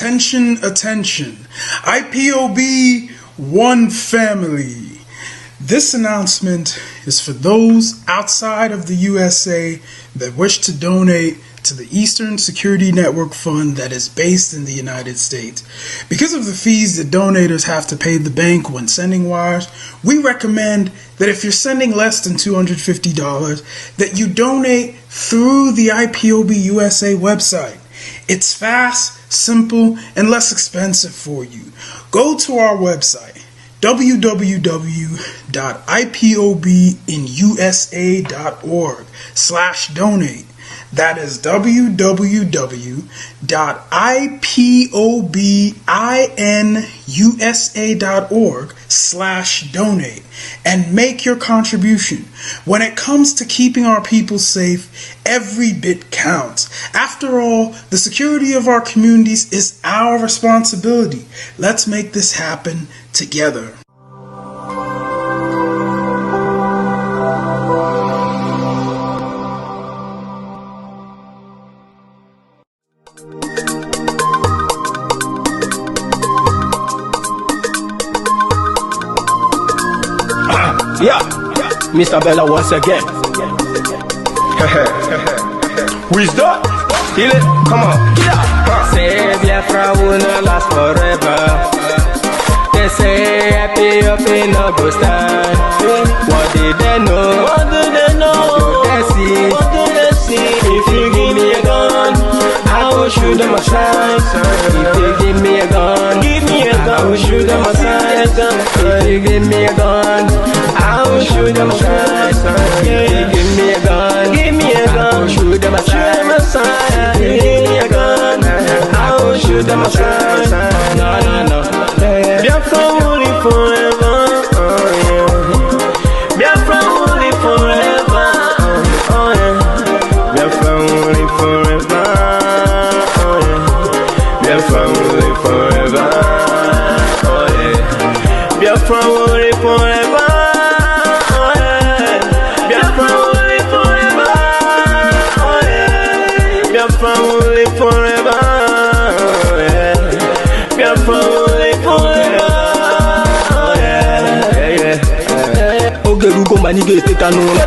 Attention, attention. IPOB One Family. This announcement is for those outside of the USA that wish to donate to the Eastern Security Network Fund that is based in the United States. Because of the fees that donators have to pay the bank when sending wires, we recommend that if you're sending less than $250, that you donate through the IPOB USA website. It's fast, simple, and less expensive for you. Go to our website, www.ipobinusa.org/donate. That is www.ipobinusa.org/donate and make your contribution. When it comes to keeping our people safe, every bit counts. After all, the security of our communities is our responsibility. Let's make this happen together. Yeah, Mr. Bella once again. Wisdom, heal it, come on. Say Biafra will not last forever. They say happy up in no go stand. What did they know? What do they know? What do they see? What do they see? If you give me a gun, I will shoot them aside. If you give me a gun, I will shoot them aside. If you give me a gun, I will shoot them aside. If you give me a gun, I will shoot them aside. If you give me a gun, I will shoot them aside. No. Biafra will live forever. Biafra will live forever. Biafra will live forever. Biafra will live forever. Biafra will live forever. Biafra will live forever. Biafra will live forever. Biafra will live forever. Ogerugo manige tetanura.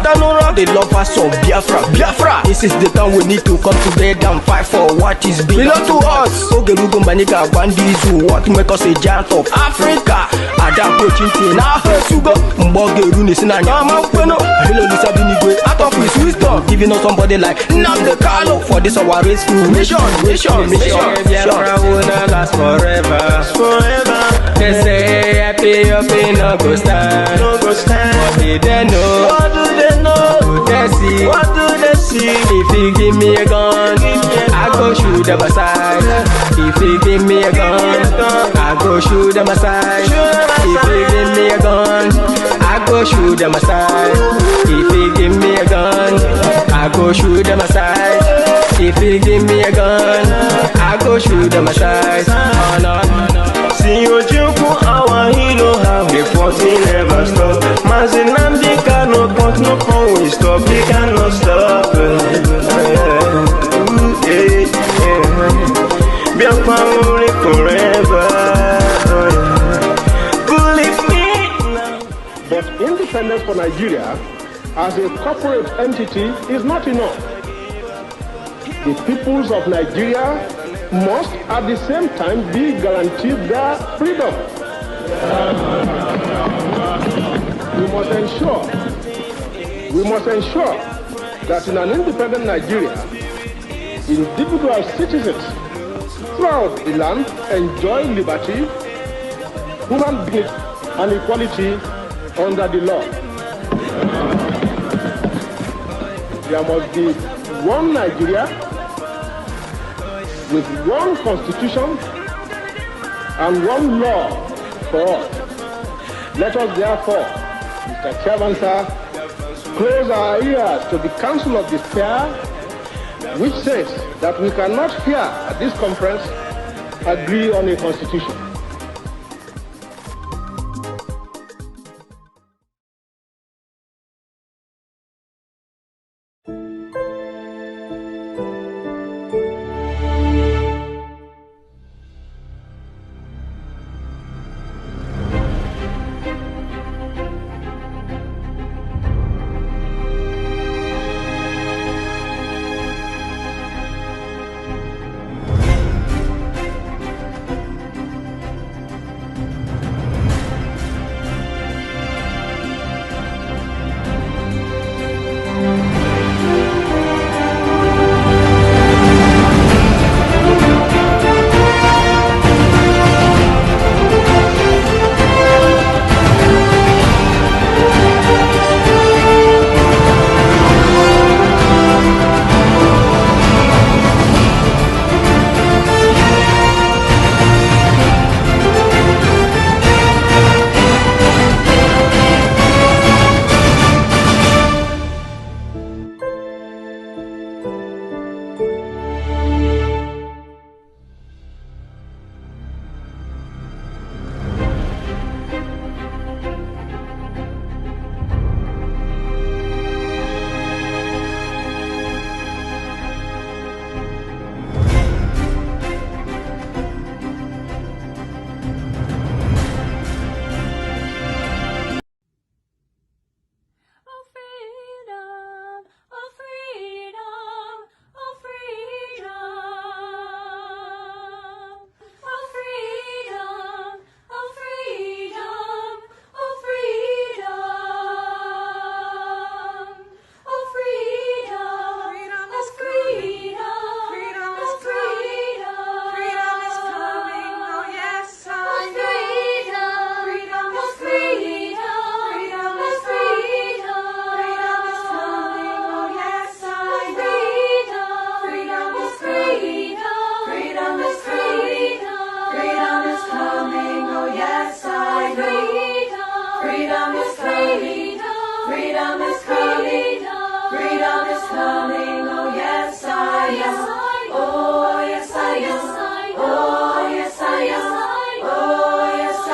The lovers of Biafra. This is the time we need to come together and fight for what is belong to us. Ogerugo maniga bandizu. What make us a giant of Africa? Adam Pochinti na Sugo Mbogeru Nisina Nyama Kweno Hello Lisa Binigwe out of his wisdom, giving us somebody like nnamdi for this our rescue mission. Biafra will not last forever. They say happy up in no go stand. What did they know? What do they know? What do they see? What do they see? If you give me a gun, I go shoot them aside. If you give me a gun, I go shoot them aside. If you give me a gun, I go shoot them aside. If you give me a gun, I go shoot them aside. If you give me a gun, I go shoot them aside. Oh no. See you joke, our hero have the 14 never stop. Nnamdi kanu but no phone will stop. They cannot stop. Biafra will live forever. But independence for Nigeria as a corporate entity is not enough. The peoples of Nigeria must at the same time be guaranteed their freedom. We must ensure that in an independent Nigeria, individual citizens throughout the land enjoy liberty, human dignity, and equality under the law. There must be one Nigeria with one constitution and one law for all. Let us therefore, Mr. Chairman, sir, close our ears to the Council of Despair, which says that we cannot here at this conference agree on a constitution. Freedom is coming. Freedom is coming. Oh yes, I am. Oh yes, I am. Oh yes, I am. Oh yes, I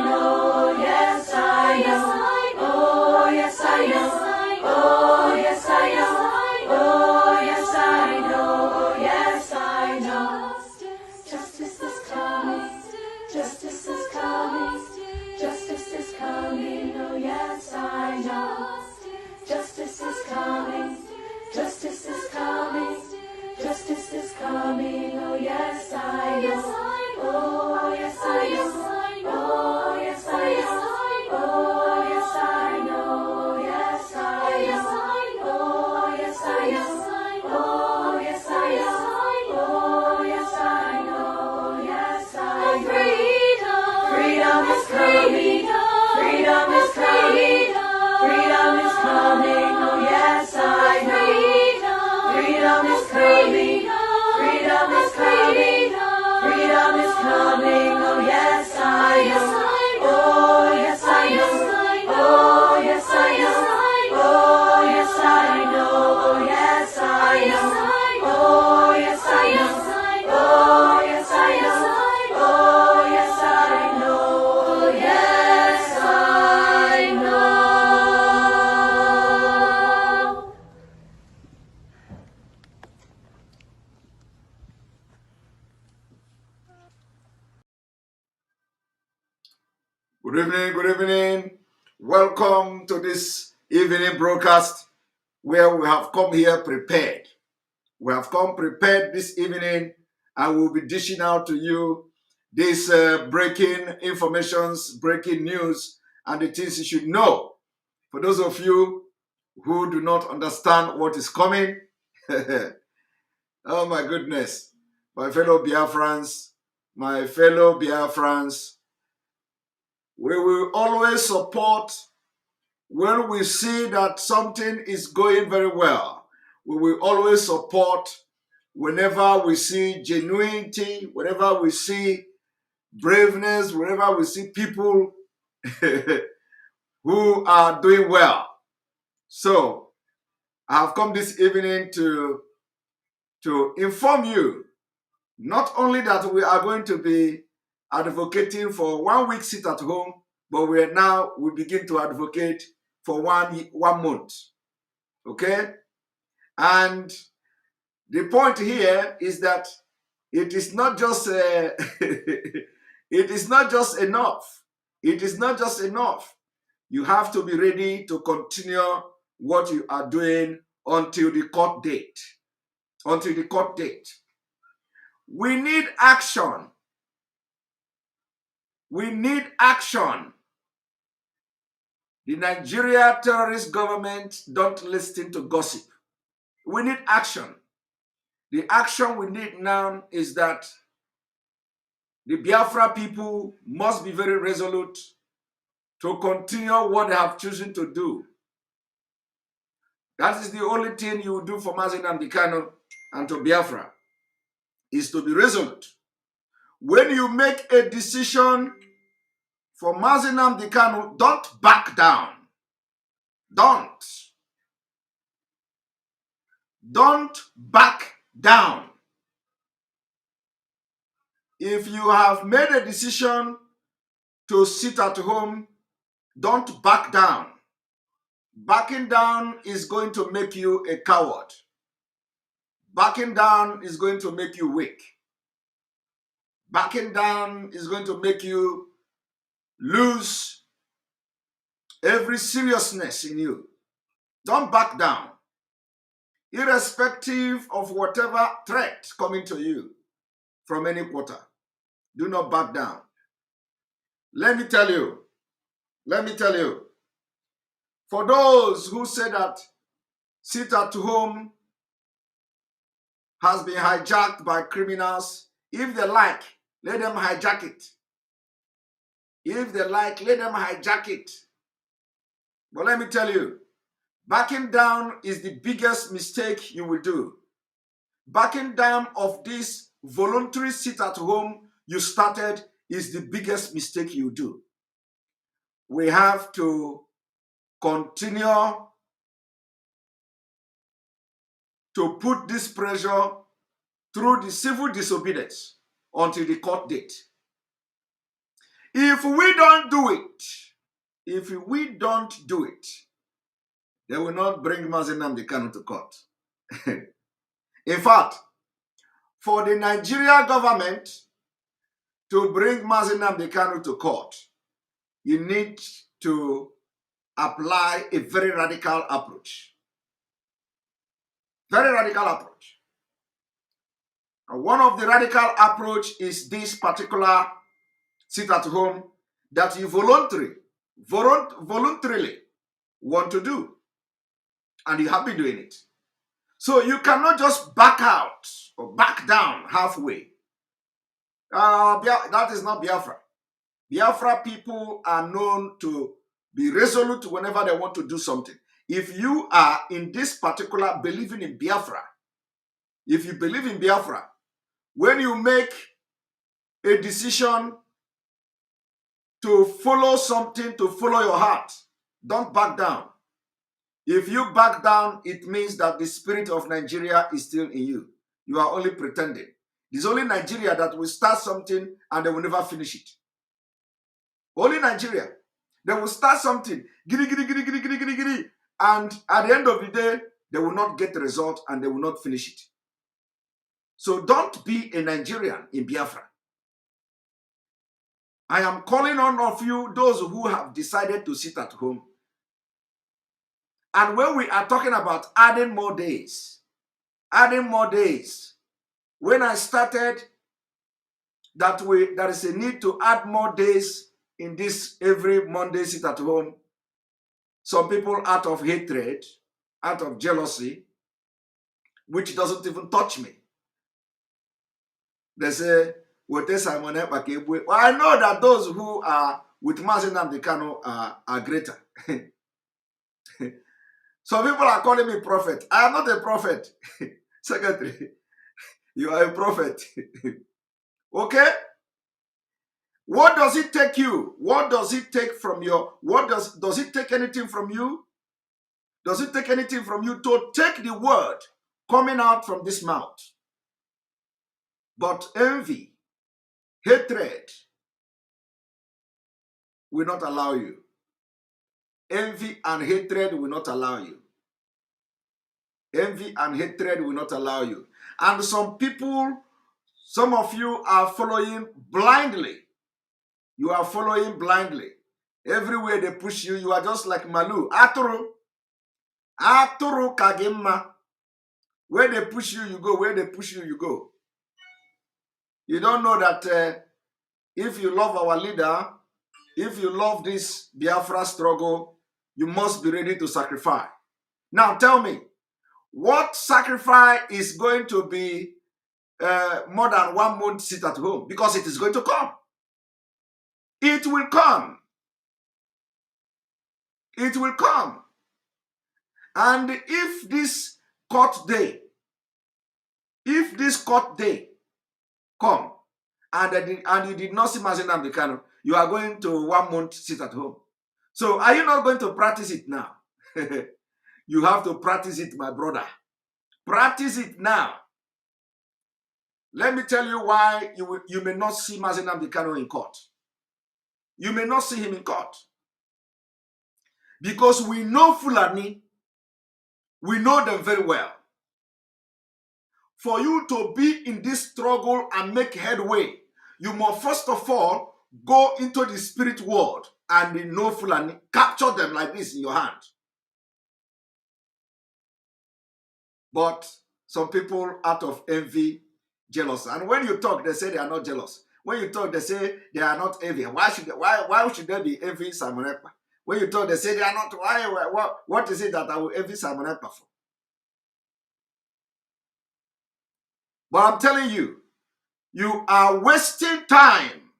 know. Yes, I am. Oh yes, I am. Oh yes, I am. Oh yes, I know. Oh yes, I know. Justice is coming. Justice is coming. Justice is coming. Oh yes, I know. Justice is coming. Justice is coming. Justice is coming. Oh yes, I know. Oh yes, I know. Oh yes, I know. Oh yes, I know. Yes, I know. Oh yes, I know. Oh yes, I know. Oh yes, I know. Yes, I know. Freedom is coming. Freedom is coming. Freedom is coming. Oh yes, I know. Freedom is coming. Freedom is coming. Freedom is coming. Oh yes, I know. Oh yes, I know. Oh yes, I know. Oh yes, I know. Oh yes, I know. Oh yes, I know. Oh yes, I know. Oh yes, I know. Oh yes, I know. Good evening, good evening. Welcome to this evening broadcast where we have come here prepared. We have come prepared this evening and we'll be dishing out to you these breaking informations, breaking news, and the things you should know. For those of you who do not understand what is coming, oh my goodness, my fellow Biafrans, we will always support when we see that something is going very well. We will always support whenever we see genuinity, whenever we see braveness, whenever we see people who are doing well. So I have come this evening to inform you not only that we are going to be advocating for 1 week sit at home, but we begin to advocate for one month. Okay? And the point here is that it is not just it is not just enough. It is not just enough. You have to be ready to continue what you are doing until the court date. Until the court date. We need action. We need action. The Nigeria terrorist government don't listen to gossip. We need action. The action we need now is that the Biafra people must be very resolute to continue what they have chosen to do. That is the only thing you will do for nnamdi Kanu and to Biafra, is to be resolute. When you make a decision for nnamdi Kanu, don't back down. Don't back down. If you have made a decision to sit at home, don't back down. Backing down is going to make you a coward. Backing down is going to make you weak. Backing down is going to make you lose every seriousness in you. Don't back down. Irrespective of whatever threat coming to you from any quarter, do not back down. Let me tell you, for those who say that sit at home has been hijacked by criminals, if they like, let them hijack it. If they like, let them hijack it. But let me tell you, backing down is the biggest mistake you will do. Backing down of this voluntary sit at home you started is the biggest mistake you do. We have to continue to put this pressure through the civil disobedience until the court date. If we don't do it, they will not bring nnamdi Kanu to court. In fact, for the Nigeria government to bring nnamdi Kanu to court, you need to apply a very radical approach. Very radical approach. And one of the radical approach is this particular sit at home that you voluntarily want to do. And you have been doing it. So you cannot just back out or back down halfway. That is not Biafra. Biafra people are known to be resolute whenever they want to do something. If you are in this particular believing in Biafra, if you believe in Biafra, when you make a decision to follow something, to follow your heart, don't back down. If you back down, it means that the spirit of Nigeria is still in you. You are only pretending. It's only Nigeria that will start something and they will never finish it. Only Nigeria. They will start something, giddy, giddy, giddy, giddy, giddy, giddy, giddy, and at the end of the day, they will not get the result and they will not finish it. So don't be a Nigerian in Biafra. I am calling on all of you, those who have decided to sit at home. And when we are talking about adding more days, when I started that there is a need to add more days in this every Monday sit at home, some people out of hatred, out of jealousy, which doesn't even touch me, they say, well, I know that those who are with nnamdi Kanu are greater. Some people are calling me prophet. I am not a prophet. Secretary, you are a prophet. Okay? What does it take you? What does it take from your, does it take anything from you? Does it take anything from you to take the word coming out from this mouth? But envy, hatred will not allow you. Envy and hatred will not allow you. Envy and hatred will not allow you. And some people, some of you are following blindly. You are following blindly. Everywhere they push you, you are just like Malu. Aturu kagema. Where they push you, you go. Where they push you, you go. You don't know that if you love our leader, if you love this Biafra struggle, you must be ready to sacrifice. Now tell me, what sacrifice is going to be more than 1 month sit at home? Because it is going to come. It will come. It will come. And if this court day come, and you did not see nnamdi Kanu, you are going to 1 month sit at home. So are you not going to practice it now? You have to practice it, my brother. Practice it now. Let me tell you why you may not see nnamdi Kanu in court. You may not see him in court. Because we know Fulani. We know them very well. For you to be in this struggle and make headway, you must first of all go into the spirit world and know Fulani, capture them like this in your hand. But some people out of envy, jealous. And when you talk, they say they are not jealous. When you talk, they say they are not envy. Why should they be envy Simon Ekpa? When you talk, they say they are not. What is it that I will envy Simon Ekpa for? But I'm telling you, you are wasting time.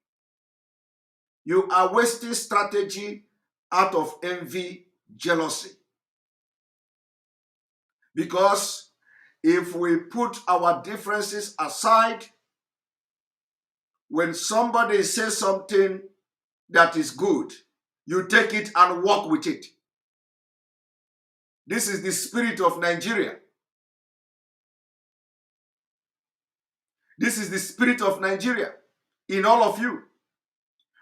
You are wasting strategy out of envy, jealousy. Because if we put our differences aside, when somebody says something that is good, you take it and walk with it. This is the spirit of Nigeria. This is the spirit of Nigeria in all of you.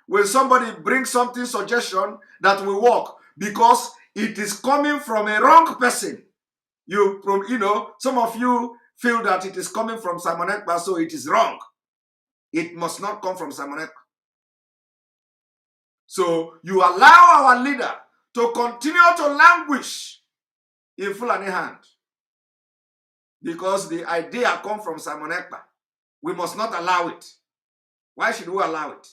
When somebody brings something, suggestion that will work because it is coming from a wrong person, some of you feel that it is coming from Simon Ekpa, so it is wrong. It must not come from Simon Ekpa. So you allow our leader to continue to languish in Fulani hand because the idea comes from Simon Ekpa. We must not allow it. Why should we allow it?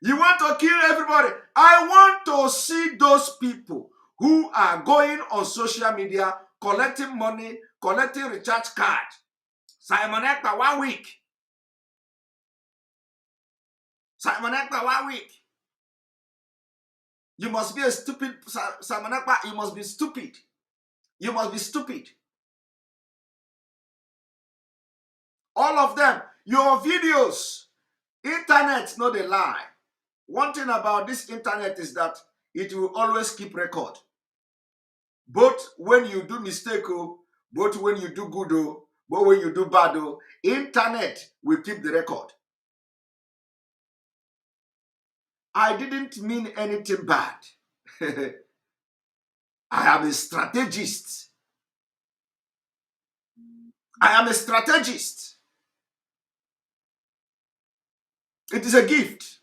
You want to kill everybody. I want to see those people who are going on social media, collecting money, collecting recharge card. Simon Ekpa 1 week. Simon Ekpa 1 week. You must be a stupid Simon Ekpa. You must be stupid. You must be stupid. All of them. Your videos. Internet, not a lie. One thing about this internet is that it will always keep record. Both when you do mistake, both when you do good, both when you do bad, internet will keep the record. I didn't mean anything bad. I am a strategist. I am a strategist. It is a gift.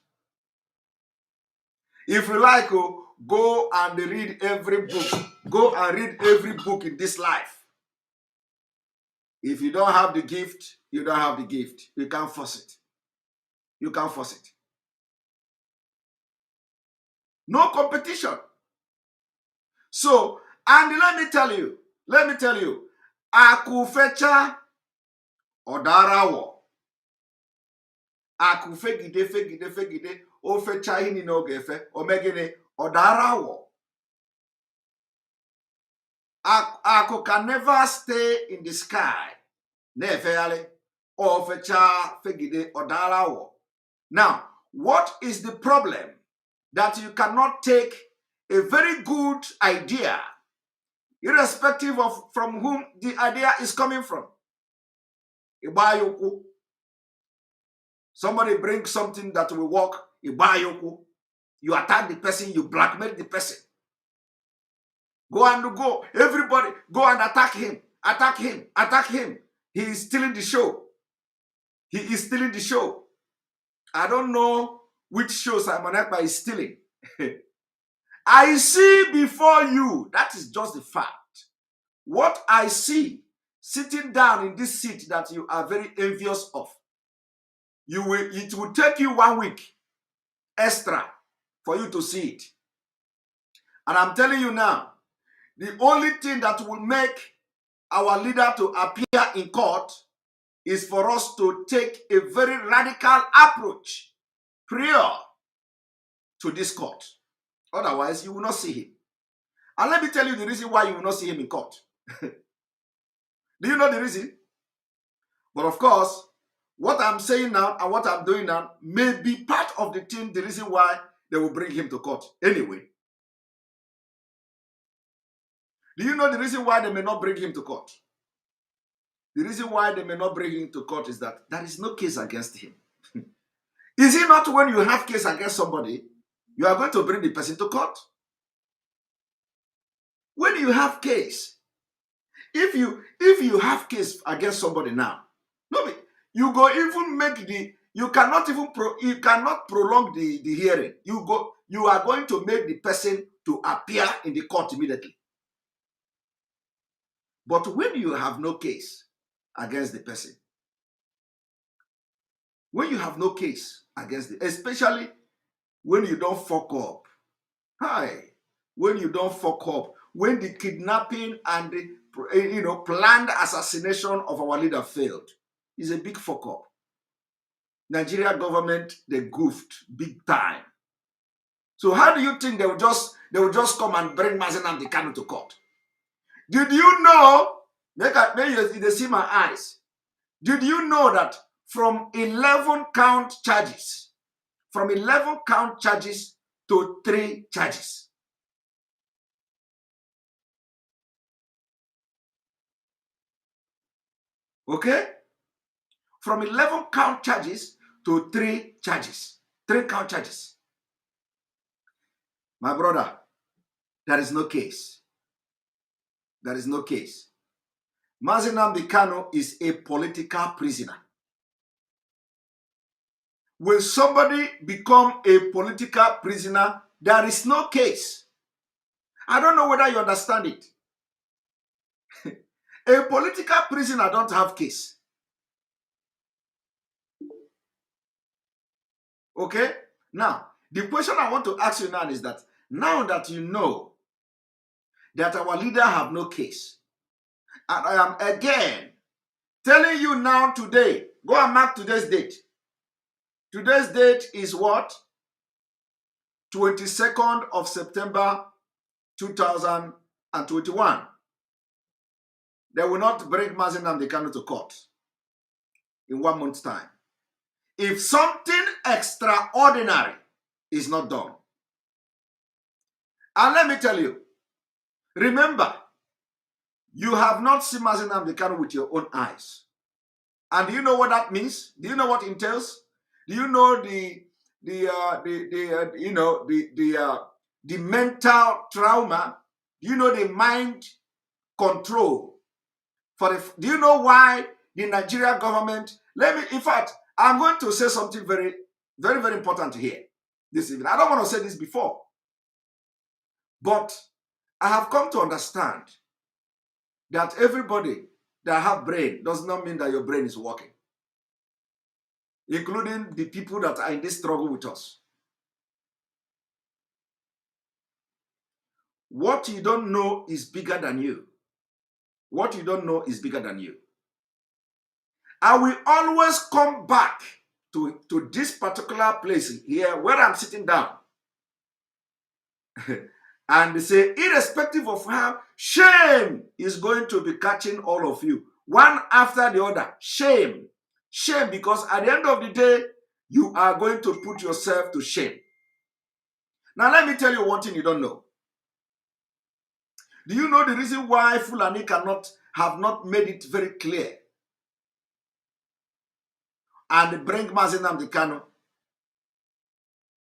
If you like, go and read every book. Go and read every book in this life. If you don't have the gift, you don't have the gift. You can't force it. You can't force it. No competition. So, and let me tell you, Akufecha Odarawo. Akufegide, ofecha hini n'ogefe, omegene Odarawo. Aku can never stay in the sky. Nefeale, ofecha fegide Odarawo. Now, what is the problem? That you cannot take a very good idea, irrespective of from whom the idea is coming from. Ibayoku. Somebody brings something that will work. Ibayoku. You attack the person, you blackmail the person. Go. Everybody, go and attack him. Attack him. Attack him. He is stealing the show. He is stealing the show. I don't know which show Simon Ekpa is stealing. I see before you, that is just the fact. What I see sitting down in this seat that you are very envious of, it will take you 1 week extra for you to see it. And I'm telling you now, the only thing that will make our leader to appear in court is for us to take a very radical approach prior to this court. Otherwise, you will not see him. And let me tell you the reason why you will not see him in court. Do you know the reason? But of course, what I'm saying now and what I'm doing now may be part of the reason why they will bring him to court. Anyway. Do you know the reason why they may not bring him to court? The reason why they may not bring him to court is that there is no case against him. Is it not when you have case against somebody, you are going to bring the person to court? When you have case, if you have case against somebody now, you go even make you cannot prolong the hearing. You are going to make the person to appear in the court immediately. But when you have no case against the person, when you have no case against especially when you don't fuck up, when you don't fuck up, when the kidnapping and the planned assassination of our leader failed, is a big fuck up. Nigeria government, they goofed big time. So how do you think they will just come and bring nnamdi Kanu to court? Did you know? Maybe you see my eyes. Did you know that from 11 count charges to 3 charges? Okay? From 11 count charges to 3 charges. 3 count charges. My brother, there is no case. There is no case. Nnamdi Kanu is a political prisoner. When somebody become a political prisoner, there is no case. I don't know whether you understand it. A political prisoner don't have case. Okay? Now, the question I want to ask you now is that now that you know that our leader have no case, and I am again telling you now today, go and mark today's date. Today's date is what? 22nd of September 2021. They will not bring Nnamdi Kanu to court in 1 month's time if something extraordinary is not done. And let me tell you, remember, you have not seen Nnamdi Kanu with your own eyes. And do you know what that means? Do you know what it entails? Do you know the mental trauma? Do you know the mind control? Do you know why the Nigerian government? In fact, I'm going to say something very, very, very important here this evening. I don't want to say this before, but I have come to understand that everybody that have brain does not mean that your brain is working, including the people that are in this struggle with us. What you don't know is bigger than you. What you don't know is bigger than you. I will always come back to this particular place here where I'm sitting down and say, irrespective of how, shame is going to be catching all of you, one after the other. Shame. Shame, because at the end of the day, you are going to put yourself to shame. Now, let me tell you one thing you don't know. Do you know the reason why Fulani have not made it very clear and bring Nnamdi Kanu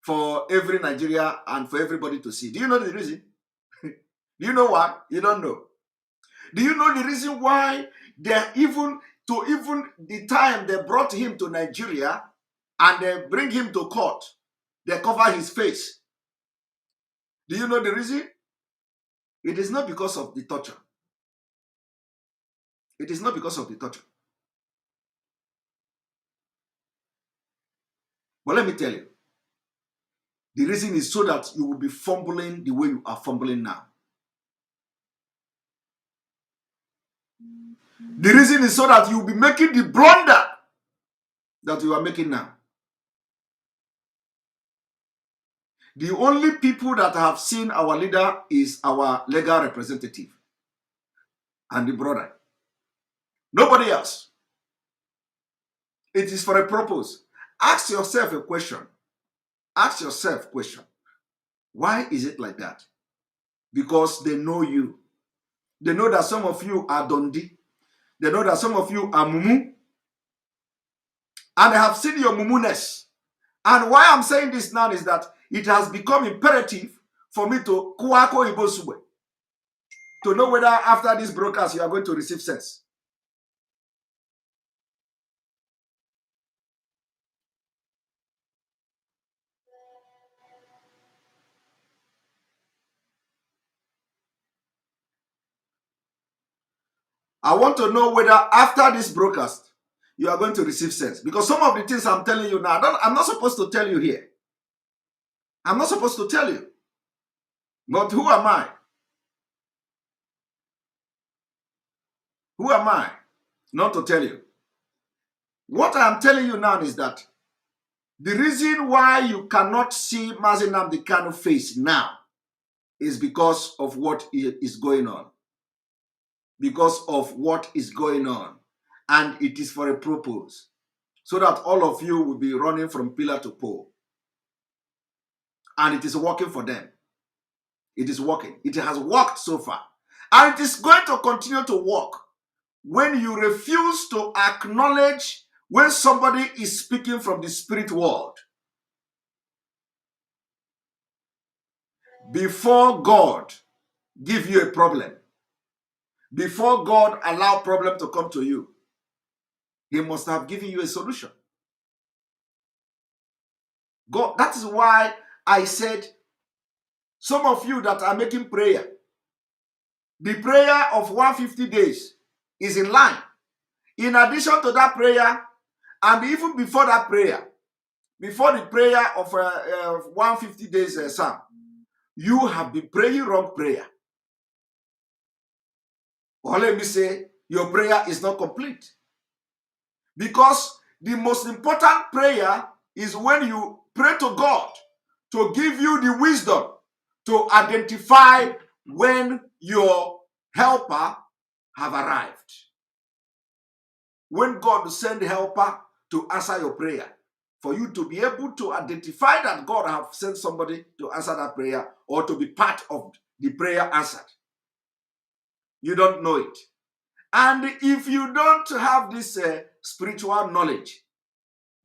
for every Nigeria and for everybody to see? Do you know the reason? Do you know why? You don't know. Do you know the reason why even the time they brought him to Nigeria and they bring him to court, they cover his face? Do you know the reason? It is not because of the torture. It is not because of the torture. But let me tell you, the reason is so that you will be fumbling the way you are fumbling now. The reason is so that you will be making the blunder that you are making now. The only people that have seen our leader is our legal representative and the brother. Nobody else. It is for a purpose. Ask yourself a question. Ask yourself a question. Why is it like that? Because they know you. They know that some of you are Dondi. They know that some of you are Mumu. And they have seen your Mumuness. And why I'm saying this now is that it has become imperative for me to kuwako ibosube, to know whether after this broadcast you are going to receive sense. I want to know whether after this broadcast you are going to receive sense. Because some of the things I'm telling you now, I'm not supposed to tell you here. I'm not supposed to tell you. But who am I? Who am I not to tell you? What I'm telling you now is that the reason why you cannot see Nnamdi Kanu face now is because of what is going on. Because of what is going on. And it is for a purpose. So that all of you will be running from pillar to pole. And it is working for them. It is working. It has worked so far. And it is going to continue to work. when you refuse to acknowledge when somebody is speaking from the spirit world. Before God give you a problem, before God allow problem to come to you, he must have given you a solution. God, that is why I said, some of you that are making prayer, the prayer of 150 days is in line. In addition to that prayer, and even before that prayer, before the prayer of 150 days psalm, you have been praying wrong prayer. Or let me say, your prayer is not complete. Because the most important prayer is when you pray to God to give you the wisdom to identify when your helper have arrived. When God send helper to answer your prayer, for you to be able to identify that God have sent somebody to answer that prayer or to be part of the prayer answered. You don't know it. And if you don't have this spiritual knowledge,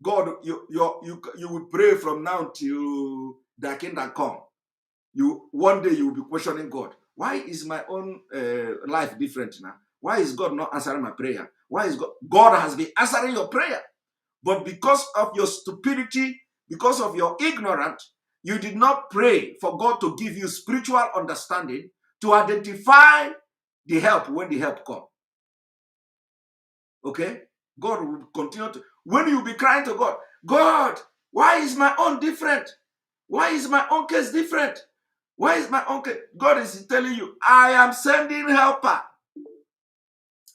God, you will pray from now till the kingdom come. One day you will be questioning God. Why is my own life different now? Why is God not answering my prayer? Why is God has been answering your prayer? But because of your stupidity, because of your ignorance, you did not pray for God to give you spiritual understanding to identify the help when the help comes. Okay? God will continue to, when you be crying to God, God, why is my own different? Why is my own case different? Why is my own case? God is telling you, I am sending helper.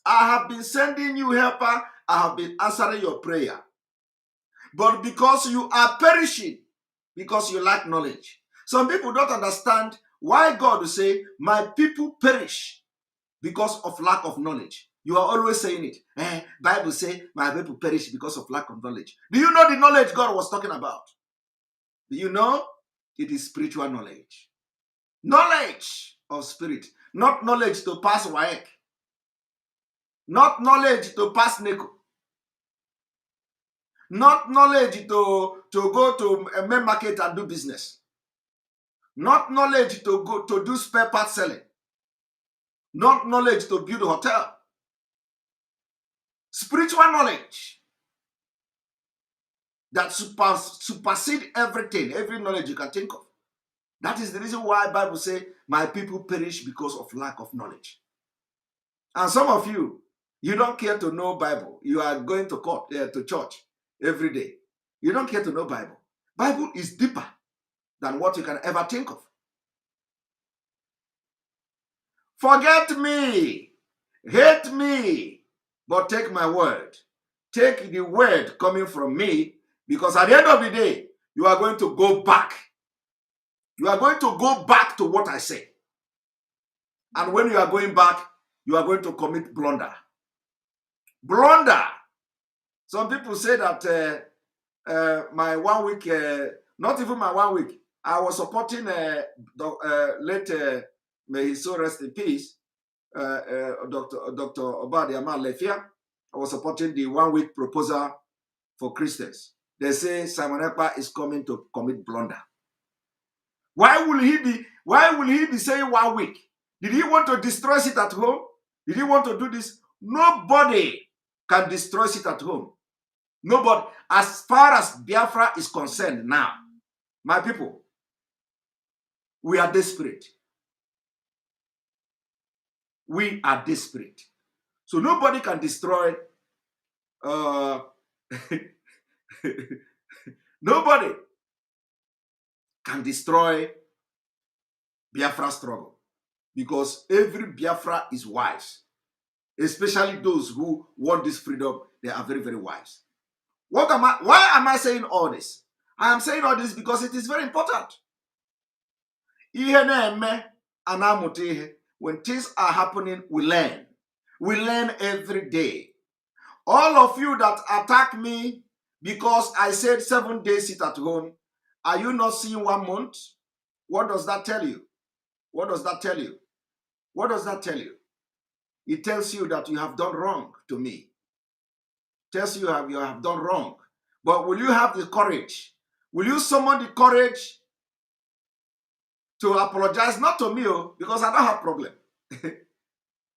I have been sending you helper. I have been answering your prayer. But because you are perishing, because you lack knowledge. Some people don't understand why God will say, my people perish because of lack of knowledge. You are always saying it. Bible say, my people perish because of lack of knowledge. Do you know the knowledge God was talking about? Do you know? It is spiritual knowledge. Knowledge of spirit. Not knowledge to pass WAEC. Not knowledge to pass NECO. Not knowledge to go to a main market and do business. Not knowledge to go to do spare part selling. Not knowledge to build a hotel. Spiritual knowledge that supersede everything, every knowledge you can think of. That is the reason why the Bible says, my people perish because of lack of knowledge. And some of you, you don't care to know Bible. You are going to court, to church every day. You don't care to know Bible. Bible is deeper than what you can ever think of. Forget me, hate me, but take my word. Take the word coming from me, because at the end of the day, you are going to go back. You are going to go back to what I say. And when you are going back, you are going to commit blunder. Blunder. Some people say that my 1 week, not even my 1 week, I was supporting late, may his soul rest in peace, Dr. Obadiah Lefia. I was supporting the 1 week proposal for Christians. They say Simon Ekpa is coming to commit blunder. Why will he be saying 1 week? Did he want to destroy it at home? Did he want to do this? Nobody can destroy it at home. Nobody. As far as Biafra is concerned now, my people, we are desperate. We are desperate. So nobody can destroy nobody can destroy Biafra struggle, because every Biafra is wise, especially those who want this freedom. They are very, very wise. Why am I saying all this? I am saying all this because it is very important. When things are happening, we learn. We learn every day. All of you that attack me because I said 7 days sit at home, are you not seeing 1 month? What does that tell you? What does that tell you? What does that tell you? it tells you that you have done wrong to me. It tells you you have done wrong. But will you have the courage? Will you summon the courage to apologize? Not to me, because I don't have problem.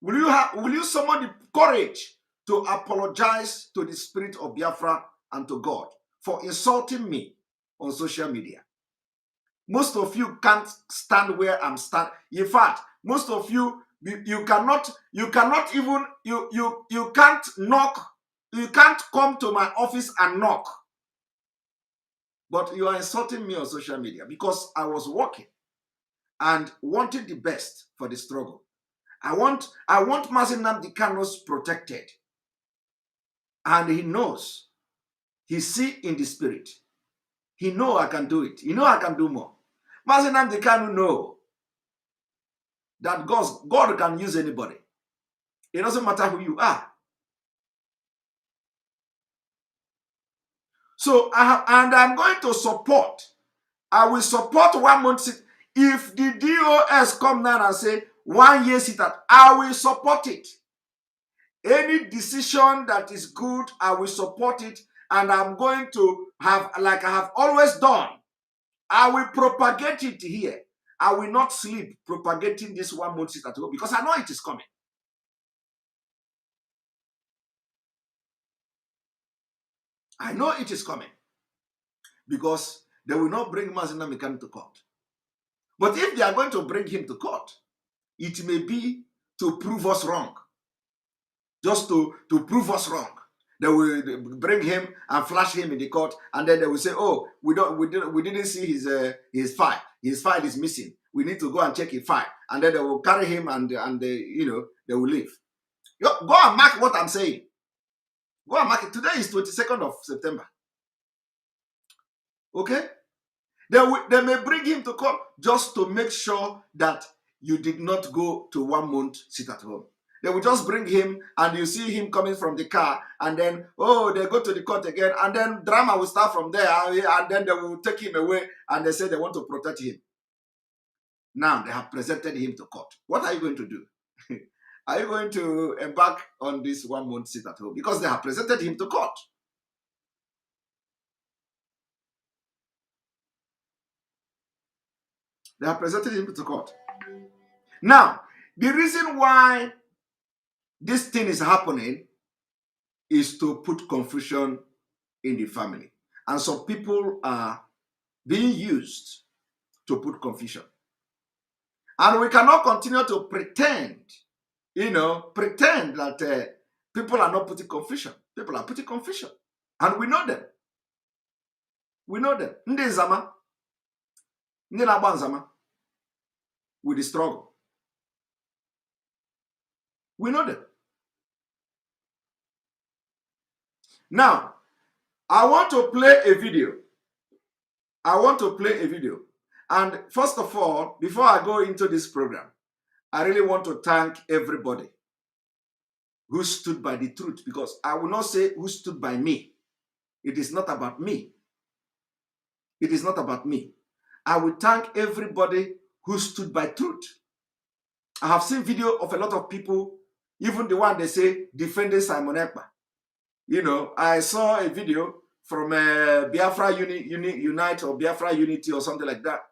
Will you summon the courage to apologize to the spirit of Biafra and to God for insulting me on social media? Most of you can't stand where I'm standing. In fact, most of you cannot even you can't knock, you can't come to my office and knock. But you are insulting me on social media because I was working and wanting the best for the struggle. I want Nnamdi Kanu's protected. And he knows. He see in the spirit. He know I can do it. He know I can do more. Nnamdi Kanu know that God can use anybody. It doesn't matter who you are. So I'm going to support. I will support 1 month. If the DOS come down and say 1 year sit at, I will support it. Any decision that is good, I will support it. And I'm going to have, like I have always done, I will propagate it here. I will not sleep propagating this 1 month sit at home because I know it is coming. I know it is coming. Because they will not bring Nnamdi Kanu to court. But if they are going to bring him to court, it may be to prove us wrong. Just to prove us wrong. They will bring him and flash him in the court, and then they will say, "Oh, we didn't see his file. His file is missing. We need to go and check his file." And then they will carry him and they will leave. Go and mark what I'm saying. Go and mark it. Today is 22nd of September. Okay? They may bring him to court just to make sure that you did not go to 1 month sit at home. They will just bring him and you see him coming from the car, and then, oh, they go to the court again, and then drama will start from there, and then they will take him away and they say they want to protect him. Now they have presented him to court. What are you going to do? Are you going to embark on this 1 month sit at home? Because they have presented him to court. They have presented him to court. Now, the reason why this thing is happening is to put confusion in the family. And some people are being used to put confusion. And we cannot continue to pretend that people are not putting confusion. People are putting confusion. And we know them. We know them. Ndi Zama. Ndi Laban Zama. With the struggle. We know them. Now, I want to play a video. And first of all, before I go into this program, I really want to thank everybody who stood by the truth, because I will not say who stood by me. It is not about me. It is not about me. I will thank everybody who stood by truth. I have seen video of a lot of people, even the one they say defending Simon Ekpa. I saw a video from Biafra Unite or Biafra Unity or something like that.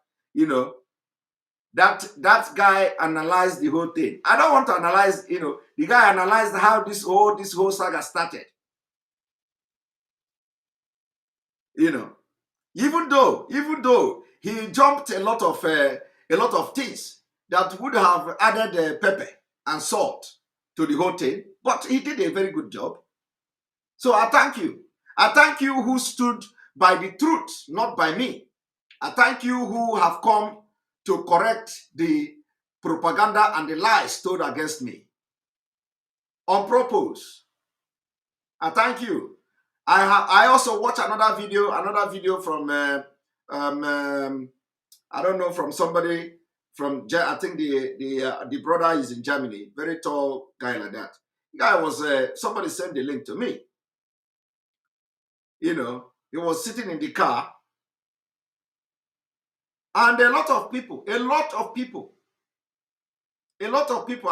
That guy analyzed the whole thing. I don't want to analyze, the guy analyzed how this whole saga started. Even though he jumped a lot of things that would have added pepper and salt to the whole thing, but he did a very good job. So I thank you. I thank you who stood by the truth, not by me. I thank you who have come to correct the propaganda and the lies told against me on purpose. I thank you. I also watched another video from I don't know, from somebody from, I think the brother is in Germany, very tall guy like that. The guy was somebody sent the link to me. He was sitting in the car, and a lot of people, I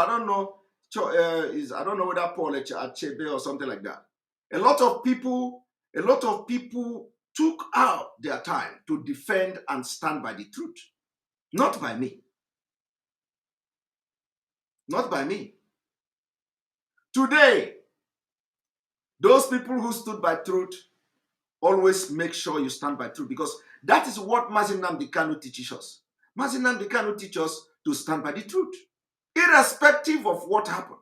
don't know, is, I don't know whether Paul Achebe or something like that. A lot of people took out their time to defend and stand by the truth. Not by me. Not by me. Today, those people who stood by truth always make sure you stand by truth, because that is what nnamdi Kanu teaches us. nnamdi Kanu teaches us to stand by the truth, irrespective of what happened.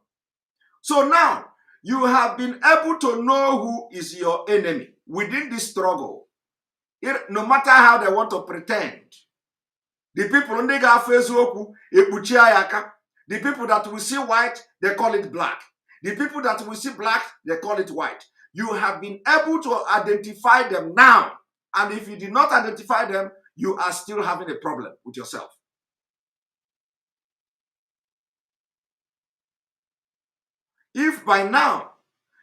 So now, you have been able to know who is your enemy within this struggle. No matter how they want to pretend. The people on the the people that will see white, they call it black. The people that will see black, they call it white. You have been able to identify them now. And if you did not identify them, you are still having a problem with yourself. If by now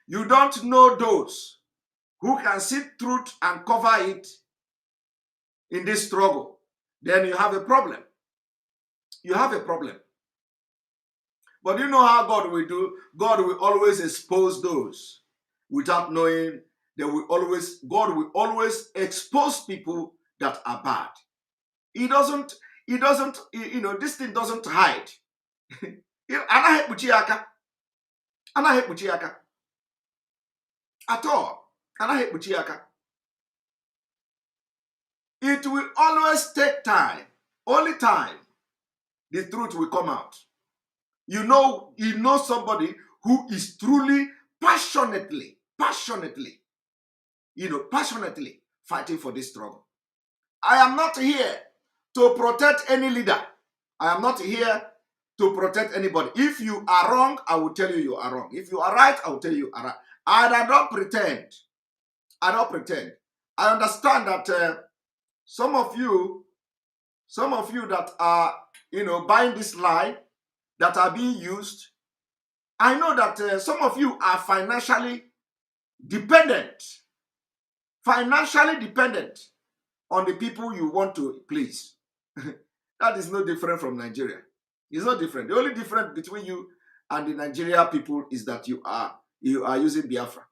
you don't know those who can see truth and cover it in this struggle, then you have a problem. You have a problem. But you know how God will do? God will always expose those without knowing. God will always expose people that are bad. This thing doesn't hide. At all. It will always take time. Only time the truth will come out. You know somebody who is truly passionately fighting for this struggle. I am not here to protect any leader. I am not here to protect anybody. If you are wrong, I will tell you you are wrong. If you are right, I will tell you you are right. And I don't pretend. I understand that some of you that are, buying this lie, that are being used, I know that some of you are financially dependent on the people you want to please. That is no different from Nigeria. It's not different. The only difference between you and the Nigeria people is that you are using Biafra.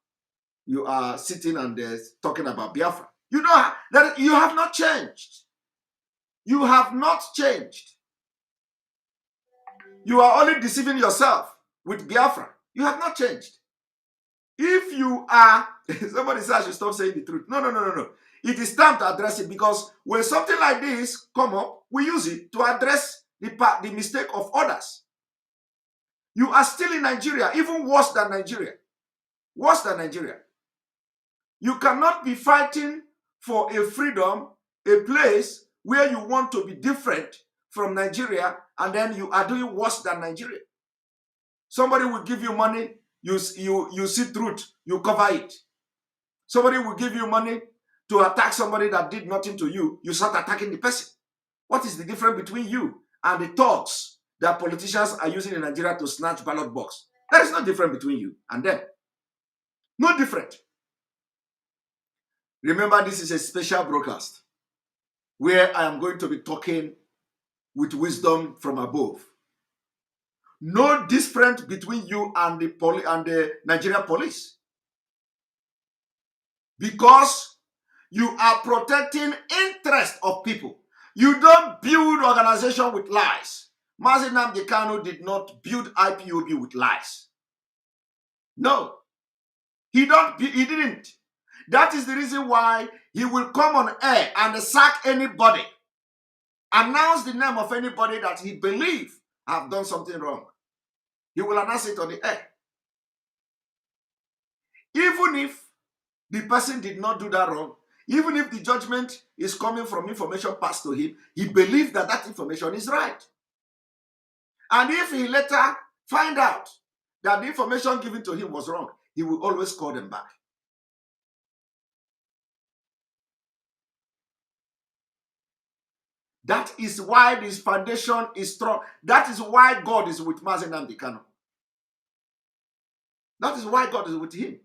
You are sitting and talking about Biafra. You know that you have not changed. You have not changed. You are only deceiving yourself with Biafra. You have not changed. If you are, somebody says I should stop saying the truth. No. It is time to address it, because when something like this come up, we use it to address the mistake of others. You are still in Nigeria, even worse than Nigeria. Worse than Nigeria. You cannot be fighting for a freedom, a place where you want to be different from Nigeria, and then you are doing worse than Nigeria. Somebody will give you money, you see truth, you cover it. Somebody will give you money to attack somebody that did nothing to you, you start attacking the person. What is the difference between you and the thugs that politicians are using in Nigeria to snatch ballot box? There is no difference between you and them. No different. Remember, this is a special broadcast where I am going to be talking with wisdom from above. No difference between you and the Nigerian police. Because you are protecting interest of people. You don't build organization with lies. nnamdi Kanu did not build IPOB with lies. No. He didn't. That is the reason why he will come on air and sack anybody. Announce the name of anybody that he believes have done something wrong. He will announce it on the air. Even if the person did not do that wrong, even if the judgment is coming from information passed to him, he believes that that information is right. And if he later find out that the information given to him was wrong, he will always call them back. That is why this foundation is strong. That is why God is with nnamdi Kanu. That is why God is with him.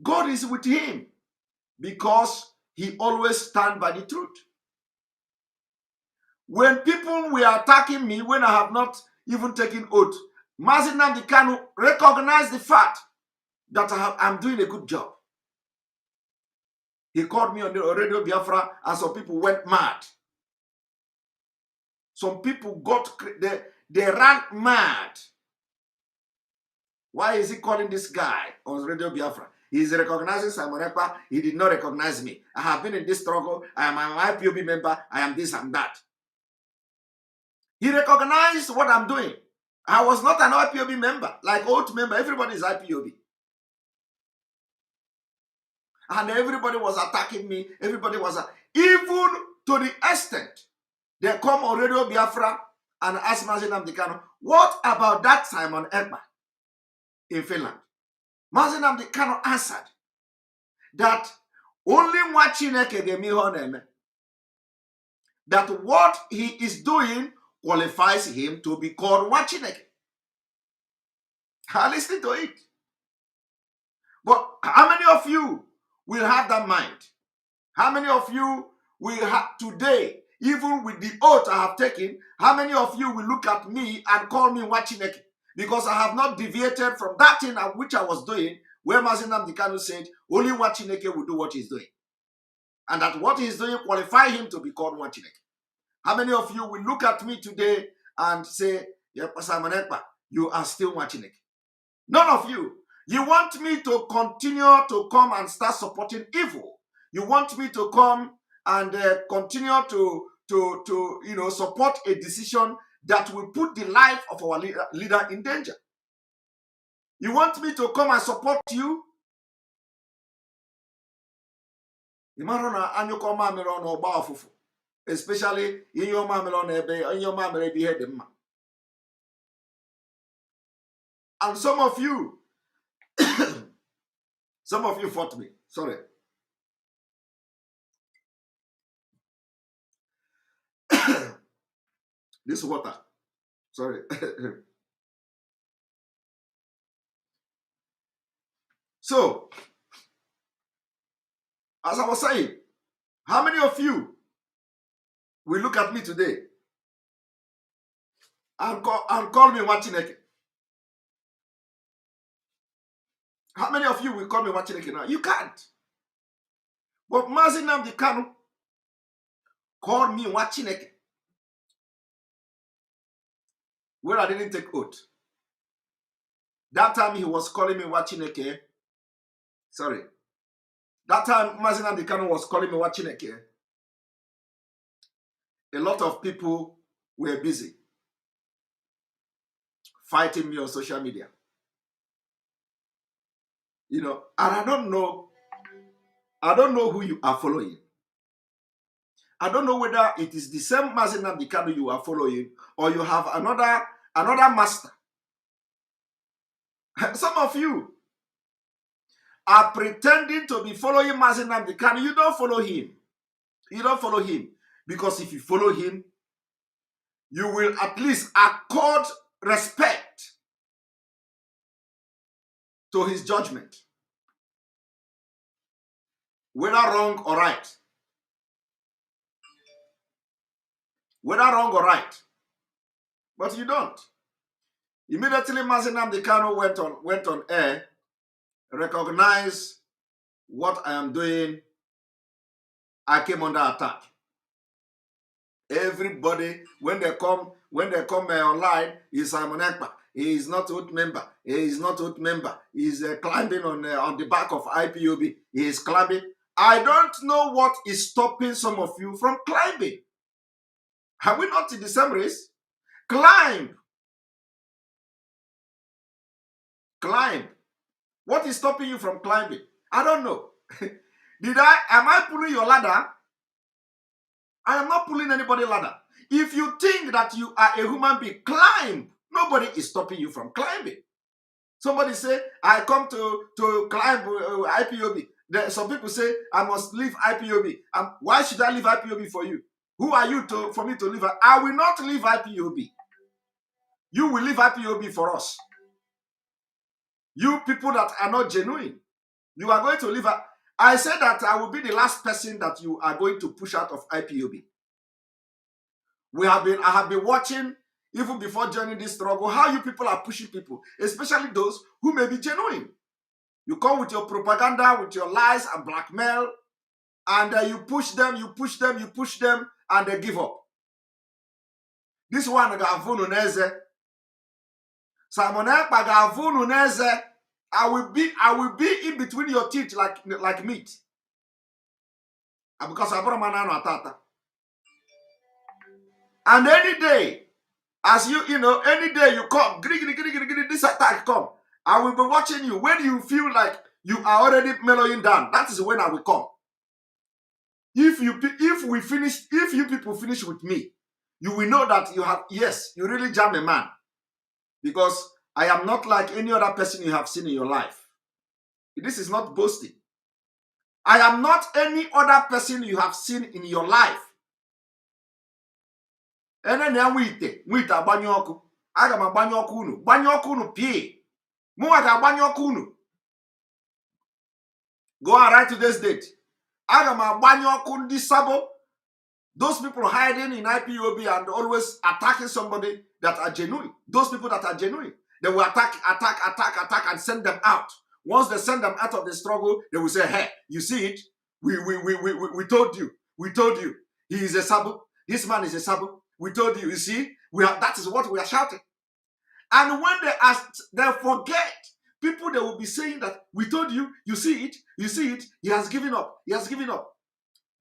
God is with him because he always stands by the truth. When people were attacking me, when I have not even taken oath, Mazi Nnamdi Kanu recognized the fact that I'm doing a good job. He called me on the radio Biafra, and some people went mad. Some people they ran mad. Why is he calling this guy on radio Biafra? He's recognizing Simon Ekpa. He did not recognize me. I have been in this struggle. I am an IPOB member. I am this and that. He recognized what I'm doing. I was not an IPOB member, like old member. Everybody is IPOB. And everybody was attacking me. Everybody was, even to the extent, they come on Radio Biafra and ask Mazi Nnamdi Kanu, what about that Simon Ekpa in Finland? Mazi Nnamdi Kanu answered that only Chineke gave me honor, that what he is doing qualifies him to be called Chineke. I listened to it. But how many of you will have that mind? How many of you will have today, even with the oath I have taken, how many of you will look at me and call me Chineke? Because I have not deviated from that thing which I was doing, where Mazi Nnamdi Kanu said, only Chineke will do what he's doing. And that what he's doing qualify him to be called Chineke. How many of you will look at me today and say, Simon Ekpa, you are still Chineke? None of you. You want me to continue to come and start supporting evil. You want me to come and continue to support a decision that will put the life of our leader in danger. You want me to come and support you? Especially in your and some of you fought me. Sorry. This water. Sorry. So, as I was saying, how many of you will look at me today and call me Chineke? How many of you will call me Chineke now? You can't. But Mazi Nnamdi Kanu called me Chineke where I didn't take oath. That time he was calling me Chineke. Sorry. That time Mazi Nnamdi Kanu was calling me Chineke. A lot of people were busy fighting me on social media. And I don't know who you are following. I don't know whether it is the same Mazi Nnamdi Kanu you are following or you have another master. Some of you are pretending to be following Mazi Nnamdi Kanu. You don't follow him. You don't follow him. Because if you follow him, you will at least accord respect to his judgment. Whether wrong or right. Whether wrong or right. But you don't. Immediately Mazi Nnamdi Kanu went on air, recognized what I am doing, I came under attack. Everybody, when they come online, is Simon Ekpa. He is not oath member. He is not oath member. He is climbing on the back of IPOB. He is climbing. I don't know what is stopping some of you from climbing. Are we not in the same race? Climb. Climb. What is stopping you from climbing? I don't know. Am I pulling your ladder? I am not pulling anybody's ladder. If you think that you are a human being, climb. Nobody is stopping you from climbing. Somebody say, I come to climb IPOB. Some people say, I must leave IPOB. Why should I leave IPOB for you? Who are you for me to leave? I will not leave IPOB. You will leave IPOB for us. You people that are not genuine, you are going to leave. I said that I will be the last person that you are going to push out of IPOB. I have been watching even before joining this struggle, how you people are pushing people, especially those who may be genuine. You come with your propaganda, with your lies and blackmail, and you push them, and they give up. This one gavunu neze. Simon Ekpa gavunu neze. I will be in between your teeth like meat. Because I brought my atata. And any day, as any day you come, this attack come. I will be watching you. When you feel like you are already mellowing down, that is when I will come. If you people finish with me, you will know that you really jam a man. Because I am not like any other person you have seen in your life. This is not boasting. I am not any other person you have seen in your life. Go and write today's date. Those people hiding in IPOB and always attacking somebody that are genuine. Those people that are genuine, they will attack, and send them out. Once they send them out of the struggle, they will say, hey, you see it? We told you. We told you. He is a sabo. This man is a sabo. We told you. You see? That is what we are shouting. And when they forget. People, they will be saying that, we told you, you see it, he has given up.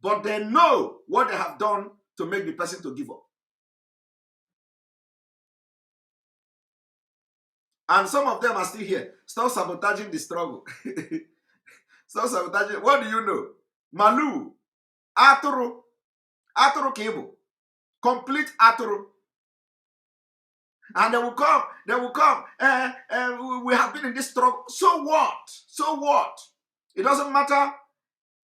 But they know what they have done to make the person to give up. And some of them are still here. Stop sabotaging the struggle. Stop sabotaging. What do you know? Malu, Aturu cable, complete Aturu. And they will come. We have been in this struggle. So what? It doesn't matter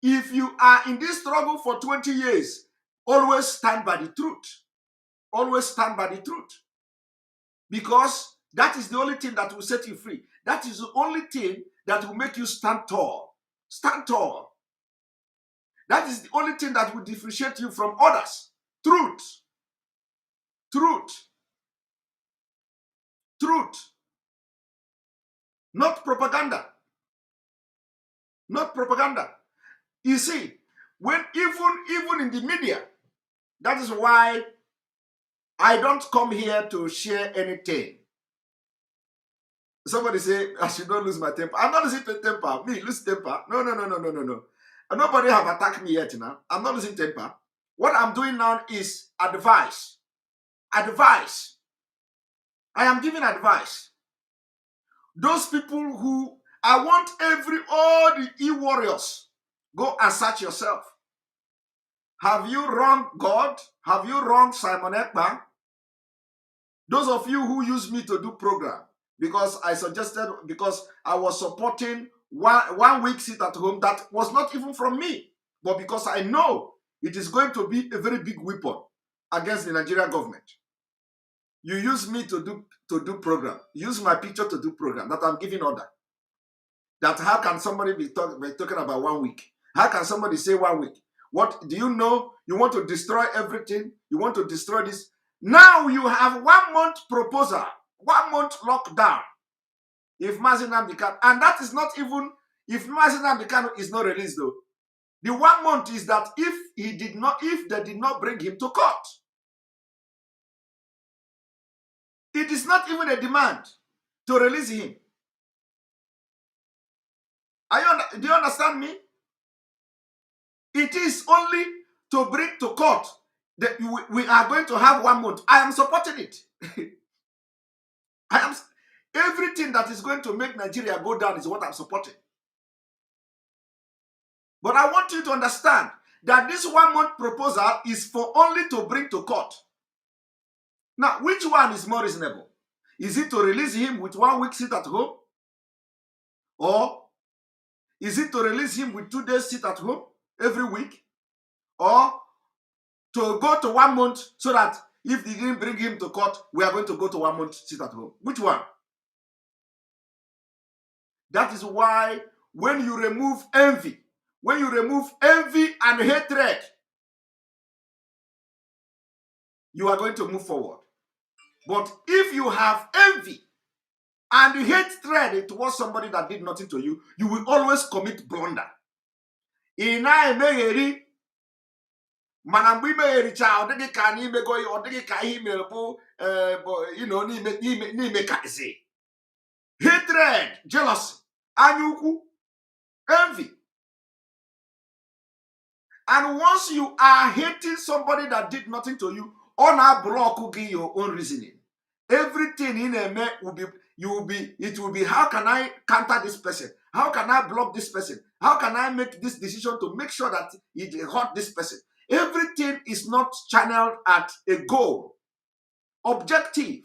if you are in this struggle for 20 years. Always stand by the truth. Because that is the only thing that will set you free. That is the only thing that will make you stand tall. That is the only thing that will differentiate you from others. Truth. Not propaganda. You see, when even in the media, that is why I don't come here to share anything. Somebody say I should not lose my temper. I'm not losing temper. Me lose temper? No. Nobody have attacked me yet now. I'm not losing temper. What I'm doing now is advice. I am giving advice. Those people who I want all the e-warriors, go and search yourself. Have you wronged God? Have you wronged Simon Ekpa? Those of you who use me to do program, because I was supporting one week sit at home that was not even from me, but because I know it is going to be a very big weapon against the Nigerian government. You use me to do program. Use my picture to do program that I'm giving order. That how can somebody be talking about 1 week? How can somebody say 1 week? What do you know? You want to destroy everything. You want to destroy this. Now you have 1 month proposal, 1 month lockdown. If Mazi Nnamdi Kanu, and that is not even if Mazi Nnamdi Kanu is not released though. The 1 month is that if they did not bring him to court. It is not even a demand to release him. Do you understand me? It is only to bring to court that we are going to have 1 month. I am supporting it. Everything that is going to make Nigeria go down is what I'm supporting. But I want you to understand that this 1 month proposal is for only to bring to court. Now, which one is more reasonable? Is it to release him with 1 week sit at home? Or is it to release him with 2 days sit at home every week? Or to go to 1 month so that if they didn't bring him to court, we are going to go to 1 month sit at home? Which one? That is why when you remove envy and hatred, you are going to move forward. But if you have envy and hatred towards somebody that did nothing to you, you will always commit blunder. Ina emegheri mana mgbe imeghericha ọ dịghị ka na imego ọ dịghị ka ihe mere bụ n'ime kazi. Hatred, jealousy, anya envy. And once you are hating somebody that did nothing to you, on a block your own reasoning. Everything in a man it will be, how can I counter this person? How can I block this person? How can I make this decision to make sure that it hurt this person? Everything is not channeled at a goal. Objective.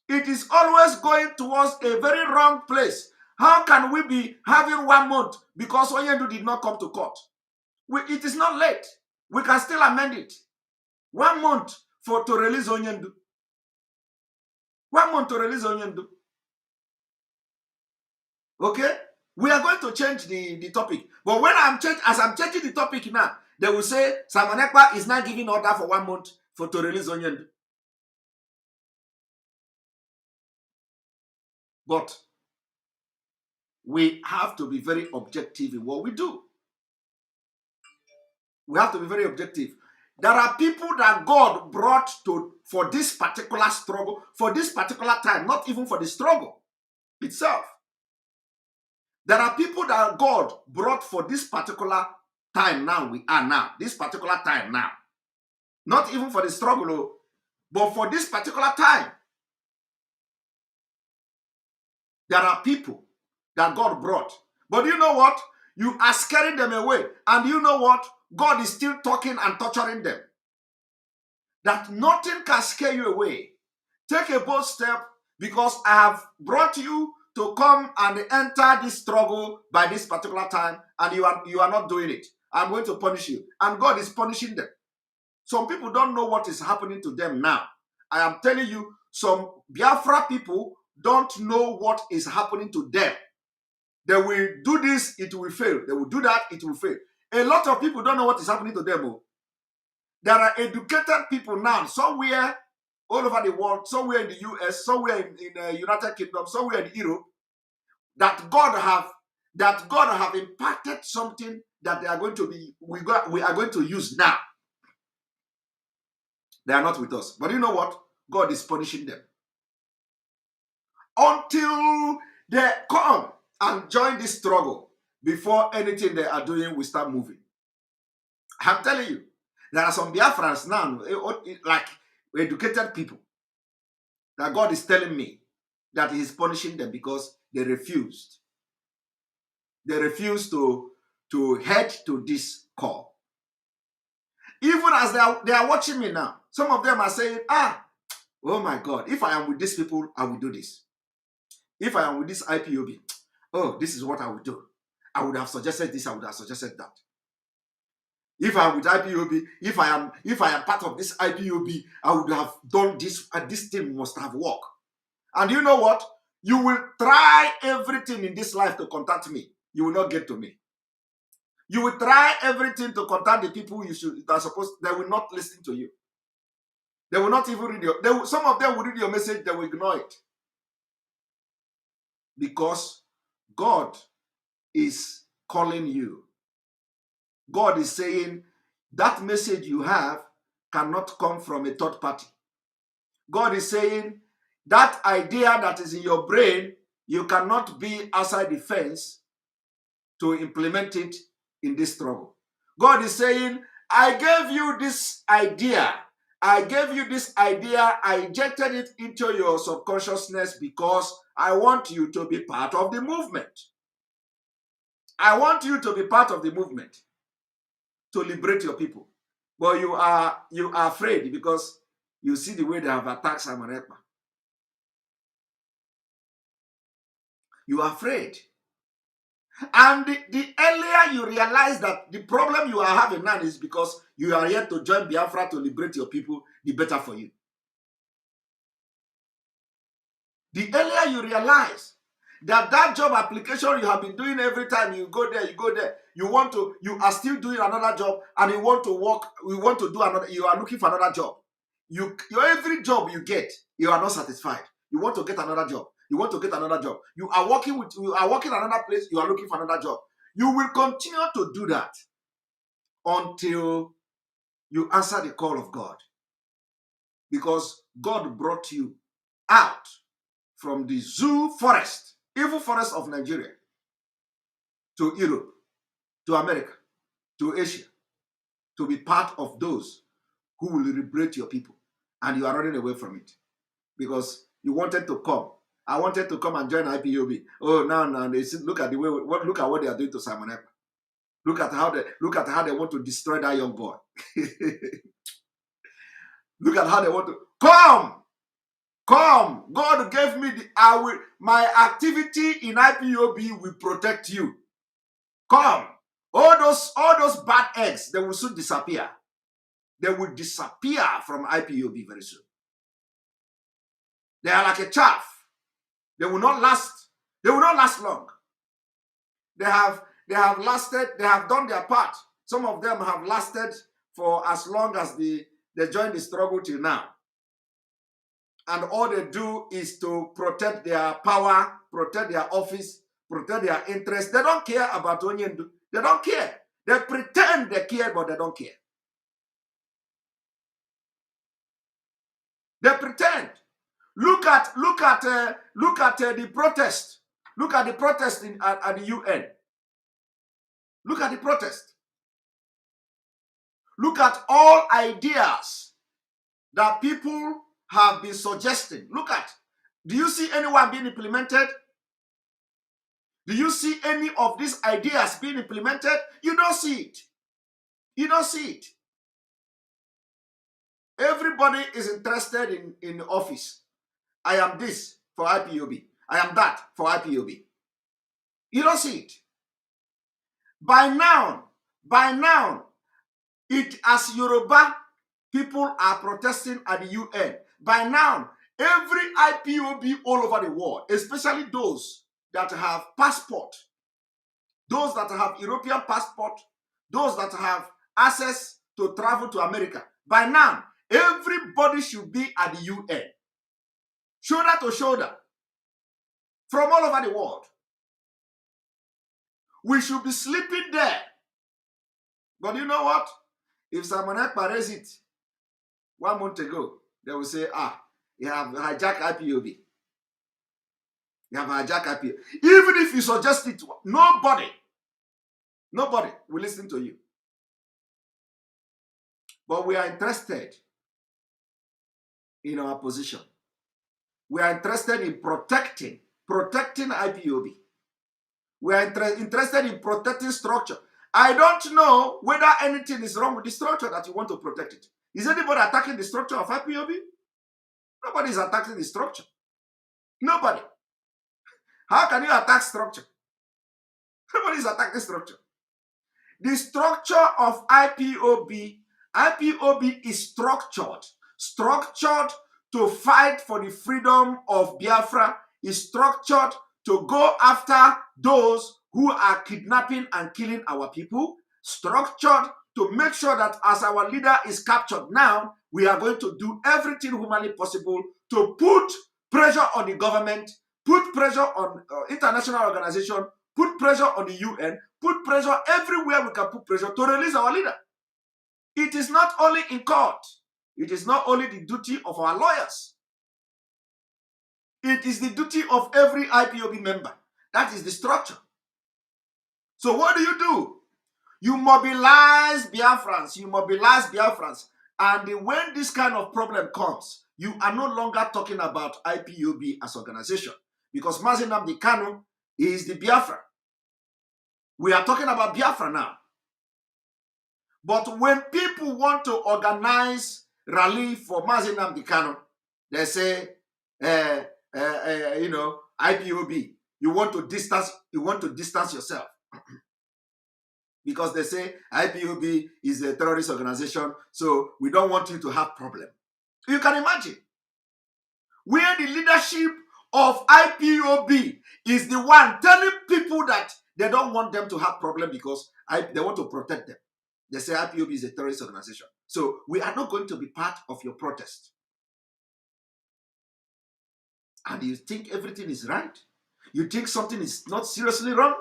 It is always going towards a very wrong place. How can we be having 1 month because Onyendu did not come to court? It is not late. We can still amend it. 1 month to release Onyendu. 1 month to release Onyendu. Okay? We are going to change the topic. But when as I'm changing the topic now, they will say Simon Ekpa is now giving order for 1 month to release Onyendu. But we have to be very objective in what we do. We have to be very objective. There are people that God brought for this particular struggle, for this particular time, not even for the struggle itself. There are people that God brought for this particular time now, we are now, this particular time now. Not even for the struggle, but for this particular time. There are people that God brought. But you know what? You are scaring them away. And you know what? God is still talking and torturing them. That nothing can scare you away. Take a bold step, because I have brought you to come and enter this struggle by this particular time, and you are not doing it. I'm going to punish you. And God is punishing them. Some people don't know what is happening to them now. I am telling you, some Biafra people don't know what is happening to them. They will do this, it will fail. They will do that, it will fail. A lot of people don't know what is happening to them. There are educated people now, somewhere all over the world, somewhere in the US, somewhere in the United Kingdom, somewhere in Europe, that God have imparted something that they are going to be, we are going to use now. They are not with us. But you know what? God is punishing them. Until they come and join this struggle, before anything they are doing will start moving. I'm telling you, there are some Biafrans now, like educated people, that God is telling me that He is punishing them because they refused. They refused to head to this call. Even as they are watching me now, some of them are saying, oh my God, if I am with these people, I will do this. If I am with this IPOB, oh, this is what I would do. I would have suggested this, I would have suggested that. If I am with IPOB, if I am part of this IPOB, I would have done this, and this thing must have worked. And you know what? You will try everything in this life to contact me. You will not get to me. You will try everything to contact the people that are supposed, they will not listen to you. They will not even read some of them will read your message, they will ignore it. Because God is calling you. God is saying that message you have cannot come from a third party. God is saying that idea that is in your brain, you cannot be outside the fence to implement it in this struggle. God is saying, I gave you this idea. I gave you this idea. I injected it into your subconsciousness because I want you to be part of the movement. I want you to be part of the movement to liberate your people. But you are afraid because you see the way they have attacked Simon Ekpa. You are afraid. And the earlier you realize that the problem you are having now is because you are yet to join Biafra to liberate your people, the better for you. The earlier you realize that job application you have been doing every time you go there, you are still doing another job and you want to work, you want to do another, you are looking for another job. your every job you get, you are not satisfied. You want to get another job. You want to get another job. You are working another place. You are looking for another job. You will continue to do that until you answer the call of God, because God brought you out from the zoo forest, evil forest of Nigeria, to Europe, to America, to Asia, to be part of those who will liberate your people, and you are running away from it because you wanted to come. I wanted to come and join IPOB. Oh, now they see, look at the way. Look at what they are doing to Simon Ekpa. Look at how they want to destroy that young boy. Look at how they want to come. God gave me my activity in IPOB will protect you. Come. All those bad eggs, they will soon disappear. They will disappear from IPOB very soon. They are like a chaff. They will not last. They will not last long. They have lasted. They have done their part. Some of them have lasted for as long as they joined the struggle till now. And all they do is to protect their power, protect their office, protect their interests. They don't care about Onyendu. They don't care. They pretend they care, but they don't care. They pretend. Look at the protest. Look at the protest at the UN. Look at the protest. Look at all ideas that people have been suggesting. Look at. Do you see anyone being implemented? Do you see any of these ideas being implemented? You don't see it. You don't see it. Everybody is interested in the office. I am this for IPOB. I am that for IPOB. You don't see it. By now, it as Yoruba people are protesting at the UN. By now, every IPOB all over the world, especially those that have passport, those that have European passport, those that have access to travel to America, by now, everybody should be at the UN. Shoulder to shoulder. From all over the world. We should be sleeping there. But you know what? If Simon Ekpa raised it 1 month ago, they will say, you have hijacked IPOB. You have hijacked IPOB. Even if you suggest it, nobody will listen to you. But we are interested in our position. We are interested in protecting IPOB. We are interested in protecting structure. I don't know whether anything is wrong with the structure that you want to protect it. Is anybody attacking the structure of IPOB? Nobody is attacking the structure. Nobody. How can you attack structure? Nobody is attacking structure. The structure of IPOB is structured to fight for the freedom of Biafra, is structured to go after those who are kidnapping and killing our people, structured to make sure that as our leader is captured now, we are going to do everything humanly possible to put pressure on the government, put pressure on international organization, put pressure on the UN, put pressure everywhere we can put pressure to release our leader. It is not only in court. It is not only the duty of our lawyers. It is the duty of every IPOB member. That is the structure. So what do? You mobilize Biafrans. And when this kind of problem comes, you are no longer talking about IPOB as organization. Because nnamdi Kanu is the Biafra. We are talking about Biafra now. But when people want to organize rally for nnamdi Kanu, they say, IPOB, you want to distance yourself. Because they say IPOB is a terrorist organization, so we don't want you to have problem. You can imagine where the leadership of IPOB is the one telling people that they don't want them to have problem because they want to protect them. They say IPOB is a terrorist organization. So we are not going to be part of your protest. And you think everything is right? You think something is not seriously wrong?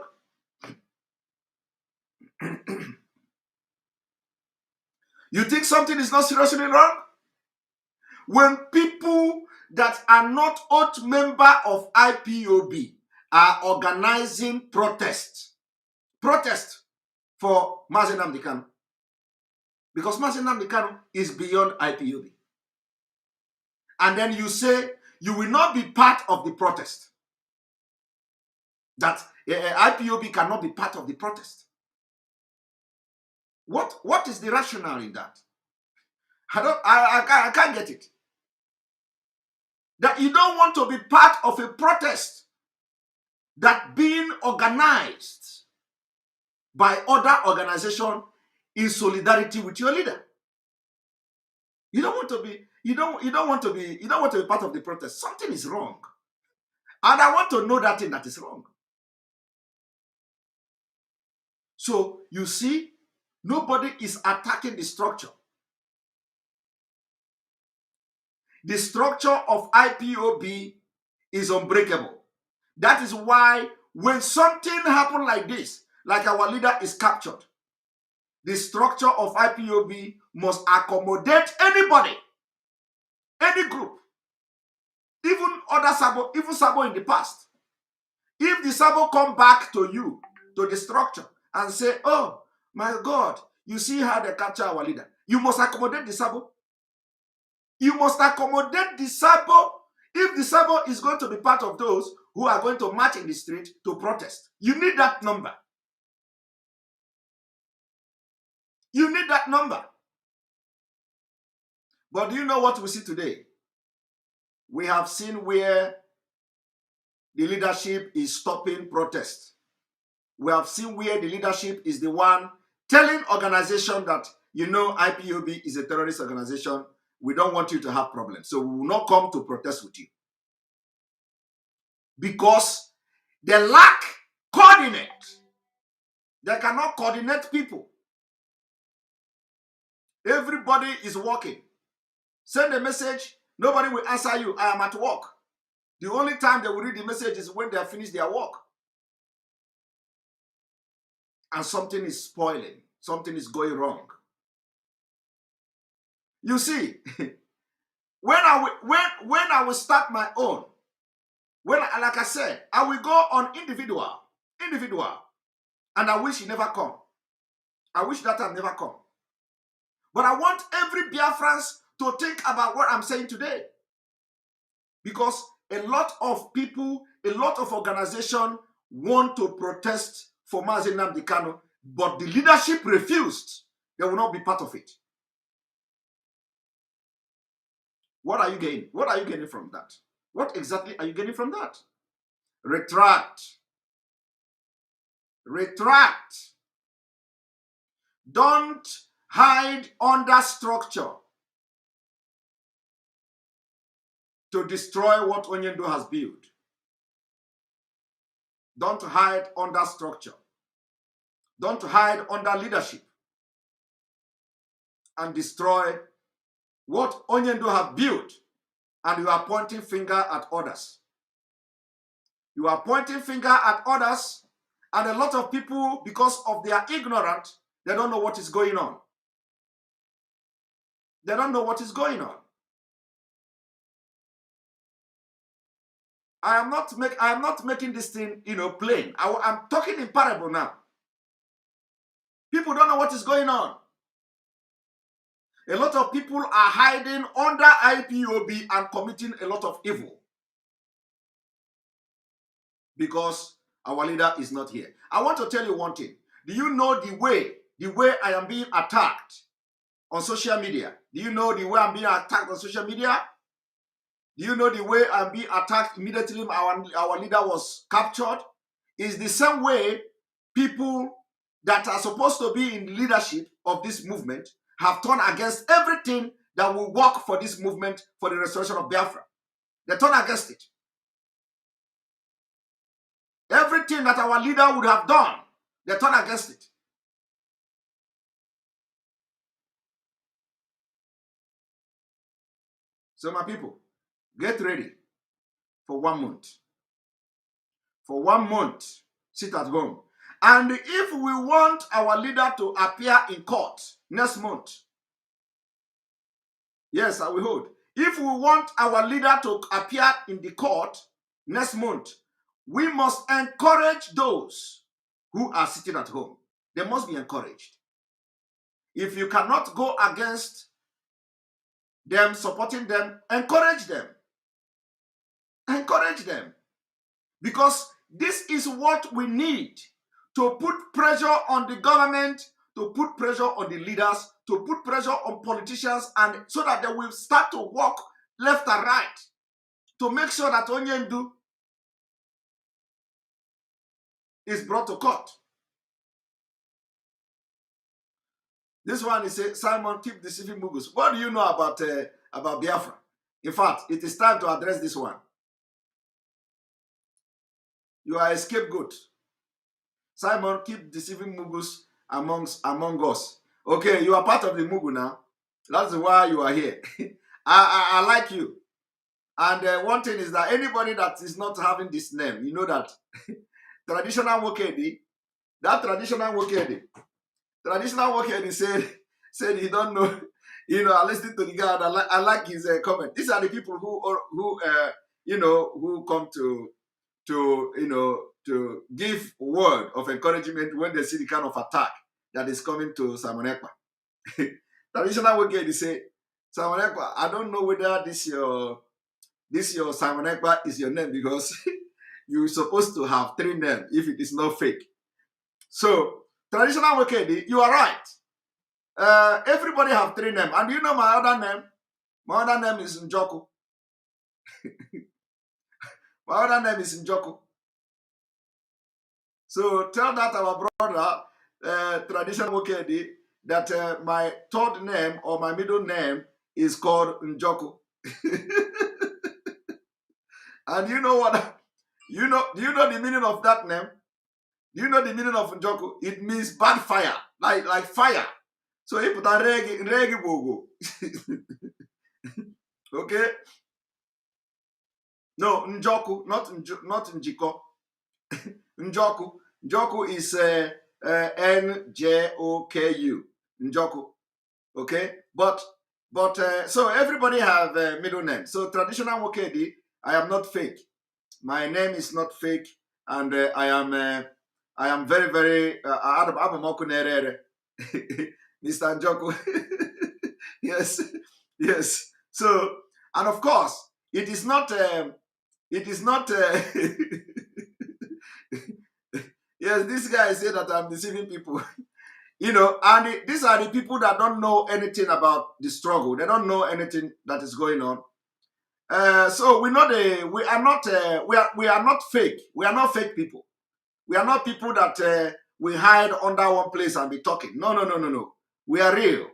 You think something is not seriously wrong? When people that are not oath member of IPOB are organizing protest for Nnamdi Kanu, because Nnamdi Kanu is beyond IPOB. And then you say you will not be part of the protest. That IPOB cannot be part of the protest. What is the rationale in that? I can't get it. That you don't want to be part of a protest that being organized by other organization in solidarity with your leader. You don't want to be part of the protest. Something is wrong. And I want to know that thing that is wrong. So you see, nobody is attacking the structure. The structure of IPOB is unbreakable. That is why when something happens like this, like our leader is captured, the structure of IPOB must accommodate anybody, any group, even other Sabo, even Sabo in the past. If the Sabo come back to you, to the structure, and say, oh, my God, you see how they capture our leader, you must accommodate the Sabo. You must accommodate the Sabo. If the Sabo is going to be part of those who are going to march in the street to protest, you need that number. You need that number. But do you know what we see today? We have seen where the leadership is stopping protest. We have seen where the leadership is the one telling organization that, you know, IPOB is a terrorist organization. We don't want you to have problems. So we will not come to protest with you. Because they lack coordinate. They cannot coordinate people. Everybody is working. Send a message, nobody will answer you. I am at work. The only time they will read the message is when they have finished their work. And something is spoiling. Something is going wrong. You see, when I will start my own, like I said, I will go on individual, and I wish it never come. I wish that time never come. But I want every Biafrans to think about what I'm saying today. Because a lot of people, a lot of organizations want to protest for nnamdi Kanu, but the leadership refused. They will not be part of it. What are you gaining? What are you gaining from that? What exactly are you getting from that? Retract. Retract. Don't hide under structure to destroy what Onyendo has built. Don't hide under structure. Don't hide under leadership and destroy what Onyendo have built. And you are pointing finger at others. You are pointing finger at others, and a lot of people, because of their ignorance, they don't know what is going on. They don't know what is going on. I am not making this thing, plain. I'm talking in parable now. People don't know what is going on. A lot of people are hiding under IPOB and committing a lot of evil. Because our leader is not here. I want to tell you one thing. Do you know the way I am being attacked on social media? Do you know the way I'm being attacked on social media? Do you know the way I'm being attacked immediately our leader was captured? Is the same way people that are supposed to be in leadership of this movement have turned against everything that will work for this movement for the restoration of Biafra. They turn against it. Everything that our leader would have done, they turn against it. So my people, get ready for 1 month. For 1 month, sit at home. And if we want our leader to appear in court next month, yes, I will hold. If we want our leader to appear in the court next month, we must encourage those who are sitting at home. They must be encouraged. If you cannot go against them, supporting them, encourage them. Encourage them. Because this is what we need to put pressure on the government, to put pressure on the leaders, to put pressure on politicians, and so that they will start to walk left and right to make sure that Onyendu is brought to court. This one is Simon, keep deceiving Mugus. What do you know about Biafra? In fact, it is time to address this one. You are a scapegoat. Simon, keep deceiving Mugus among us. Okay, you are part of the Mugu now. That's why you are here. I like you. And one thing is that anybody that is not having this name, you know that traditional Wokedi, traditional Wokedi said he don't know. You know, I listened to the guy and I like his comment. These are the people who come to give word of encouragement when they see the kind of attack that is coming to Simon Ekpa. Traditional Wokedi say, Simon Ekpa, I don't know whether this your Simon Ekpa is your name, because you're supposed to have 3 names if it is not fake. So, traditional Wokedi, you are right. Everybody have 3 names. And you know my other name? My other name is Njoku. My other name is Njoku. So tell that our brother, traditional Wokedi, that my 3rd name or my middle name is called Njoku. And you know what? Do you know the meaning of that name? Do you know the meaning of Njoku? It means bad fire, like fire. So he put a regi bogo. Okay? No, Njoku, not Njiko. Njoku. Njoku is Njoku. Njoku. Okay? But so everybody have a middle name. So traditional Wokedi, I am not fake. My name is not fake, and I am very, very Mr. Njoku. Yes. So, and of course, it is not yes, this guy said that I'm deceiving people. You know, and these are the people that don't know anything about the struggle. They don't know anything that is going on. So we are not fake. We are not fake people. We are not people that we hide under one place and be talking. No. We are real.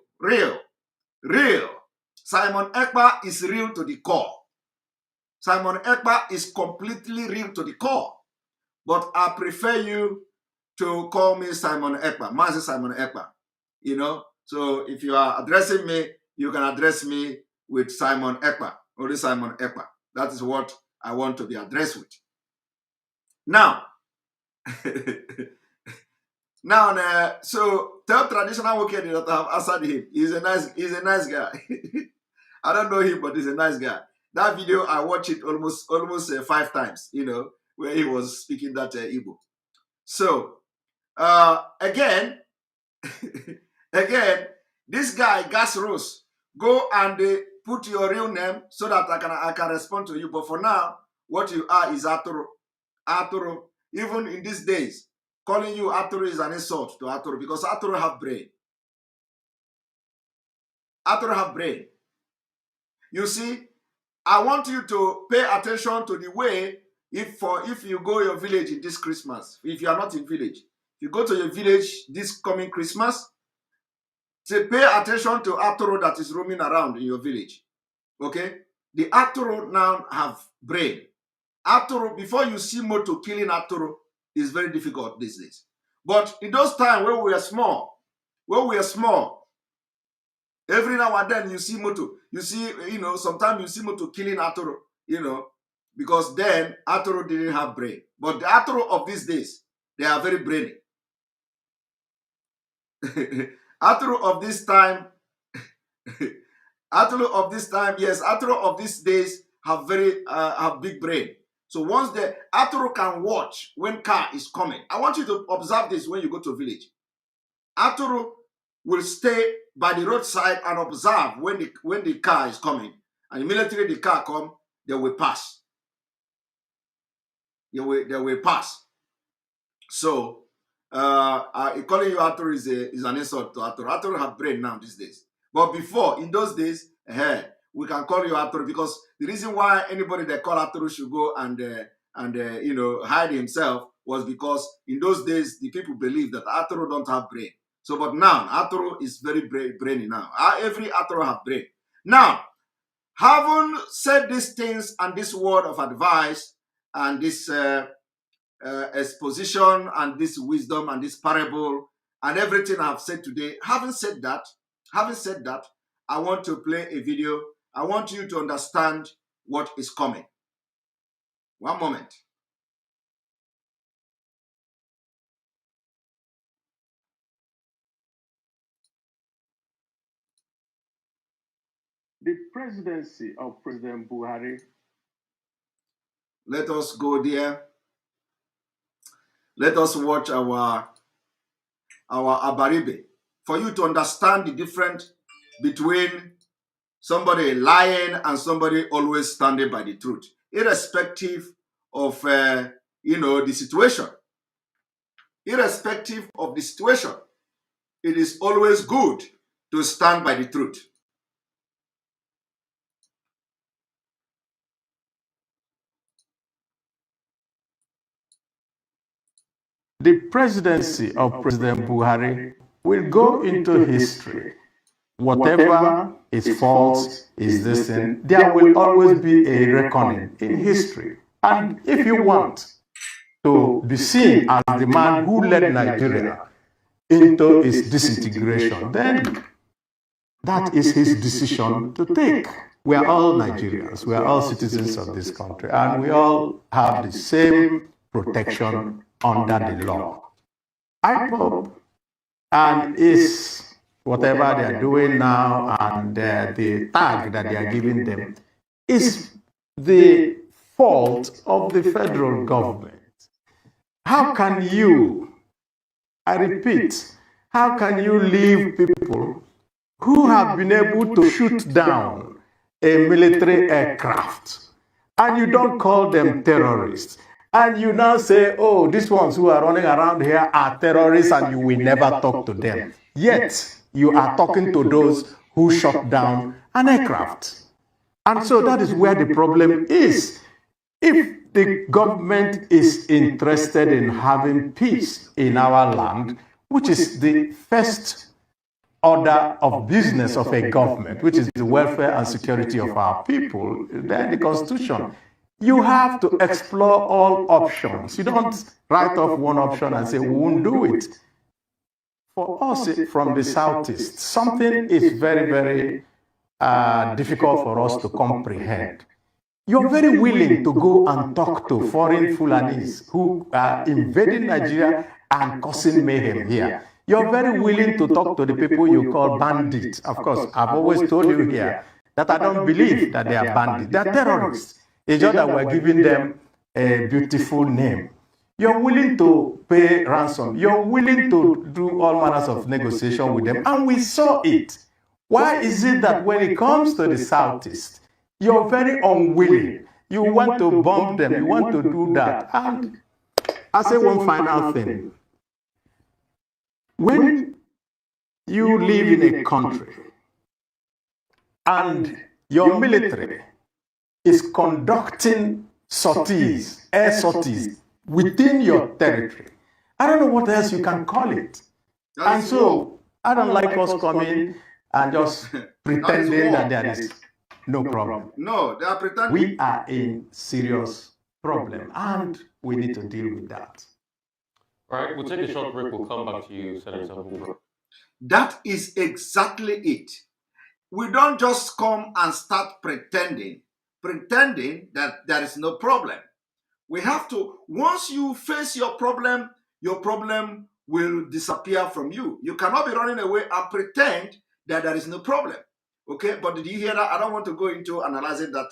Simon Ekpa is real to the core. Simon Ekpa is completely real to the core. But I prefer you to call me Simon Ekpa, Master Simon Ekpa. You know, so if you are addressing me, you can address me with Simon Ekpa, or Simon Ekpa. That is what I want to be addressed with. Now, so tell traditional Wokedi that I have answered him. He's a nice guy. I don't know him, but he's a nice guy. That video, I watched it almost 5 times, you know, where he was speaking that Igbo. So, again, this guy, Gas Rose, go and put your real name so that I can respond to you. But for now, what you are is Aturu. Aturu. Even in these days, calling you Aturu is an insult to Aturu, because Aturu have brain. Aturu have brain. You see, I want you to pay attention to the way, if you go your village in this Christmas, if you are not in village, you go to your village this coming Christmas, to pay attention to Aturu that is roaming around in your village. Okay? The Aturu now have brain. Aturu, before you see Moto killing Aturu, is very difficult these days. But in those times when we were small, Every now and then you see moto. You see, sometimes you see moto killing Atoro, because then Atoro didn't have brain. But the Atoro of these days, they are very brainy. Atoro of this time, Atoro of this time, yes, Atoro of these days have have big brain. So once the Atoro can watch when car is coming. I want you to observe this when you go to a village. Atoro will stay by the roadside and observe when the car is coming. And immediately the car come, they will pass. They will pass. So calling you Atoro is an insult to Atoro. Atoro have brain now these days. But before, in those days, we can call you Atoro, because the reason why anybody that call Atoro should go and hide himself was because in those days the people believe that Atoro don't have brain. So, but now Atoro is very brainy now. Every Atoro have brain. Now, having said these things and this word of advice and this exposition and this wisdom and this parable and everything I've said today, having said that, I want to play a video. I want you to understand what is coming. One moment. The presidency of President Buhari. Let us go there. Let us watch our Abaribe for you to understand the difference between somebody lying and somebody always standing by the truth, irrespective of the situation. Irrespective of the situation, it is always good to stand by the truth. The presidency of President Buhari will go into history. Whatever is false is this thing, there will always be a reckoning in history. And if you want to be seen as the man who led Nigeria into its disintegration, then that is his decision to take. We are all Nigerians, we are all citizens of this country, and we all have the same protection under the law. ipob and is whatever they are doing now, and the tag that they are giving them is the fault of the federal government. How can you, I repeat, how can you leave people who have been able to shoot down a military aircraft and you don't call them terrorists? And you now say, oh, these ones who are running around here are terrorists, and you will never talk to them. Yet, you are talking to those who shot down an aircraft. And so that is where the problem is. If the government is interested in having peace in our land, which is the first order of business of a government, which is the welfare and security of our people, then the Constitution, you have to explore all options. You don't write off one option and say, we won't do it. For us from the Southeast, something is very, very difficult for us to comprehend. You're very willing to go and talk to foreign Fulanis who are invading Nigeria and causing mayhem here. You're very willing to talk to the people you call bandits. Of course, I've always told you here that I don't believe that they are bandits. They are terrorists. It's just that we're giving them a beautiful name. You're willing to pay ransom. You're willing to do all manners of negotiation with them. And we saw it. Why is it that when it comes to the Southeast, you're very unwilling? You want to bomb them. You want to do that. And I say one final thing. When you live in a country and your military is conducting sorties, air sorties, within your territory, I don't know what else you can call it. And so I don't like us coming and just pretending that there is no problem. No, they are pretending. We are in serious problem, and we need to deal with that. All right, we'll take a short break. We'll come back to you, Senator Hoover. That is exactly it. we don't just come and start pretending that there is no problem. We have to, once you face your problem will disappear from you. You cannot be running away and pretend that there is no problem. Okay, but did you hear that? I don't want to go into analyzing that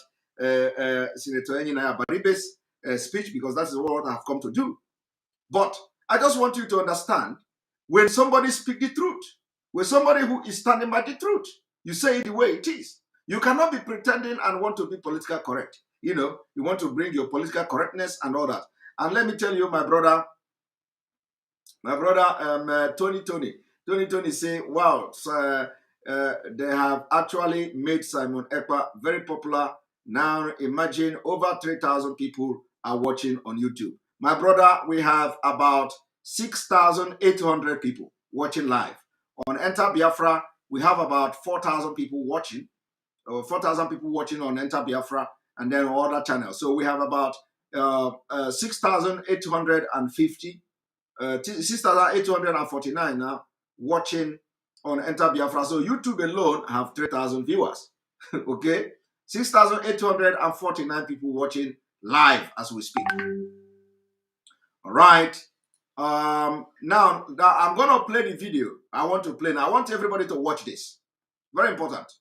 Senator Enyinaya Baribe's speech, because that is what I have come to do. But I just want you to understand, when somebody speaks the truth, when somebody who is standing by the truth, you say it the way it is. You cannot be pretending and want to be politically correct. You know, you want to bring your political correctness and all that. And let me tell you, my brother, Tony say, wow, they have actually made Simon Ekpa very popular. Now imagine over 3,000 people are watching on YouTube. My brother, we have about 6,800 people watching live. On Enter Biafra, we have about 4,000 people watching. 4,000 people watching on Enter Biafra, and then on other channels. So we have about 6,850, 6,849 now watching on Enter Biafra. So YouTube alone have 3,000 viewers. Okay, 6,849 people watching live as we speak. All right. Now I'm gonna play the video. I want to play now. I want everybody to watch this. Very important.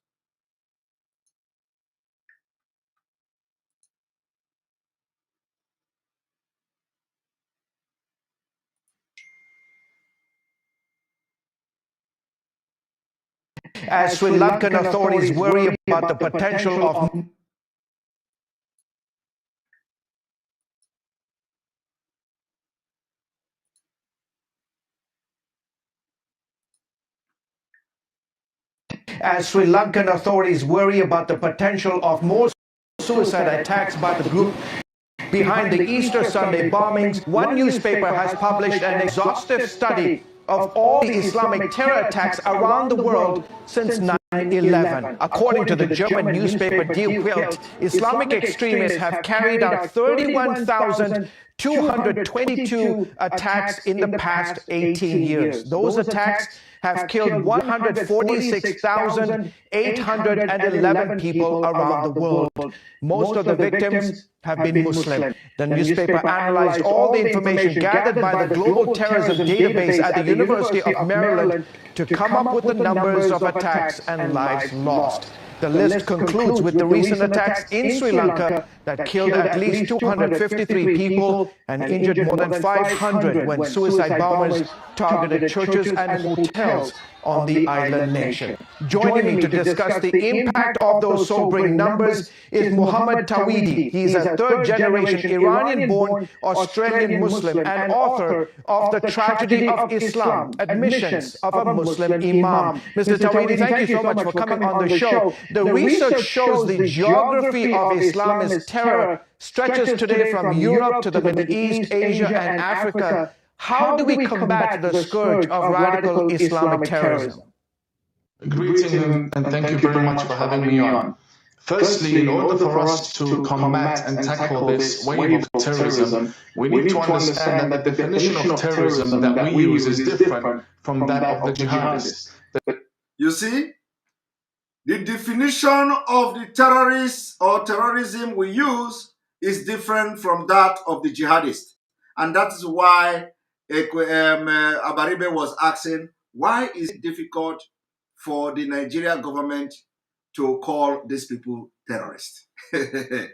As Sri Lankan authorities worry about the potential of Sri Lankan authorities worry about the potential of more suicide attacks by the group behind the Easter Sunday bombings, one newspaper has published an exhaustive study of all the Islamic terror attacks around the world since 9/11. According to the German newspaper Die Welt, Islamic extremists have carried out 31,222 attacks in the past 18 years. Those attacks have killed 146,811 people around the world. Most of the victims have been Muslim. The newspaper analyzed all the information gathered by the Global Terrorism Database at the University of Maryland to come up with the numbers of attacks and lives lost. The list concludes with the recent attacks in Sri Lanka that killed at least 253 people and injured more than 500 when suicide bombers targeted churches and hotels on the island nation. Joining me to discuss the impact of those sobering numbers is Muhammad Tawhidi. He is a third-generation Iranian-born Australian Muslim and author of The Tragedy of Islam, Admissions of a Muslim Imam. Mr. Tawhidi, thank you so much for coming on the show. The research shows the geography of Islamist terror stretches today from Europe to the Middle East, Asia, and Africa. How do we combat the scourge of radical Islamic terrorism? Greeting and thank you very much for having me on. Firstly, in order for us to combat and tackle this wave of terrorism, we need to understand that the definition of terrorism that we use is different from that of the jihadists. You see, the definition of the terrorists or terrorism we use is different from that of the jihadists. And that is why Abaribe was asking, why is it difficult for the Nigerian government to call these people terrorists? The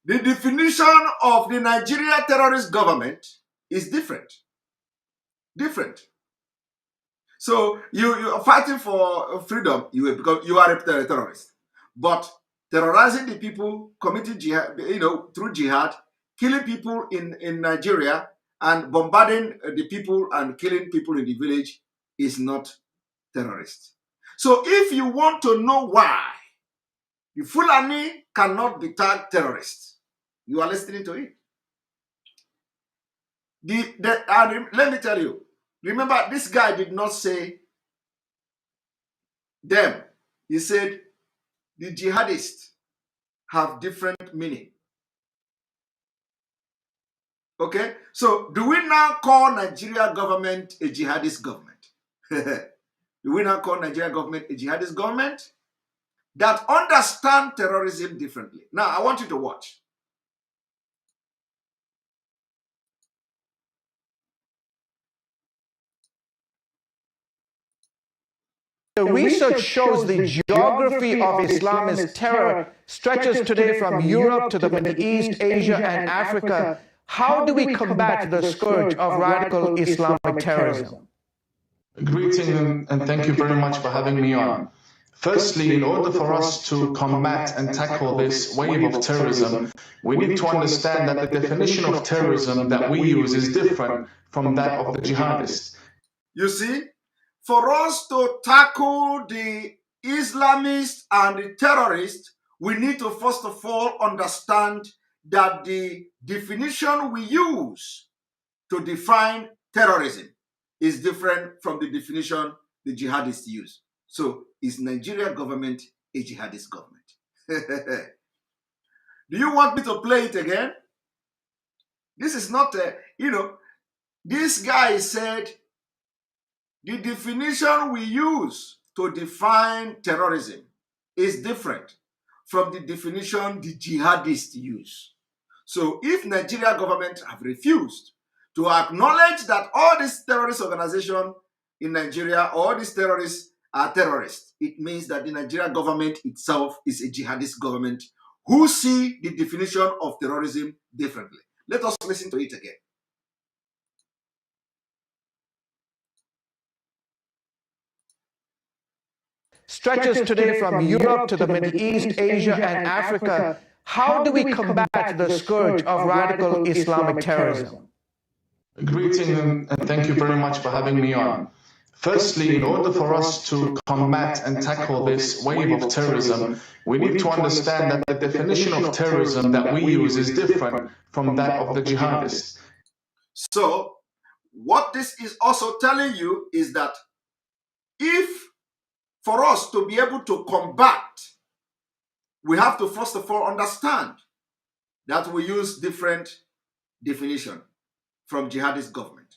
definition of the Nigerian terrorist government is different. So you are fighting for freedom, you are a terrorist. But terrorizing the people, committing jihad, through jihad, killing people in Nigeria and bombarding the people and killing people in the village is not terrorist. So if you want to know why the Fulani cannot be tagged terrorists, you are listening to it. Let me tell you, remember, this guy did not say them. He said the jihadists have different meaning. Okay, so do we now call Nigeria government a jihadist government? do we now call Nigerian government a jihadist government that understand terrorism differently? Now, I want you to watch. The research shows the geography of Islam's terror stretches today from Europe to the Middle East, Asia, and Africa. How do we combat the scourge of radical Islamic terrorism? Greeting and thank you very much for having me on. Firstly, in order for us to combat and tackle this wave of terrorism, we need to understand that the definition of terrorism that we use is different from that of the jihadists. You see, for us to tackle the Islamists and the terrorists, we need to first of all understand that the definition we use to define terrorism is different from the definition the jihadists use. So, is Nigeria government a jihadist government? Do you want me to play it again? This is not a, this guy said the definition we use to define terrorism is different from the definition the jihadists use. So if Nigeria government have refused to acknowledge that all these terrorist organizations in Nigeria, all these terrorists are terrorists, it means that the Nigeria government itself is a jihadist government who see the definition of terrorism differently. Let us listen to it again. Stretches today from Europe to the Middle East, Asia, and Africa. How do we combat the scourge of radical Islamic terrorism? Greeting and thank you very much for having me on. Firstly, in order for us to combat and tackle this wave of terrorism, we need to understand that the definition of terrorism that we use is different from that of the jihadists. So, what this is also telling you is that if for us to be able to combat, we have to first of all understand that we use different definition from jihadist government.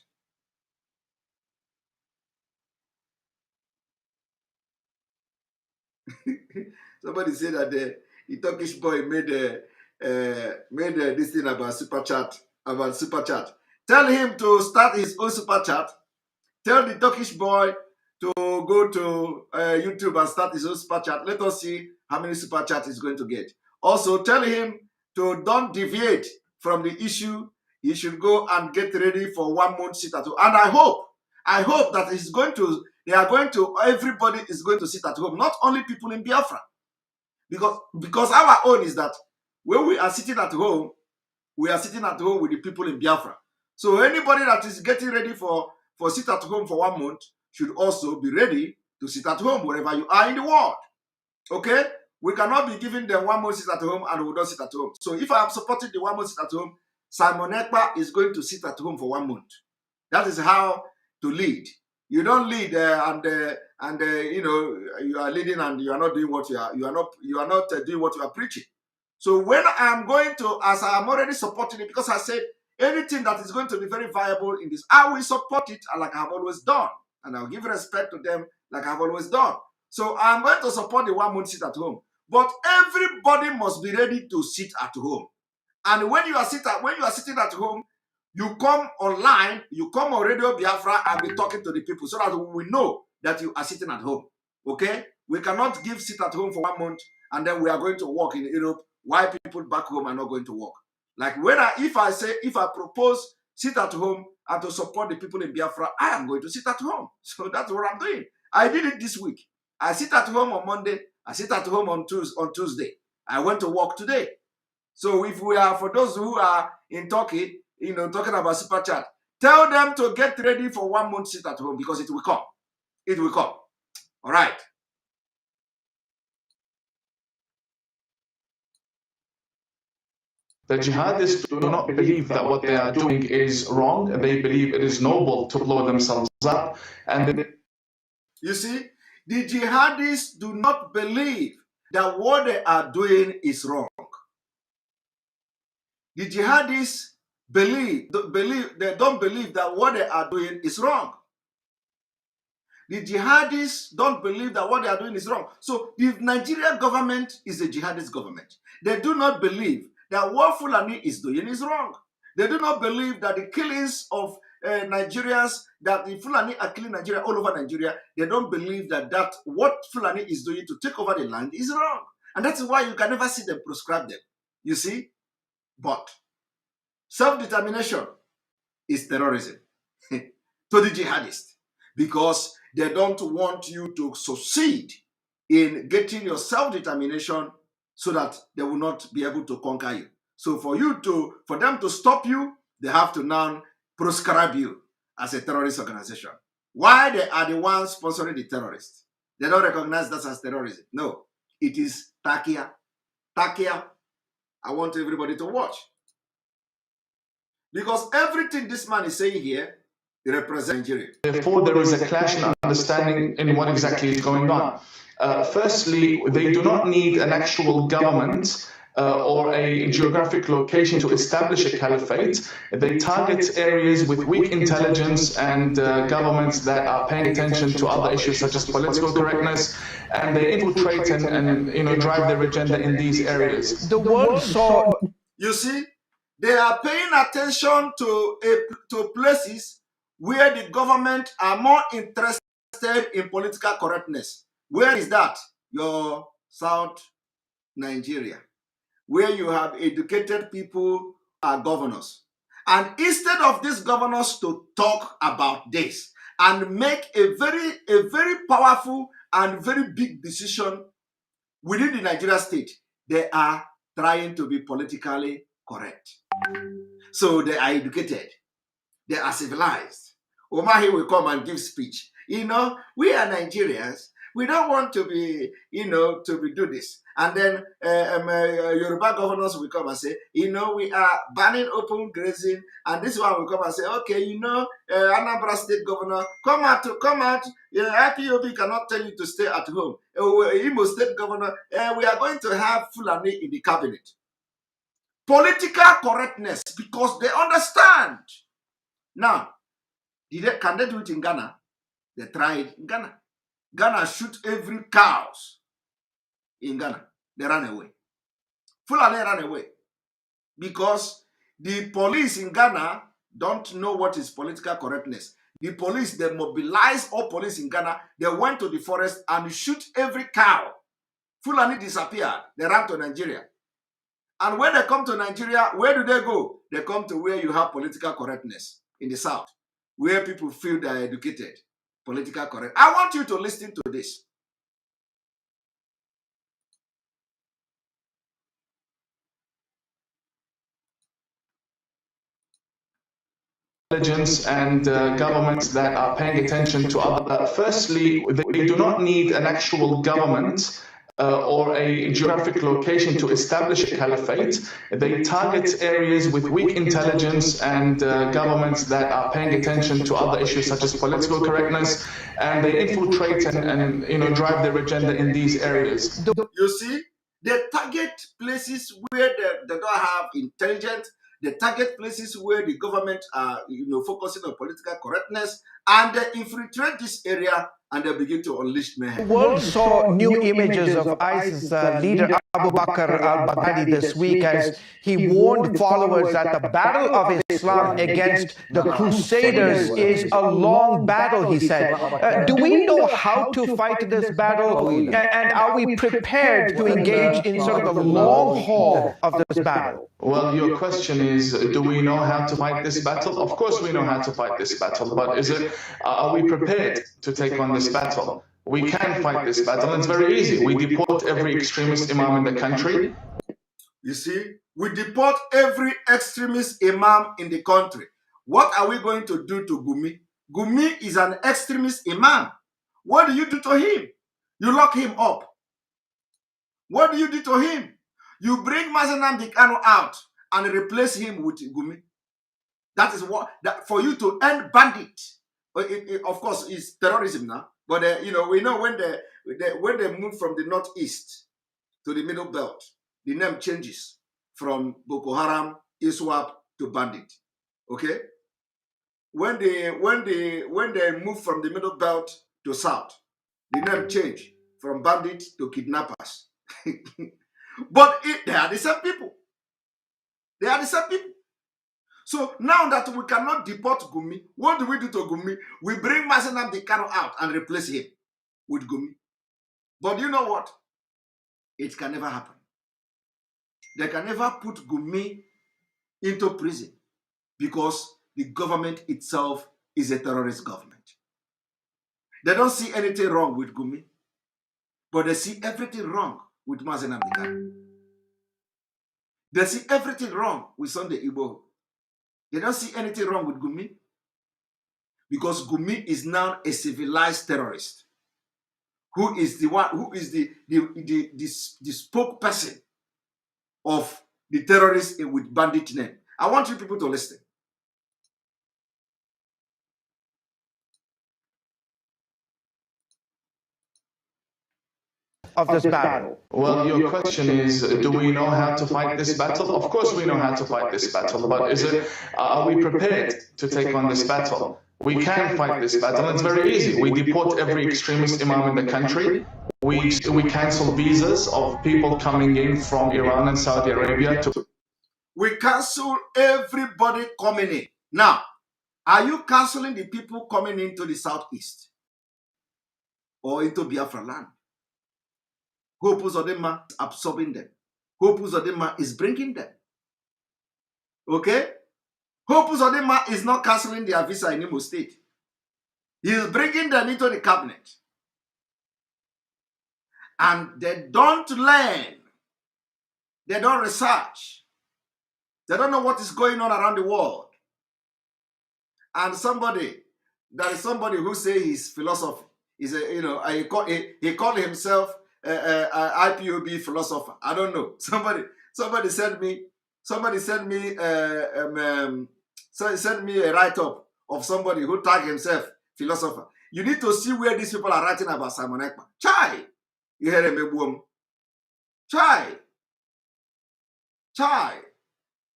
Somebody said that the Turkish boy made this thing about super chat. Tell him to start his own super chat. Tell the Turkish boy to go to YouTube and start his own super chat. Let us see how many super chat he's going to get. Also, tell him to don't deviate from the issue. He should go and get ready for 1 month sit at home. And I hope that everybody is going to sit at home, not only people in Biafra. Because our own is that when we are sitting at home, we are sitting at home with the people in Biafra. So anybody that is getting ready for sit at home for 1 month should also be ready to sit at home wherever you are in the world. Okay? We cannot be giving them 1 month sit at home and we don't sit at home. So if I am supporting the 1 month sit at home, Simon Ekpa is going to sit at home for 1 month. That is how to lead. You don't lead you are leading and you are not doing what you are not doing what you are preaching. So when I am going to, as I am already supporting it, because I said anything that is going to be very viable in this, I will support it like I have always done. And I'll give respect to them like I've always done. So I'm going to support the 1 month sit at home. But everybody must be ready to sit at home. And when you are sitting at home, you come online, you come on Radio Biafra and be talking to the people so that we know that you are sitting at home. Okay? We cannot give sit at home for 1 month and then we are going to work in Europe while people back home are not going to work. Like if I propose sit at home and to support the people in Biafra, I am going to sit at home. So that's what I'm doing. I did it this week. I sit at home on Monday. I sit at home on Tuesday. I went to work today. So if we are, for those who are in Turkey, talking about super chat, tell them to get ready for 1 month sit at home because it will come. It will come. All right. The jihadists do not believe that what they are doing is wrong. They believe it is noble to blow themselves up. You see, the jihadists do not believe that what they are doing is wrong. The jihadists they don't believe that what they are doing is wrong. The jihadists don't believe that what they are doing is wrong. So the Nigerian government is a jihadist government. They do not believe that what Fulani is doing is wrong. They do not believe that the killings of Nigerians, that the Fulani are killing Nigeria all over Nigeria. They don't believe that what Fulani is doing to take over the land is wrong. And that's why you can never see them prescribe them. You see? But self-determination is terrorism to the jihadists, because they don't want you to succeed in getting your self-determination so that they will not be able to conquer you. So for them to stop you, they have to now proscribe you as a terrorist organization. Why? They are the ones sponsoring the terrorists. They don't recognize that as terrorism. No, it is Takia. Takia, I want everybody to watch. Because everything this man is saying here, it represents Nigeria. Therefore, there is a clash in understanding in what exactly is going on. Firstly, they do not need an actual government or a geographic location to establish a caliphate. They target areas with weak intelligence and governments that are paying attention to other issues such as political correctness, and they infiltrate and drive their agenda in these areas. The world saw. You see, they are paying attention to places where the government are more interested in political correctness. Where is that? Your South Nigeria, where you have educated people who are governors. And instead of these governors to talk about this and make a very powerful and very big decision within the Nigeria state, they are trying to be politically correct. So they are educated. They are civilized. Omahi will come and give speech. We are Nigerians. We don't want to be, to do this. And then Yoruba governors will come and say, we are banning open grazing. And this one will come and say, okay, Anambra State Governor, come out. IPOB cannot tell you to stay at home. Imo State Governor, we are going to have Fulani in the cabinet. Political correctness, because they understand. Now, can they do it in Ghana? They tried in Ghana. Ghana shoot every cows in Ghana. They ran away. Fulani ran away. Because the police in Ghana don't know what is political correctness. The police, they mobilized all police in Ghana. They went to the forest and shoot every cow. Fulani disappeared. They ran to Nigeria. And when they come to Nigeria, where do they go? They come to where you have political correctness in the South, where people feel they are educated. Political correct. I want you to listen to this. Intelligence and governments that are paying attention to other. Firstly, they do not need an actual government or a geographic location to establish a caliphate. They target areas with weak intelligence and governments that are paying attention to other issues such as political correctness, and they infiltrate and drive their agenda in these areas. You see, they target places where they don't have intelligence. They target places where the government are focusing on political correctness, and they infiltrate this area and they begin to unleash mayhem. The world saw new images of ISIS leader Abu Bakr al-Baghdadi this week as he warned followers that the battle of Islam against the Crusaders is a long battle, he said. Do we know how to fight this battle, and are we prepared to engage in sort of the long haul of this battle? Well, your question is, do we know how to fight this battle? Of course we know how to fight this battle, but are we prepared to take on this battle? We can fight this battle, and it's very easy. We deport every extremist imam in the country. You see, we deport every extremist imam in the country. What are we going to do to Gumi? Gumi is an extremist imam. What do you do to him? You lock him up. What do you do to him? You bring nnamdi Kanu out and replace him with Gumi. That is for you to end bandit. Of course, it's terrorism now. But we know when they move from the northeast to the middle belt, the name changes from Boko Haram, ISWAP to bandit. Okay? When they move from the middle belt to South. The name changed from bandits to kidnappers. But they are the same people. They are the same people. So now that we cannot deport Gumi, what do we do to Gumi? We bring nnamdi Kanu out and replace him with Gumi. But you know what? It can never happen. They can never put Gumi into prison because the government itself is a terrorist government. They don't see anything wrong with Gumi, but they see everything wrong with nnamdi Kanu. They see everything wrong with Sunday Igbo. They don't see anything wrong with Gumi because Gumi is now a civilized terrorist who is the one who is the spokesperson of the terrorists with bandit name. I want you people to listen. Of this battle? Well, your question is, do we know how to fight this battle? Of course we know how to fight this battle, but are we prepared to take on this battle? We can fight this battle. It's very easy. We deport every extremist imam in the country. We cancel visas of people coming in from Iran and Saudi Arabia. We cancel everybody coming in. Now, are you canceling the people coming into the southeast or into Biafraland? Hope Uzodinma is absorbing them. Hope Uzodinma is bringing them. Okay? Hope Uzodinma is not canceling their visa in Imo State. He is bringing them into the cabinet. And they don't learn. They don't research. They don't know what is going on around the world. And there is somebody who says his philosophy is he called himself IPOB philosopher. I don't know. Somebody sent me a write-up of somebody who tagged himself philosopher. You need to see where these people are writing about Simon Ekpa. Chai! You hear him? Chai!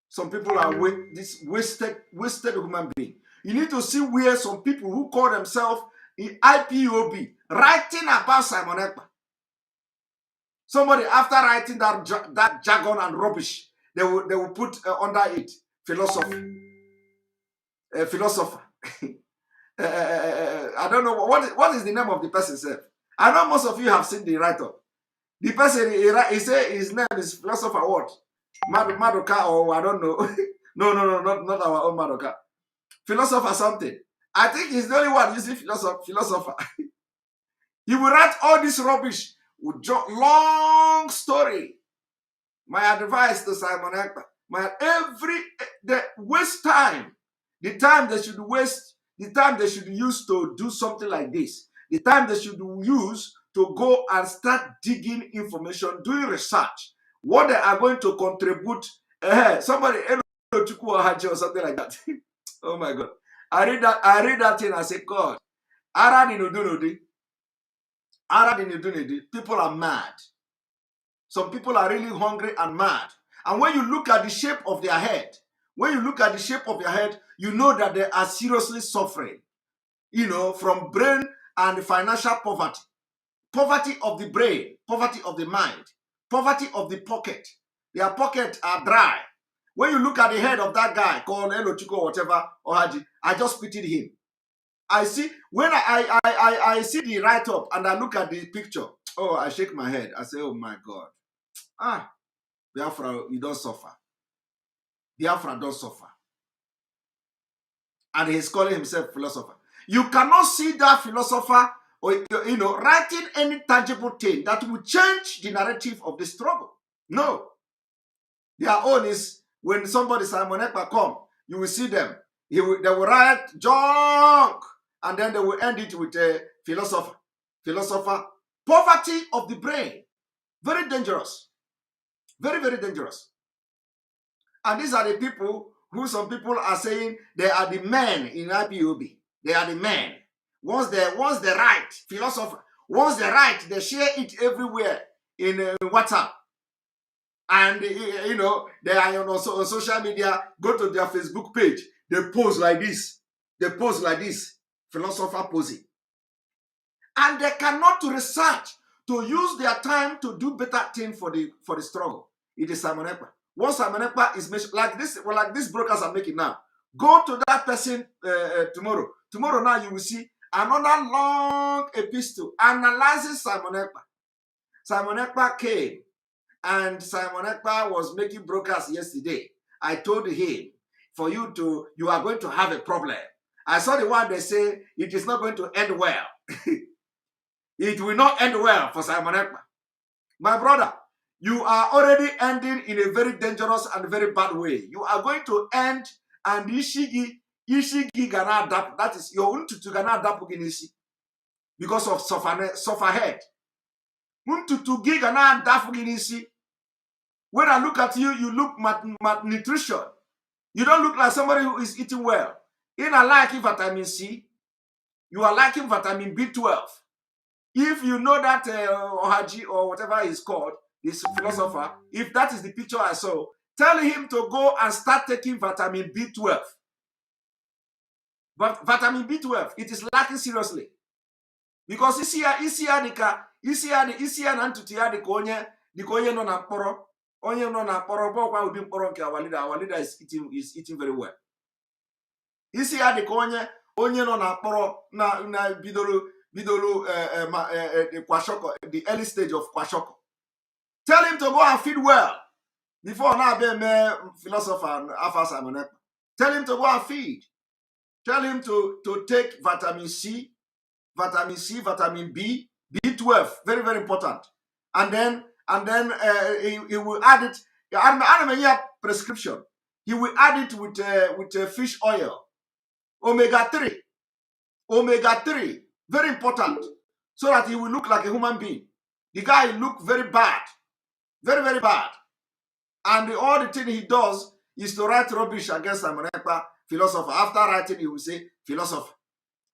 Some people are wasted human being. You need to see where some people who call themselves IPOB writing about Simon Ekpa. Somebody, after writing that jargon and rubbish, they will put under it philosophy. Philosopher. I don't know what is the name of the person, sir. I know most of you have seen the write-up. The person he say his name is philosopher what? Madoka or I don't know. No, not our own Madoka. Philosopher something. I think he's the only one using philosopher. He will write all this rubbish with long story. My advice to Simon Ekpa, they waste time. The time they should waste, the time they should use to do something like this, the time they should use to go and start digging information, doing research, what they are going to contribute. Somebody or something like that. Oh my God. I read that thing, I say, God, people are mad. Some people are really hungry and mad. And when you look at the shape of their head, you know that they are seriously suffering, from brain and financial poverty. Poverty of the brain, poverty of the mind, poverty of the pocket. Their pockets are dry. When you look at the head of that guy called Elochiko or whatever, Ohaji, I just pitied him. I see, when I see the write-up and I look at the picture, oh, I shake my head. I say, oh my God. Biafra, you don't suffer. Biafra don't suffer. And he's calling himself philosopher. You cannot see that philosopher or, writing any tangible thing that will change the narrative of the struggle. No. Their own is when somebody, Simon Ekpa, come, you will see them. They will write junk, and then they will end it with a philosopher. Poverty of the brain. Very dangerous. Very, very dangerous. And these are the people who some people are saying they are the men in IPOB. They are the men. Once they write, philosopher, once they write, they share it everywhere in WhatsApp. And, they are on social media, go to their Facebook page. They pose like this. Philosopher posing. and they cannot research to use their time to do better thing for the struggle. It is Simon Ekpa. Once Simon Ekpa is mentioned, like this brokers are making now, go to that person tomorrow. Tomorrow now you will see another long epistle analyzing Simon Ekpa. Simon Ekpa came, and Simon Ekpa was making brokers yesterday. I told him, you are going to have a problem. I saw the one they say it is not going to end well. It will not end well for Simon Ekpa. My brother, you are already ending in a very dangerous and very bad way. You are going to end and Ishigi gana adapt. That is your untutu gana adapt because of suffer head. Untutu gi gana adapt ginisi. When I look at you, you look malnutrition. You don't look like somebody who is eating well. You are lacking vitamin C. You are lacking vitamin B12. If you know that Ohaji or whatever he's called, this philosopher, if that is the picture I saw, tell him to go and start taking vitamin B12. But vitamin B12, it is lacking seriously. Because onye no na kpọrọ bọkwa ụdị mkpọrọ nke our leader is eating very well. Isi ya dị ka onye no na kpọrọ na bidoro kwashoko, the early stage of kwashoko. Tell him to go and feed well before now be a philosopher Alpha Simon Ekpa. Tell him to go and feed. Tell him to take vitamin C, vitamin B, B12, very, very important. And then he will add it. Prescription. He will add it with fish oil, omega 3, very important, so that he will look like a human being. The guy look very bad, very, very bad, and all the thing he does is to write rubbish against Simon Ekpa, philosopher. After writing, he will say philosopher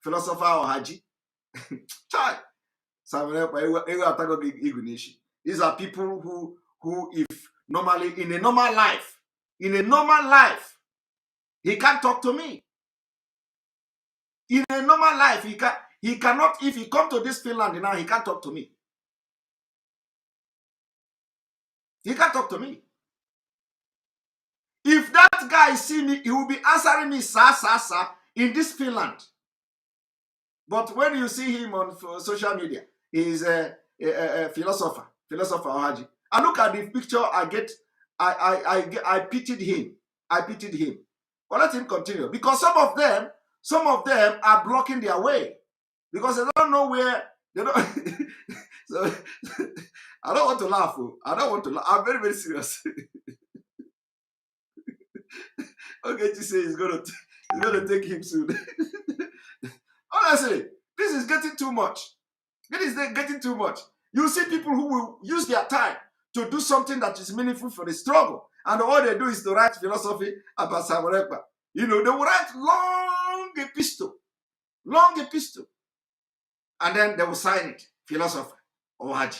or Haji. Simon Ekpa. These are people who if normally in a normal life, he can't talk to me. In a normal life, he cannot, if he come to this Finland now, he can't talk to me. He can't talk to me. If that guy see me, he will be answering me, sir, in this Finland. But when you see him on social media, he is a philosopher Ohaji. I look at the picture I pitied him. But let him continue. Because some of them are blocking their way. Because they don't know where they don't. So I don't want to laugh. I'm very, very serious. Okay, to say he's gonna take him soon. Honestly, this is getting too much. It is getting too much. You see people who will use their time to do something that is meaningful for the struggle, and all they do is to write philosophy about Simon Ekpa. You know, they will write long epistle, and then they will sign it, philosopher or Haji.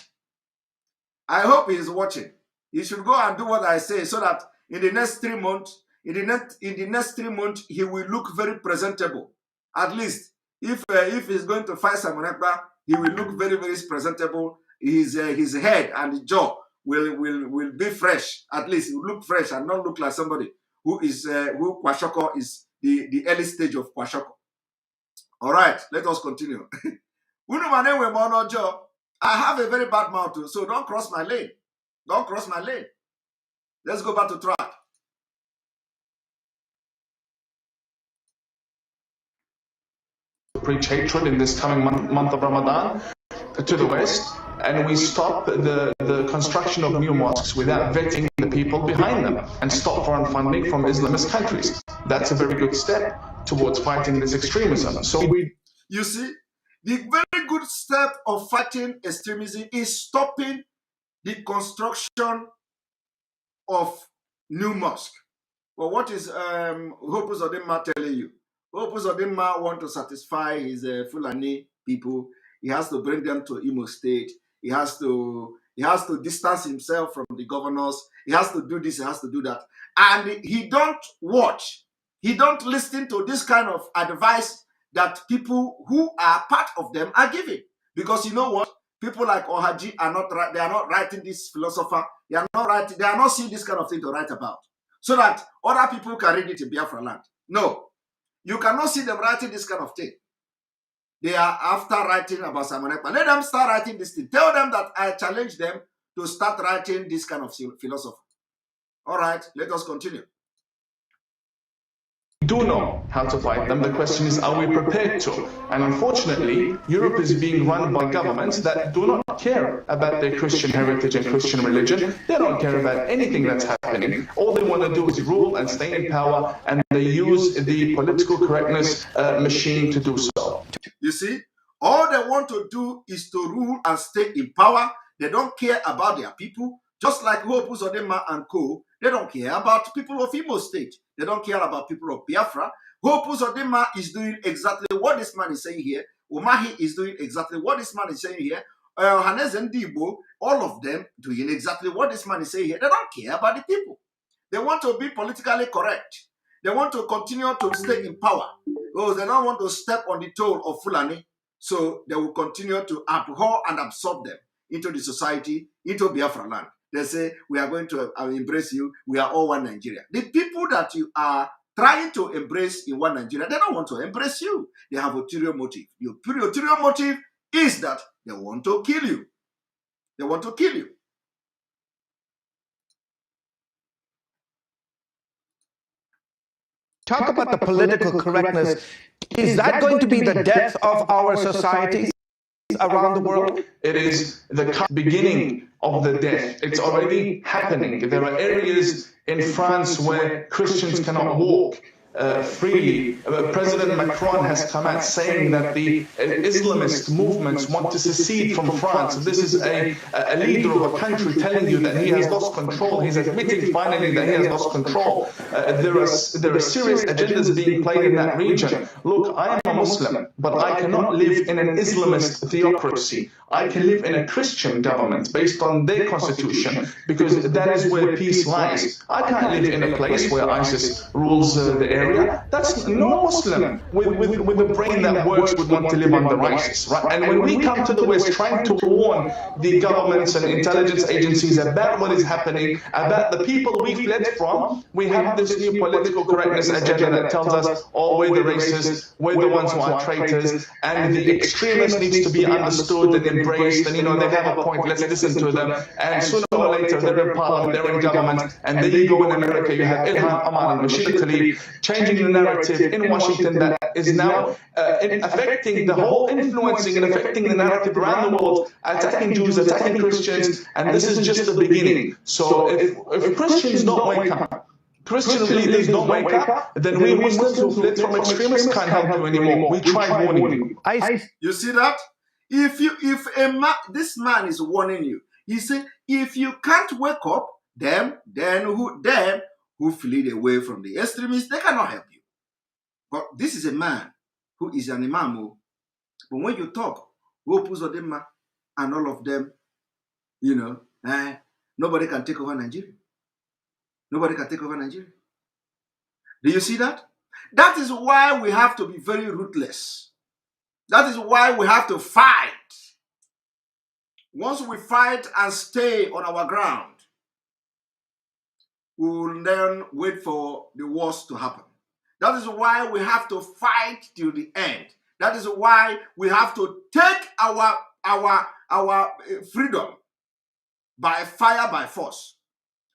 I hope he is watching. He should go and do what I say, so that in the next 3 months, he will look very presentable. At least, if he's going to fight Simon Ekpa, he will look very, very presentable. His head and jaw will be fresh. At least he will look fresh and not look like somebody who Kwashoko is the early stage of Kwashoko. All right, let us continue. I have a very bad mouth too, so don't cross my lane. Let's go back to track. Preach hatred in this coming month of Ramadan to the West, and we stop the construction of new mosques without vetting the people behind them, and stop foreign funding from Islamist countries. That's a very good step towards fighting this extremism. So you see, the very good step of fighting extremism is stopping the construction of new mosque. Well, what is Hope Uzodinma telling you? Hope Uzodinma want to satisfy his Fulani people. He has to bring them to Imo State. He has to distance himself from the governors. He has to do this. He has to do that. And he don't watch. He don't listen to this kind of advice that people who are part of them are giving. Because you know what? People like Ohaji are not right. They are not writing this philosopher. They are not writing. They are not seeing this kind of thing to write about, so that other people can read it in Biafraland. No, you cannot see them writing this kind of thing. They are after writing about Simon Ekpa. Let them start writing this thing. Tell them that I challenge them to start writing this kind of philosophy. All right, let us continue. Do know how to fight them. The question is, are we prepared to? And unfortunately, Europe is being run by governments that do not care about their Christian heritage and Christian religion. They don't care about anything that's happening. All they want to do is rule and stay in power, and they use the political correctness machine to do so. You see, all they want to do is to rule and stay in power. They don't care about their people. Just like Hope Uzodinma and co, they don't care about people of Imo State. They don't care about people of Biafra. Hope Uzodinma is doing exactly what this man is saying here. Umahi is doing exactly what this man is saying here. Hanez and Dibo, all of them doing exactly what this man is saying here. They don't care about the people. They want to be politically correct. They want to continue to stay in power. Oh, they don't want to step on the toe of Fulani. So they will continue to abhor and absorb them into the society, into Biafraland. They say, we are going to embrace you. We are all one Nigeria. The people that you are trying to embrace in one Nigeria, they don't want to embrace you. They have ulterior motive. The ulterior motive is that they want to kill you. They want to kill you. Talk about the political correctness. Is that going to be the death of our societies around the world? It is the beginning of the death. It's already happening. There are areas in France where Christians cannot walk freely. President Macron has come out saying that the Islamist movements want to secede from France. This is a leader of a country telling you that he has lost control. He's admitting finally that he has lost control. There are serious agendas being played in that region. Look, I am a Muslim, but I cannot live in an Islamist theocracy. I can live in a Christian government based on their constitution, because that is where peace lies. I can't live in a place where ISIS rules the area. That's no Muslim with a brain that works would want to live under ISIS, right? And when we come to the West trying to warn the governments and intelligence agencies about what is happening, about the people we fled from, we have this new political correctness agenda that tells us, oh, we're the racists, we're the ones who are traitors, and the extremists needs to be understood and embraced, and they have a point, let's listen to them, and sooner or later they're in parliament, they're in government, and there you go in America, you have Ilhan Omar and Rashida Tlaib changing the narrative in Washington that is now affecting the whole, influencing and affecting the narrative around the world, attacking Jews, attacking Christians, and this is just the beginning. So if Christians don't wake up, Christian leaders don't wake up, then we Muslims who fled from extremists can't help you anymore. We tried warning you. You see that? This man is warning you. He said, if you can't wake up, them who fled away from the extremists, they cannot help you. But this is a man who is an imam. But when you talk, Uzodinma and all of them, nobody can take over Nigeria. Nobody can take over Nigeria. Do you see that? That is why we have to be very ruthless. That is why we have to fight. Once we fight and stay on our ground, we will then wait for the worst to happen. That is why we have to fight till the end. That is why we have to take our freedom by fire, by force.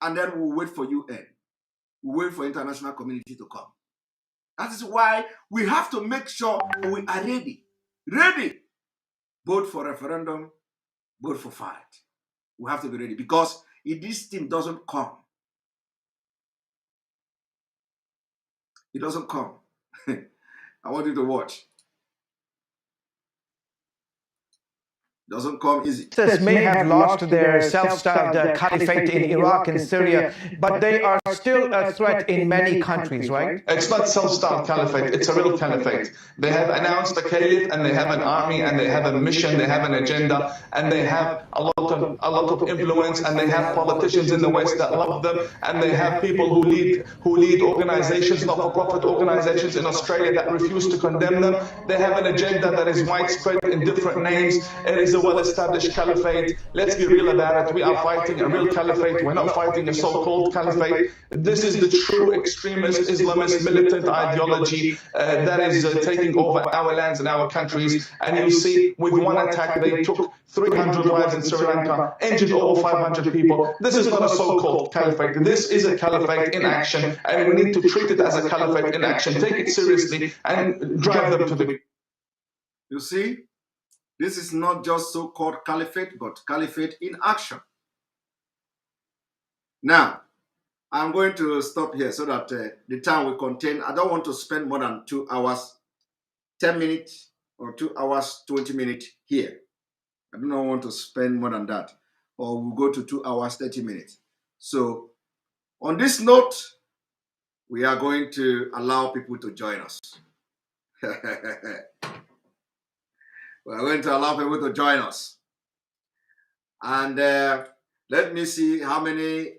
And then we'll wait for UN. We'll wait for international community to come. That is why we have to make sure we are ready. Ready. Both for referendum, both for fight. We have to be ready. Because if this thing doesn't come, it doesn't come. I want you to watch. Doesn't come easy. May have lost their self-styled caliphate in Iraq and Syria, but they are still a threat in many countries, right? It's not self-styled caliphate, it's a real caliphate. They have announced a caliph, and they have an army, and they have a mission, they have an agenda, and they have a lot of influence, and they have politicians in the West that love them, and they have people who lead organizations, not-for-profit organizations in Australia that refuse to condemn them. They have an agenda that is widespread in different names. It is a well-established caliphate. Let's be real about it. We are fighting a real caliphate. We're not fighting a so-called caliphate. This is the true extremist Islamist militant ideology that is taking over our lands and our countries. And you see, with one attack, they took 300 lives in Sri Lanka, injured over 500 people. This is not a so-called caliphate. This is a caliphate in action, and we need to treat it as a caliphate in action. Take it seriously and drive them to the... You see? This is not just so-called caliphate, but caliphate in action. Now, I'm going to stop here so that the time will contain. I don't want to spend more than 2 hours, 10 minutes, or 2 hours, 20 minutes here. I do not want to spend more than that. Or we'll go to 2 hours, 30 minutes. So, on this note, we are going to allow people to join us. We're going to allow people to join us. And let me see how many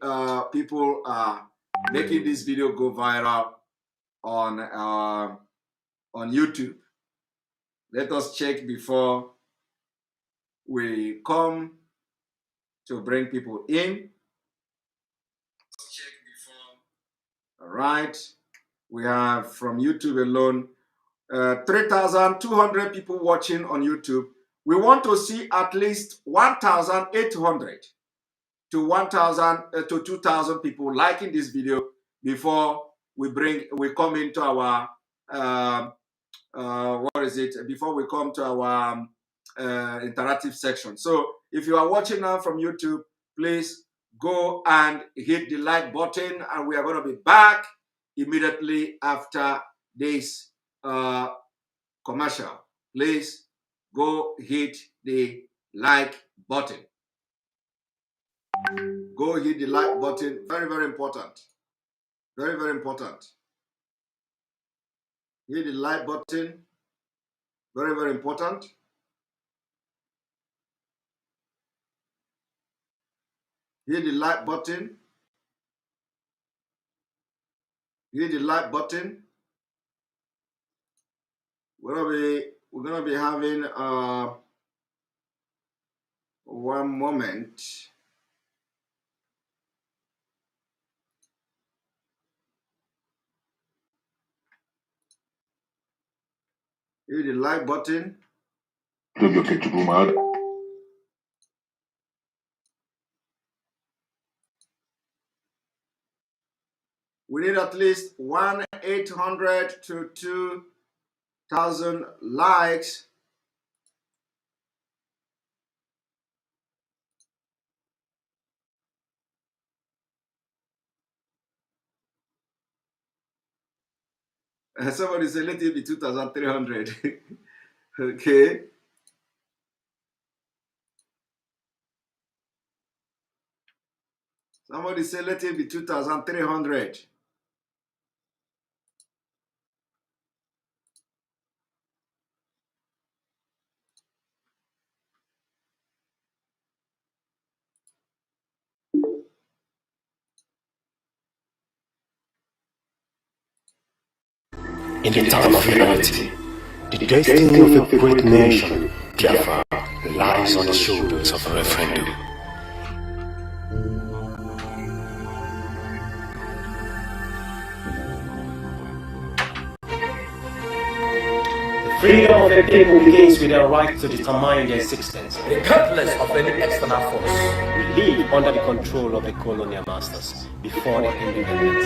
people are making this video go viral on YouTube. Let us check before we come to bring people in. Let's check before. All right. We have from YouTube alone 3,200 people watching on YouTube. We want to see at least 1,800 to 2,000 people liking this video before we come into our before we come to our interactive section. So if you are watching now from YouTube, please go and hit the like button, and we are going to be back immediately after this commercial. Please go hit the like button. Go hit the like button. Very, very important. Very, very important. Hit the like button. Very, very important. Hit the like button. Hit the like button. We're gonna be having one moment. Hit the like button. We need at least 1,800 to 2,000 likes. Somebody said let it be 2,300. Okay. Somebody said let it be 2,300. In the time of humanity, the destiny of a great nation, Biafra, lies on the shoulders of a referendum. Freedom of the people begins with their right to determine their existence, regardless of any external force. We live under the control of the colonial masters before the independence.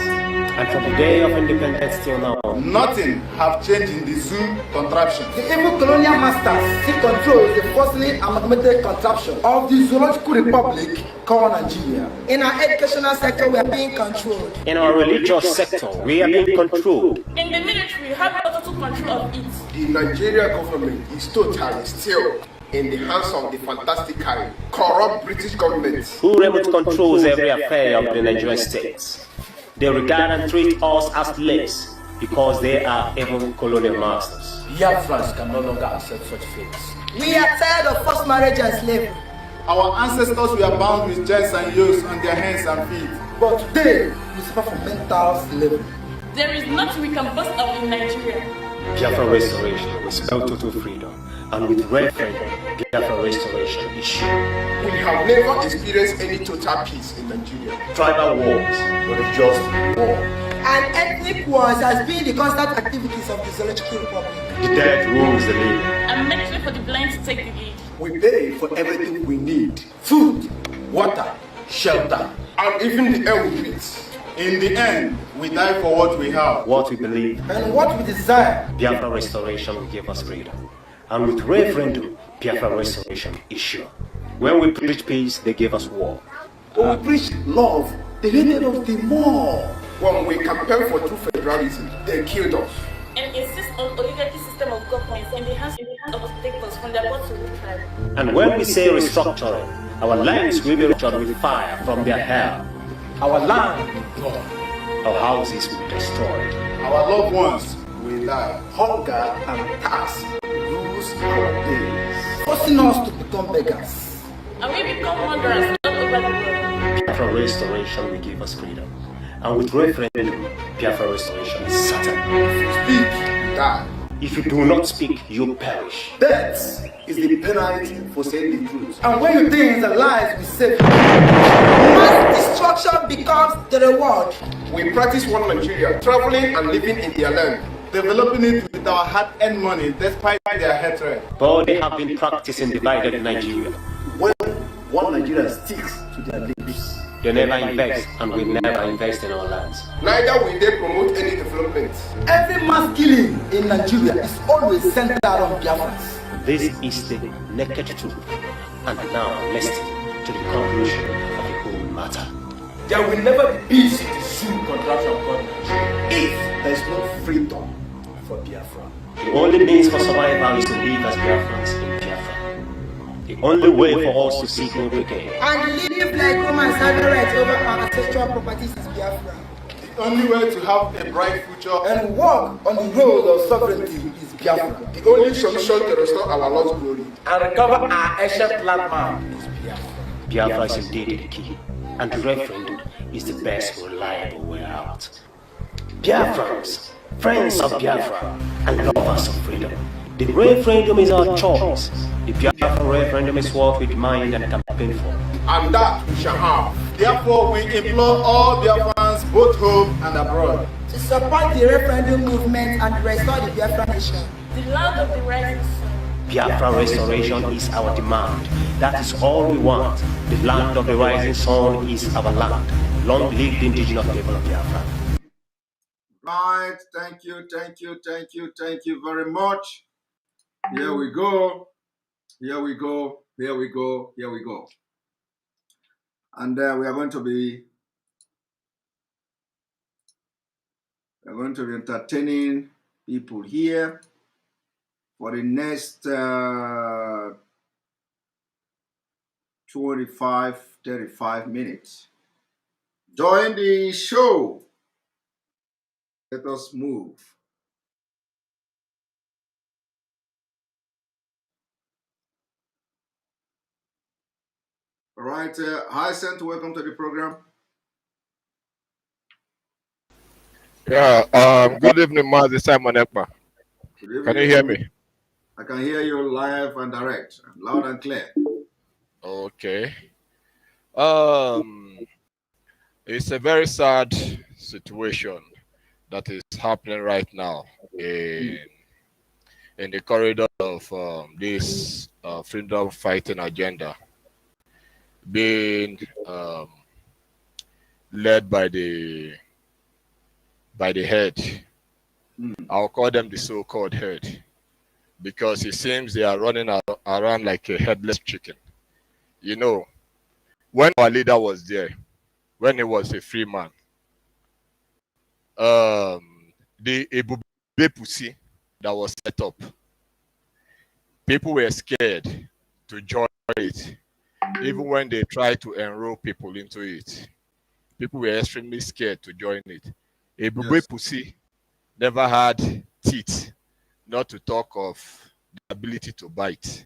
And from the day of independence till now, nothing have changed in the zoo contraption. The evil colonial masters still controls the falsely amalgamated contraption of the zoological republic called Nigeria. In our educational sector, we are being controlled. In our religious sector, we are being controlled. In the military, we have total control of it. The Nigerian government is totally still in the hands of the fantastically corrupt British government, who remote controls every affair of the Nigerian states. They regard and treat us as slaves because they are even colonial masters. Biafrans can no longer accept such fates. We are tired of forced marriage and slavery. our ancestors were bound with chains and yokes on their hands and feet. But today, we suffer from mental slavery. There is nothing we can boast of in Nigeria. Biafra restoration will spell total freedom, and with referendum, Biafra restoration is sure. We have never experienced any total peace in Nigeria. Tribal wars, religious war, And ethnic wars has been the constant activities of the Zoological Republic. the dead rules the living. And make way for the blind to take the lead. We pay for everything we need: food, water, shelter, and even the air we breathe. In the end, we die for what we have, what we believe, and what we desire. Biafra restoration will give us freedom. And with referendum, Biafra restoration is sure. When we preach peace, they give us war. when we preach love, they hated us the more. When we campaign for true federalism, they killed us. And insist on oligarchy system of government in the hands of dictators from their bottom to the tribe. And when we say restructuring, our lives will be restructured with fire from their hell. Our land will be burned. Our houses will be destroyed. Our loved ones will die. Hunger and tax rules our days, Forcing us to become beggars. And we become wanderers all over the world. Biafra restoration will give us freedom. And with referendum, Biafra restoration is certain. If you speak, you die. If you do not speak, you perish. Death is the penalty for saying the truth. And when you think the lies we say, mass destruction becomes the reward. We practice one Nigeria, traveling and living in their land, developing it with our hard-earned money despite their hatred. But they have been practicing divided Nigeria. When one Nigeria sticks to their lips, They never invest and will never invest in our lands. neither will they promote any development. Every mass killing in Nigeria is always centered on Biafrans. This is the naked truth. And now listen to the conclusion of the whole matter. There will never be peace in the Zoo contraction of God If there is no freedom for Biafra. The only means for survival is to live as Biafrans in Biafra. The only way for us to seek hope again. and live like humans having rights over our ancestral properties is Biafra. The only way to have a bright future And walk on the road of sovereignty is Biafra. the only solution to restore our lost glory. And recover our ancient landmark is Biafra. Biafra is indeed the key, and the referendum is the best reliable way out. Biafrans, friends of Biafra, and lovers of freedom, the referendum is our choice. The Biafra referendum is what we demand and campaign for. And that we shall have. Therefore, we implore all Biafrans, both home and abroad, To support the referendum movement and restore the Biafra nation. The land of the rising sun. Biafra restoration is our demand. That is all we want. The land of the rising sun is our land. Long live the indigenous people of Biafra. Right, thank you very much. Here we go. And we are going to be entertaining people here for the next 35 minutes. Join the show. Let us move. All right. Hi, Sent. Welcome to the program. Yeah. Good evening, Mazi Simon Ekpa. Good evening. Can you hear me? I can hear you live and direct, loud and clear. Okay. It's a very sad situation that is happening right now in the corridor of this freedom fighting agenda being led by the head. I'll call them the so-called head, because it seems they are running around like a headless chicken. You know, when our leader was there, when he was a free man, the Ebube Pussy that was set up, people were scared to join it. Even when they tried to enroll people into it, people were extremely scared to join it. A bube pussy never had teeth, not to talk of the ability to bite.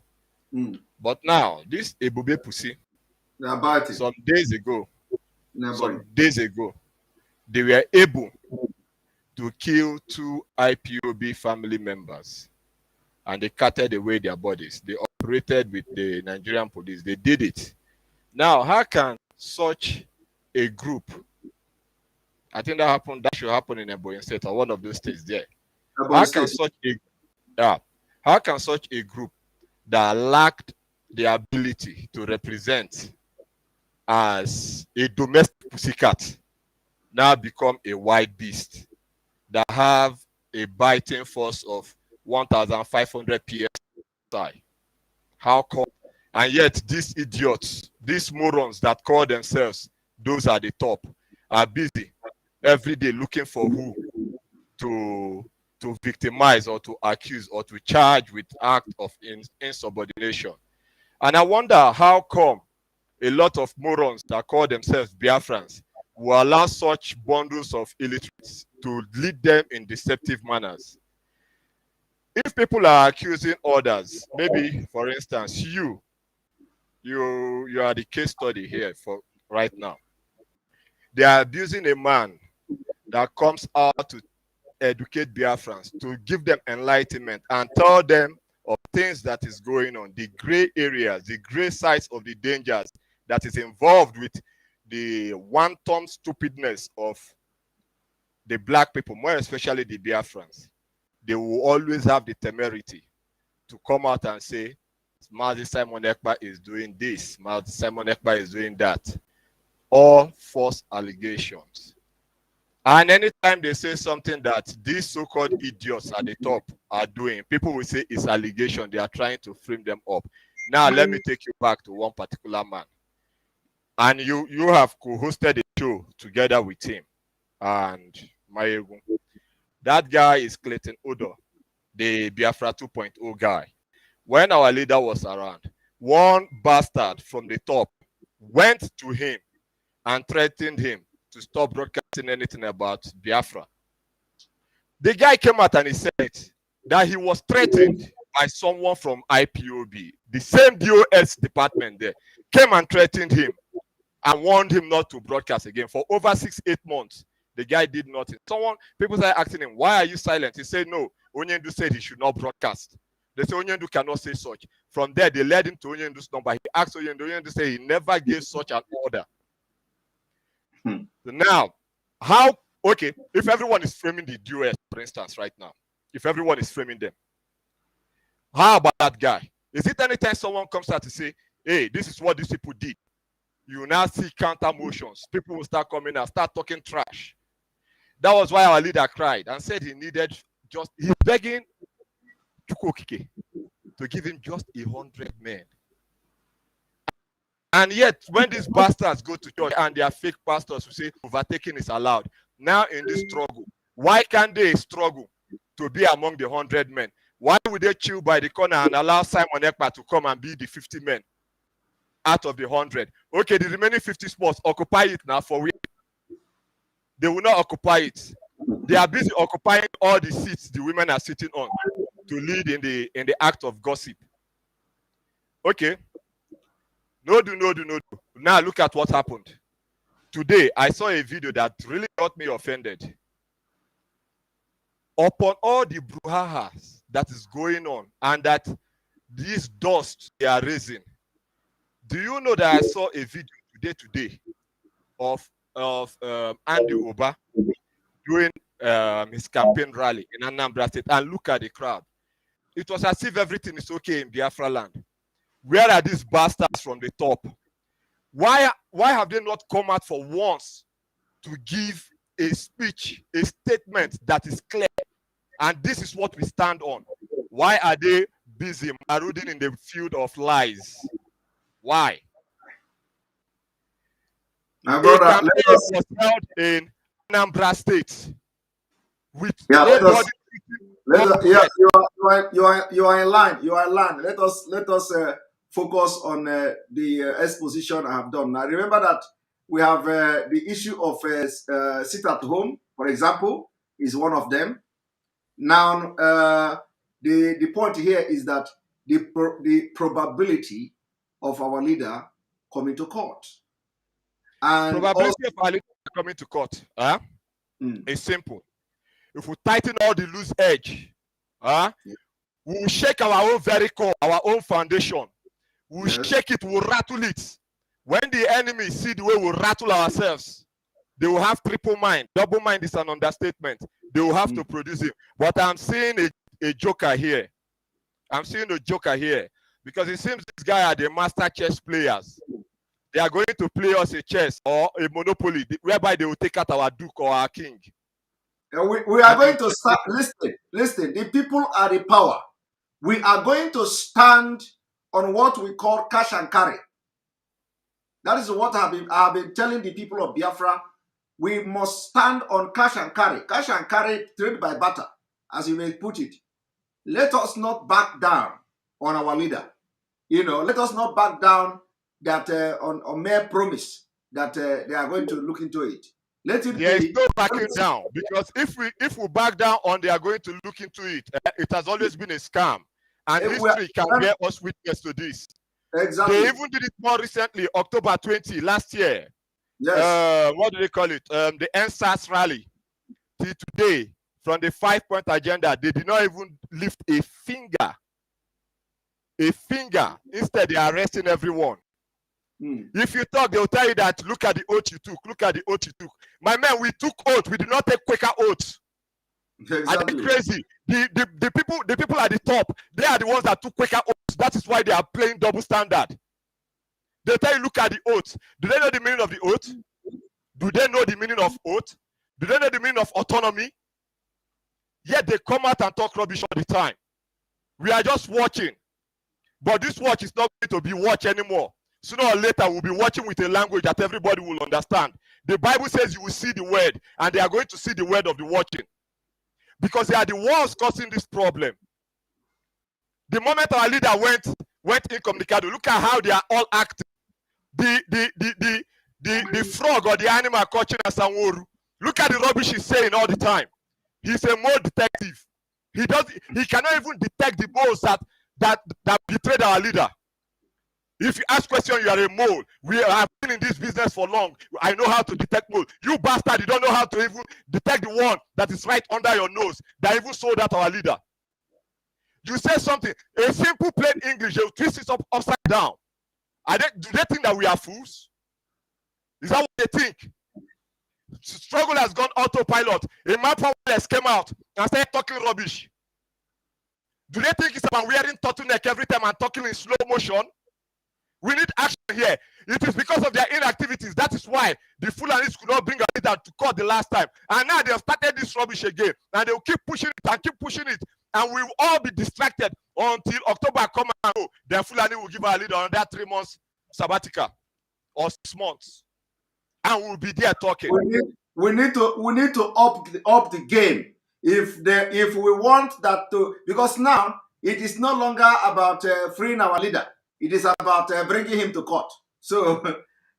But now, this ebube pussy, some days ago, they were able to kill 2 IPOB family members, and they carted away their bodies. They operated with the Nigerian police. They did it. Now, how can such a group, I think that should happen in Ebonyi State or one of those states there. How can such a group that lacked the ability to represent as a domestic pussycat now become a wild beast that have a biting force of 1,500 psi? How come? And yet these idiots, these morons that call themselves those at the top, are busy every day looking for who to victimize or to accuse or to charge with act of insubordination. And I wonder how come a lot of morons that call themselves Biafrans will allow such bundles of illiterates to lead them in deceptive manners. If people are accusing others, maybe, for instance, you are the case study here for right now. They are abusing a man that comes out to educate Biafrans, to give them enlightenment and tell them of things that is going on, the gray areas, the gray sides of the dangers that is involved with the wanton stupidness of the black people, more especially the Biafrans. They will always have the temerity to come out and say, Mazi Simon Ekpa is doing this, Mazi Simon Ekpa is doing that. All false allegations. And anytime they say something that these so-called idiots at the top are doing, people will say it's allegation. They are trying to frame them up. Now, let me take you back to one particular man. And you have co-hosted a show together with him and Mayegun. That guy is Clayton Odo, the Biafra 2.0 guy. When our leader was around, one bastard from the top went to him and threatened him to stop broadcasting anything about Biafra. The guy came out and he said that he was threatened by someone from IPOB, the same DOS department there, came and threatened him and warned him not to broadcast again for over 6-8 months. The guy did nothing. People started asking him, why are you silent? He said, no, Onyendu said he should not broadcast. They said Onyendu cannot say such. From there, they led him to Onyendu's number. He asked Onyendu. Onyendu said he never gave such an order. So now, if everyone is framing the DOS, for instance, right now, if everyone is framing them, how about that guy? Is it anytime someone comes out to say, hey, this is what these people did, you will now see counter motions. People will start coming and start talking trash. That was why our leader cried and said he's begging Chukwokike to give him just 100 men. And yet, when these bastards go to church and their fake pastors who say overtaking is allowed, now in this struggle, why can't they struggle to be among the 100 men? Why would they chill by the corner and allow Simon Ekpa to come and be the 50 men out of the 100? Okay, the remaining 50 spots, occupy it now for we. They will not occupy it. They are busy occupying all the seats the women are sitting on to lead in the act of gossip. Okay. No. Now look at what happened. Today, I saw a video that really got me offended. Upon all the brouhahas that is going on and that these dust they are raising, do you know that I saw a video today of Andy Oba doing his campaign rally in Anambra State, and look at the crowd. It was as if everything is okay in Biafraland. Where are these bastards from the top? Why have they not come out for once to give a speech, a statement that is clear? And this is what we stand on. Why are they busy marauding in the field of lies? Why? My brother, a campaign was held in Anambra State with nobody. You are in line. You are in line. Let us focus on the exposition I have done. Now, remember that we have the issue of sit at home, for example, is one of them. Now, the point here is that the probability of our leader coming to court. And probability of our leader coming to court is simple. If we tighten all the loose edge, we will shake our own very core, our own foundation. We will shake it, we will rattle it. When the enemy see the way we rattle ourselves, they will have triple mind. Double mind is an understatement. They will have to produce it. But I'm seeing a joker here. I'm seeing a joker here. Because it seems this guy are the master chess players. They are going to play us a chess or a monopoly, whereby they will take out our duke or our king. We are going to start. Listen. The people are the power. We are going to stand on what we call cash and carry. That is what I have been telling the people of Biafra. We must stand on cash and carry. Cash and carry, trade by barter, as you may put it. Let us not back down on our leader. Let us not back down that on mere promise that they are going to look into it. Let it there be. is no backing down, because if we back down on they are going to look into it, it has always been a scam, and history can bear us witness to this. Exactly. They even did it more recently, October 20 last year. Yes. What do they call it? The NSAS rally. Till today, from the 5-point agenda, they did not even lift a finger. A finger. Instead, they are arresting everyone. If you talk, they'll tell you that look at the oath you took. Look at the oath you took. My man, we took oath. We did not take Quaker oaths. Exactly. Are they crazy? The people at the top, they are the ones that took Quaker oaths. That is why they are playing double standard. They tell you look at the oath. Do they know the meaning of the oath? Do they know the meaning of oath? Do they know the meaning of autonomy? Yet they come out and talk rubbish all the time. We are just watching. But this watch is not going to be watch anymore. Sooner or later, we'll be watching with a language that everybody will understand. The Bible says you will see the word, and they are going to see the word of the watching. Because they are the ones causing this problem. The moment our leader went incommunicado, look at how they are all acting. The frog or the animal catching a sanworu. Look at the rubbish he's saying all the time. He's a mole detective. He cannot even detect the moles that betrayed our leader. If you ask question, you are a mole. We have been in this business for long. I know how to detect mole. You bastard, you don't know how to even detect the one that is right under your nose that even sold out our leader. You say something, a simple plain English, you twist it upside down. Do they think that we are fools? Is that what they think? Struggle has gone autopilot. A man from Wales came out and started talking rubbish. Do they think it's about wearing turtleneck every time and talking in slow motion? We need action here. It is because of their inactivities. That is why the Fulanis could not bring a leader to court the last time. And now they have started this rubbish again. And they will keep pushing it and keep pushing it. And we will all be distracted until October come and go. Then Fulani will give our leader another 3 months sabbatical or 6 months. And we'll be there talking. We need to up the game. If we want that to, because now it is no longer about freeing our leader. It is about bringing him to court. So,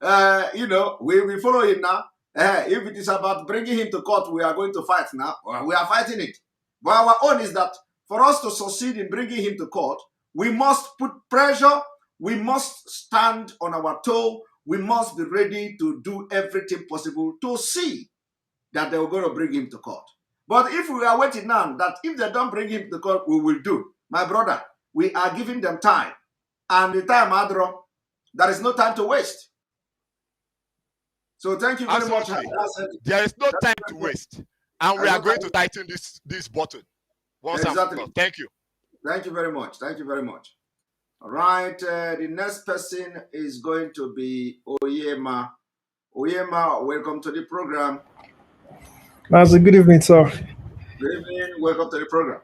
we follow him now. If it is about bringing him to court, we are going to fight now. We are fighting it. But our own is that for us to succeed in bringing him to court, we must put pressure. We must stand on our toe. We must be ready to do everything possible to see that they are going to bring him to court. But if we are waiting now, that if they don't bring him to court, we will do. My brother, we are giving them time. And the time, Adro, there is no time to waste. So thank you very much. There is no time to waste. And we are going to tighten this button. Exactly. Thank you. Thank you very much. Thank you very much. All right. The next person is going to be Oyema. Oyema, welcome to the program. Master, good evening, sir. Good evening. Welcome to the program.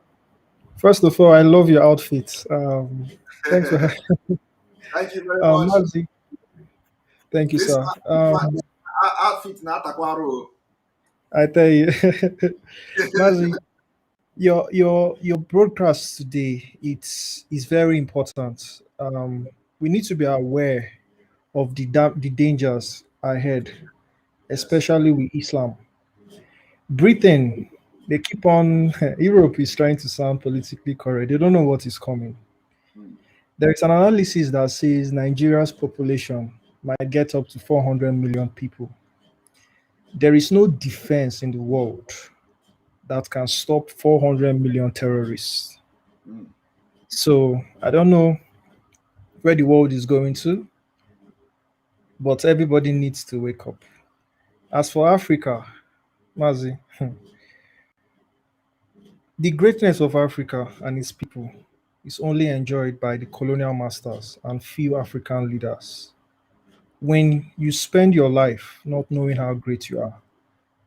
First of all, I love your outfit. Thanks for having me. Thank you very much. Mazi, thank you, This sir. outfit na Atakwaro. I tell you, Mazi, your broadcast today is very important. We need to be aware of the dangers ahead, especially with Islam. Britain, they keep on, Europe is trying to sound politically correct. They don't know what is coming. There is an analysis that says Nigeria's population might get up to 400 million people. There is no defense in the world that can stop 400 million terrorists. So I don't know where the world is going to, but everybody needs to wake up. As for Africa, Mazi, the greatness of Africa and its people is only enjoyed by the colonial masters and few African leaders. When you spend your life not knowing how great you are,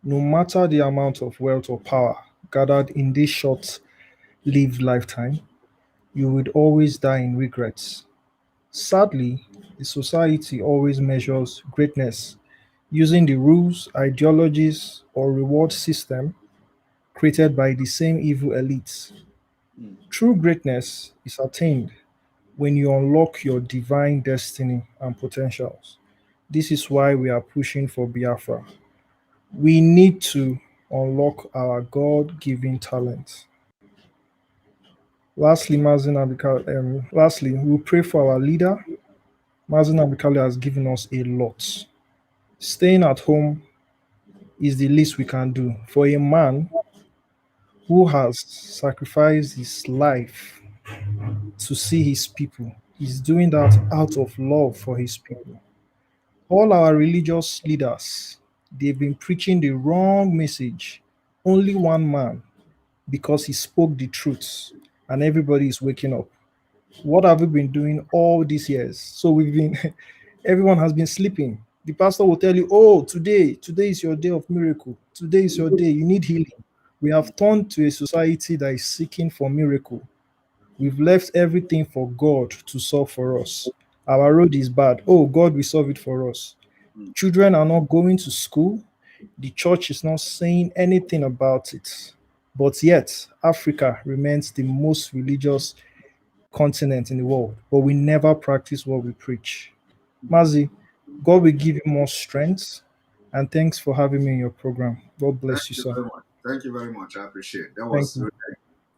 no matter the amount of wealth or power gathered in this short lived lifetime, you would always die in regrets. Sadly, the society always measures greatness using the rules, ideologies, or reward system created by the same evil elites. True greatness is attained when you unlock your divine destiny and potentials. This is why we are pushing for Biafra. We need to unlock our God given talent. Lastly, we pray for our leader. Mazin Abikali has given us a lot. Staying at home is the least we can do for a man who has sacrificed his life to see his people. He's doing that out of love for his people. All our religious leaders, they've been preaching the wrong message. Only one man, because he spoke the truth, and everybody is waking up. What have we been doing all these years? So we've been, everyone has been sleeping. The pastor will tell you, oh, today is your day of miracle. Today is your day. You need healing. We have turned to a society that is seeking for miracle. We've left everything for God to solve for us. Our road is bad. Oh, God will solve it for us. Children are not going to school. The church is not saying anything about it. But yet, Africa remains the most religious continent in the world, but we never practice what we preach. Mazi, God will give you more strength, and thanks for having me in your program. God bless you, sir. Very much. Thank you very much. I appreciate it. That Thank was you.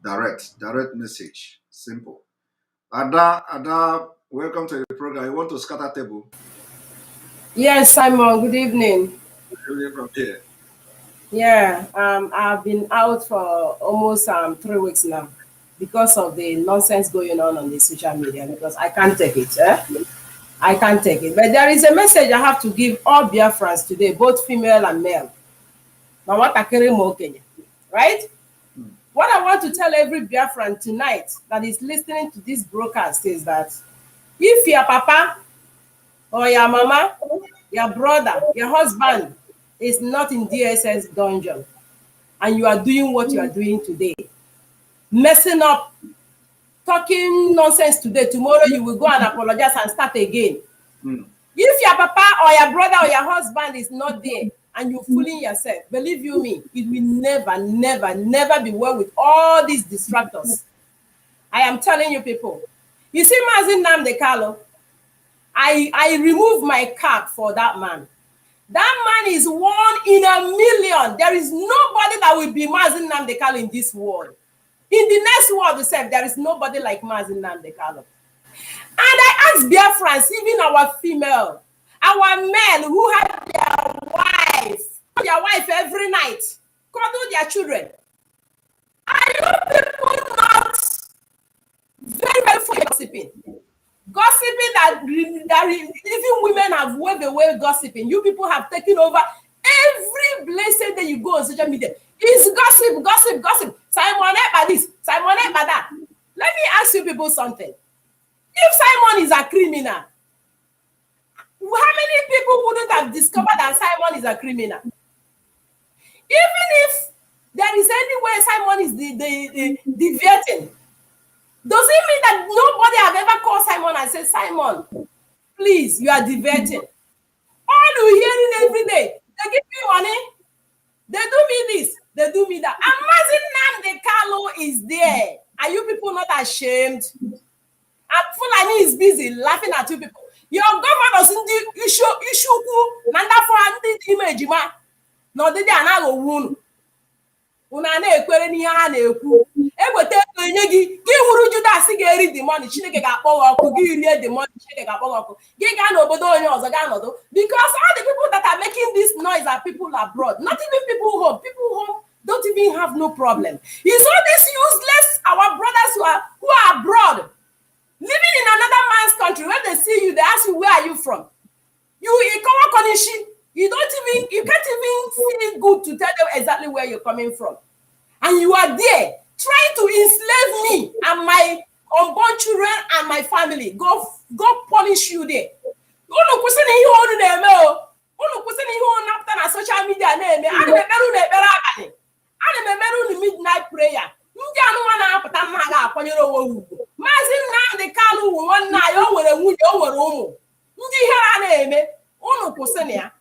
really direct message. Simple. Ada, welcome to the program. You want to scatter table? Yes, Simon, good evening. Good evening from here. Yeah, I've been out for almost 3 weeks now because of the nonsense going on the social media, because I can't take it. I can't take it. But there is a message I have to give all Biafrans today, both female and male. Right? What I want to tell every Biafran tonight that is listening to this broadcast is that if your papa or your mama, your brother, your husband is not in DSS dungeon and you are doing what you are doing today, messing up, talking nonsense today, tomorrow you will go and apologize and start again. If your papa or your brother or your husband is not there and you're fooling yourself, believe you me, it will never, never, never be well with all these distractors. I am telling you people. You see Mazin Nnamdi, I remove my cap for that man. That man is 1 in a million. There is nobody that will be Mazin Nnamdi in this world. In the next world itself, there is nobody like Mazin Nnamdi. And I ask Biafrans, even our female, our men who have their wife every night, cuddle their children. Are you people not very, very full of gossiping? Gossiping that even women have waved away gossiping. You people have taken over every blessed day you go on social media. It's gossip, gossip, gossip. Simon by this, Simon by that. Let me ask you people something. If Simon is a criminal, how many people wouldn't have discovered that Simon is a criminal? Even if there is any way Simon is deviating, does it mean that nobody have ever called Simon and said, Simon, please, you are deviating? All you're hearing every day, they give me money, they do me this, they do me that. Imagine Nnamdi Kanu is there. Are you people not ashamed? And Fulani is busy laughing at you people. Your governors in the issue nanda for the image ma. No, they are not a wound. Una na-ekwere n'ihe ha na-ekwu eweta ego enye gị hụrụ Judas ga-eri the money Chineke ga-akpọ gị ọkụ gị rie the money Chineke ga-akpọ gị ọkụ gị gaa n'obodo onye ọzọ gaa nọdụ because all the people that are making this noise are people abroad, not even people home don't even have no problem. It's all these useless our brothers who are abroad living in another man's country. When they see you, they ask you, where are you from? You can't even feel good to tell them exactly where you're coming from. And you are there trying to enslave me and my unborn children and my family. God punish you there. Social media midnight prayer. Maazị Nnamdi Kanu wụ nwanne anyị, o nwere nwunye, o nwere ụmụ. Ndị ihe a na-eme unu kwụsịna ya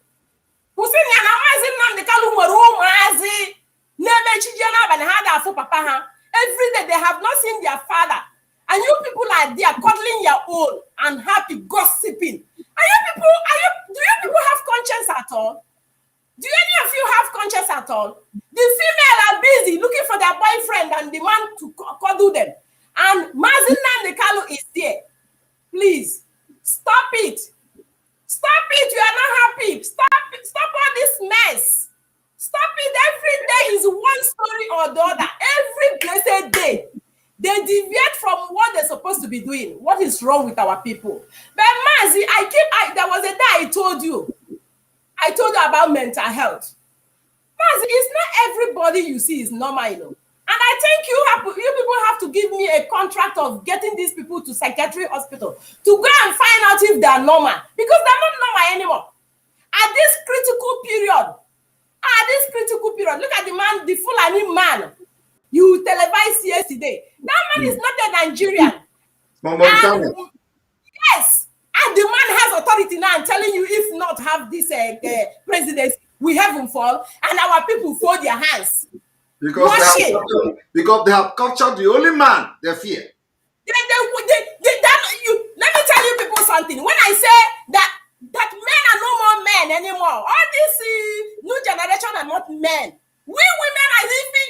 na Maazị Nnamdi Kanu nwere ụmụazị na-emechije n'abalị ha ga-afụ papa ha. Every day they have not seen their father, and you people are there cuddling your own and happy gossiping. Do you people have conscience at all? Do any of you have conscience at all? The female are busy looking for their boyfriend and the man to cuddle them. And Maazị Nnamdi Kanu is there. Please, stop it. Stop it. You are not happy. Stop it. Stop all this mess. Stop it. Every day is one story or the other. Every blessed day, they deviate from what they're supposed to be doing. What is wrong with our people? But Maazị, there was a day I told you about mental health. Maazị, it's not everybody you see is normal, you know. And I think you people have to give me a contract of getting these people to psychiatric hospital to go and find out if they are normal, because they're not normal anymore. At this critical period, look at the man, the Fulani man you televised yesterday. That man is not a Nigerian. Yes, and the man has authority now and telling you, if not have this presidency, we haven't fall, and our people fold their hands. Because they have captured the only man they fear. Let me tell you people something. When I say that men are no more men anymore, all this new generation are not men. We women are even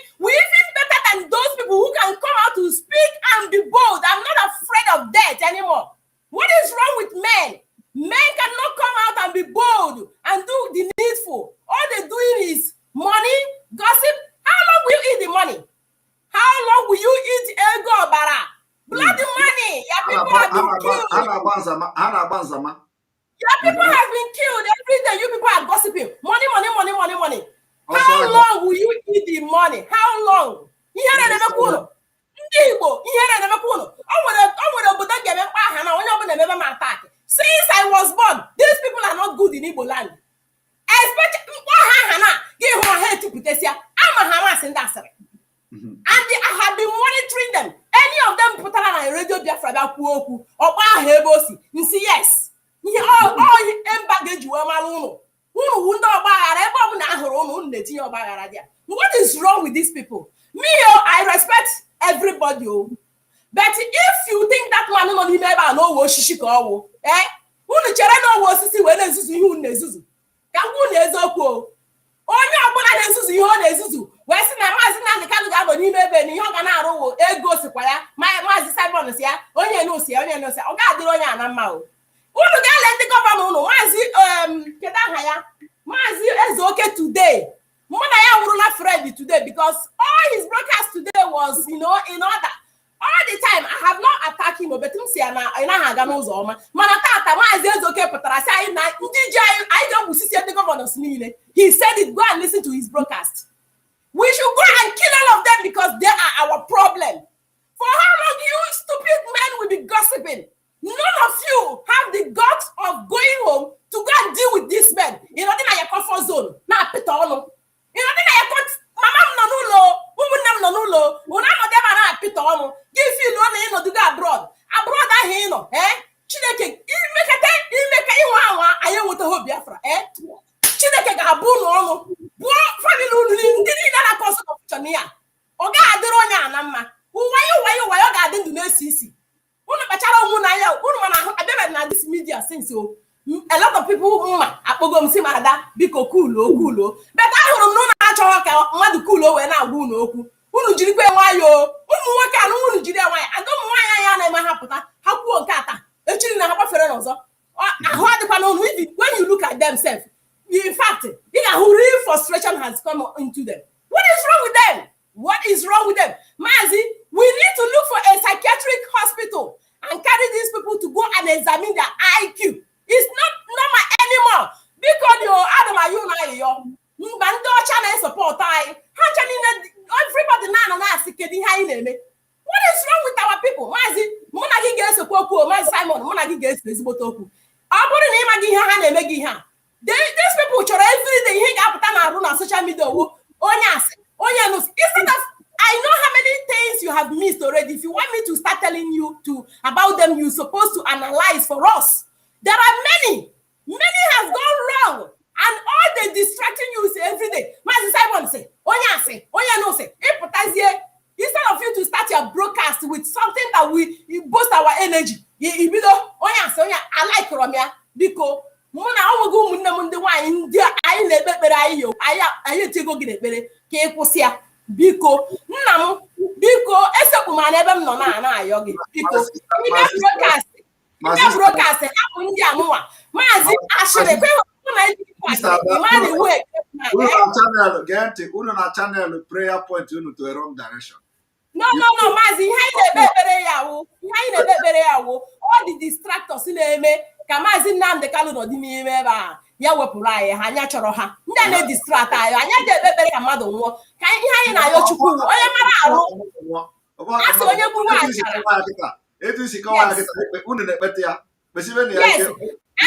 better than those people who can come out to speak and be bold. I'm not afraid of death anymore. What is wrong with men? Men cannot come out and be bold and do the needful. All they're doing is money, gossip. How long will you eat the money? How long will you eat ego bara? Bloody money. Your people have been killed. Your people have been killed. Every day you people are gossiping. Money. How long will you eat the money? How long? Since I was born, these people are not good in Igbo land. Especially and I have been monitoring them. Any of them put on a radio Biafra or yes. All baggage what is wrong with these people? I respect everybody. But if you think that man no never know what she go, unu chere no wo sisi we na nsusu ihe unu ezuzu ka ngwu na ezokwu onye ọbụla na nsusu ihe ọ na ezuzu we si na Maazị Nnamdi Kanu ga-agbo n'ime ebe na ihe ọ ga na-arụ wo ego sikwa ya Maazị Simon si ya onye no si ọ ga-adịrị onye ana mma o unu ga-ele ndị gọvanọ unu Maazị kedu aha ya Maazị Ezeoke today mona ya wuru na friend today because all his broadcast today was in order. All the time, I have not attacked him, but he said it, go and listen to his broadcast. We should go and kill all of them because they are our problem. For how long you stupid men will be gossiping? None of you have the guts of going home to go and deal with these men. You know, they're in your comfort zone. Now, you know, they're Mama no una no dem na pita onu give you no do abroad ahi no Chineke imeka ihu anwa aye woto ho Biafra Chineke ga abu no onu bu family unu ndi ni na cause corruption ya o ga adiro nya na mma uwayo ga adi ndu na sisi unu kpachara onwe media since so a lot of people akpogom si mada biko kulo but ahụrụ m na achọghị ka mmadụ kulo wee na-agwa unu okwu unu jirikwe nwayọ ụmụ nwoke anụ unu jiri nwayọ ada ụmụ nwaanyị ya na-eme ha pụta ha kwuo nke ata echiri na ha gbafere n'ọzọ ahụ adịkwa n'ọnụ when you look at themselves in fact real frustration has come into them. What is wrong with them? What is wrong with them? Mazi, we need to look for a psychiatric hospital and carry these people to go and examine their IQ. It's not normal anymore. Because you Adam are you now Bando channel support everybody now what is wrong with our people? Mazi, Monagi gets a poco, my Simon, Monagi gets this botoku. I put an imagi ha na emegi ha. These people should every day hang up on social media. Instead of I know how many things you have missed already. If you want me to start telling you about them, you're supposed to analyze for us. There are many has gone wrong, and all they distracting you is every day. Master Simon say, instead of you to start your broadcast with something that we boost our energy, I like Romia because muna owo munne munde wa ndia ayi na ekpekpere ayi yo ayi tego gị n'ekpere ka ịkwụsị ya biko nna m biko esekwu ma na ebe m nọ na ayọ gị biko ime broadcast hapụ ndị amụwa maazị ashịrị kwe unu na channel prayer point unu to a wrong direction. No, maazị ihe anyị na-ekpekpere ya wo all the distractors na-eme ka maazị Nnamdi Kanu nọ dị n'ime ebe a ya wepụrụ anyị ha anya chọrọ ha ndị a na-edistract anyị anya ga-ekpekpere ka mmadụ nwụọ ka ihe anyị na-ayọ Chukwu onye mara arụ asị onye gburu achara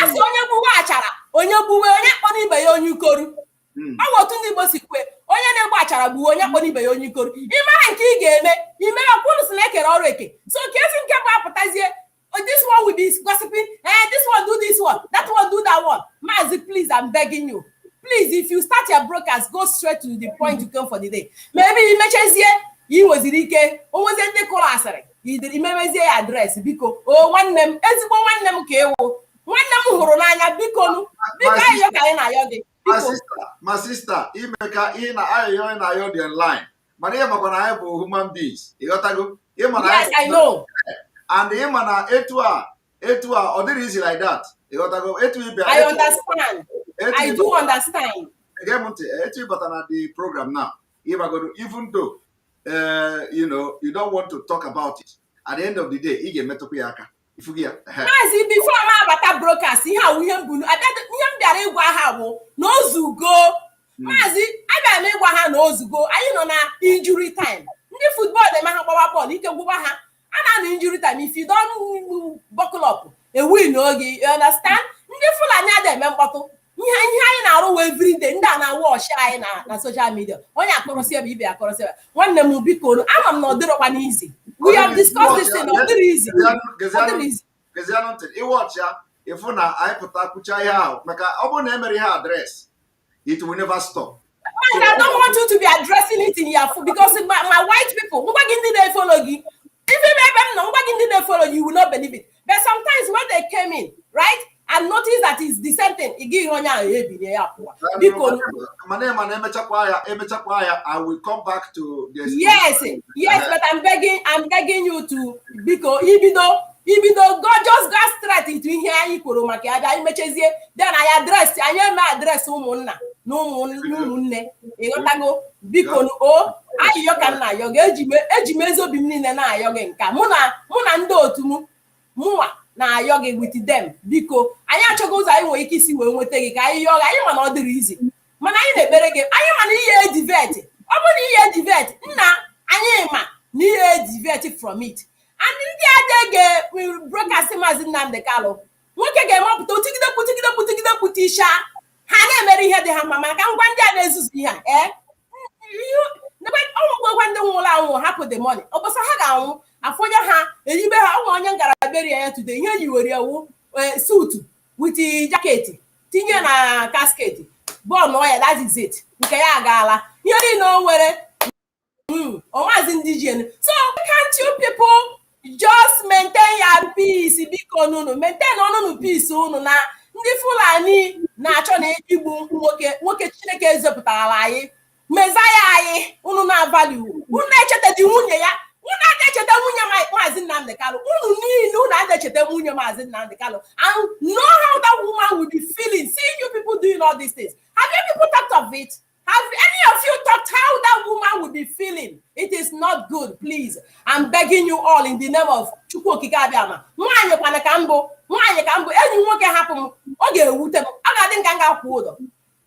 asị onye gburu achara onye gbuwe onye kpọrọ ibe ya onye ikoru ọ bụ otu ndị Igbo si kwe onye na-egbu achara gbuwe onye kpọrọ ibe ya onye ikoru ịmara nke ị ga-eme imere ọkwụrụ si na-ekere ọrụ eke so ka esi nke bụ apụtazie this one will be gossiping. This one do this one. That one do that one. Mazi, please, I'm begging you. Please, if you start your broadcast, go straight to the point you come for the day. Maybe you mention here, you was Rike, or was in the Colasare. You remember the address because one name, as one name KO, one name Horolana, because my sister, Imeka in a line. Maria Magona human beings. You got to go. Yes, I know. And the Imana Etua, or there is like that. You got to go. I understand. I do understand. Again, but on the program now, even though you don't want to talk about it, at the end of the day, you get metopiaka. If you get before I'm about broadcast, see how we have no zugo. Mazi, I got me no zugo. I know now injury time. The football, they might have ball. You can go back. And an injury time, if you don't buckle up, a win, you understand? Every day, and wash na social media. When you one name will be called. I'm not the one easy. We have discussed this thing, not easy. You watch ya. If you na I put a kuchaya, make a open memory address. It will never stop. I don't want you to be addressing it in your food because my white people, who they follow you. If you follow, you will not believe it. But sometimes when they came in, right, and notice that it's the same thing, I will come back to this. Yes, but I'm begging you to because even though God just got straight into here, then I address no biko ayo ka na yo ejimezo bi nne na ayo gị nka mụ na ndị otu mụwa na ayo gị with them biko anyị achọghị ụzọ anyị nwere ike isi wee nweta gị ka anyị yọọ anyị mana ọ dịrị izi mana anyị na-ekpere gị anyị mana ihe edivet ọ bụ na ihe edivet nna anyị ma na ihe edivet from it and ndị aja broadcast Maazị Nnamdi Kanu nwoke ga-emepụta otigide isha ha na-emere ihe dị ha mma maka ngwa ndị a na-ezuzu ihe a ọgwụgwọ ndị nwụrụ anwụ hapụ the money ọbọsa ha ga-anwụ afọnye ha eyibe ha ụmụ onye ngara beri ya today ihe yiwere ewu suit with jacket tinye na casket bọọlụ ya that is it nke ya agaala ihe niile o nwere ọmazi ndị ji so can't you people just maintain your peace biko nunu maintain ọnụnụ peace unu na ndị Fulani na-achọ na igbu nwoke Chineke ezepụtara anyị mezaya anyị unu na-value unu echeta nwunye ya unu na-echeta nwunye Maazị Nnamdi Kanu unu niile unu na-echeta nwunye Maazị Nnamdi Kanu and know how that woman will be feeling seeing you people doing all these things. Have you people thought of it? Have any of you thought how that woman would be feeling? It is not good, please. I'm begging you all in the name of Chukwu Okike Abiama. Nwanyị kwana ka mbụ, enyi nwoke hapụ m, ọ ga-ewute m, ọ ga-adị nka m ga-akwụ ụdọ.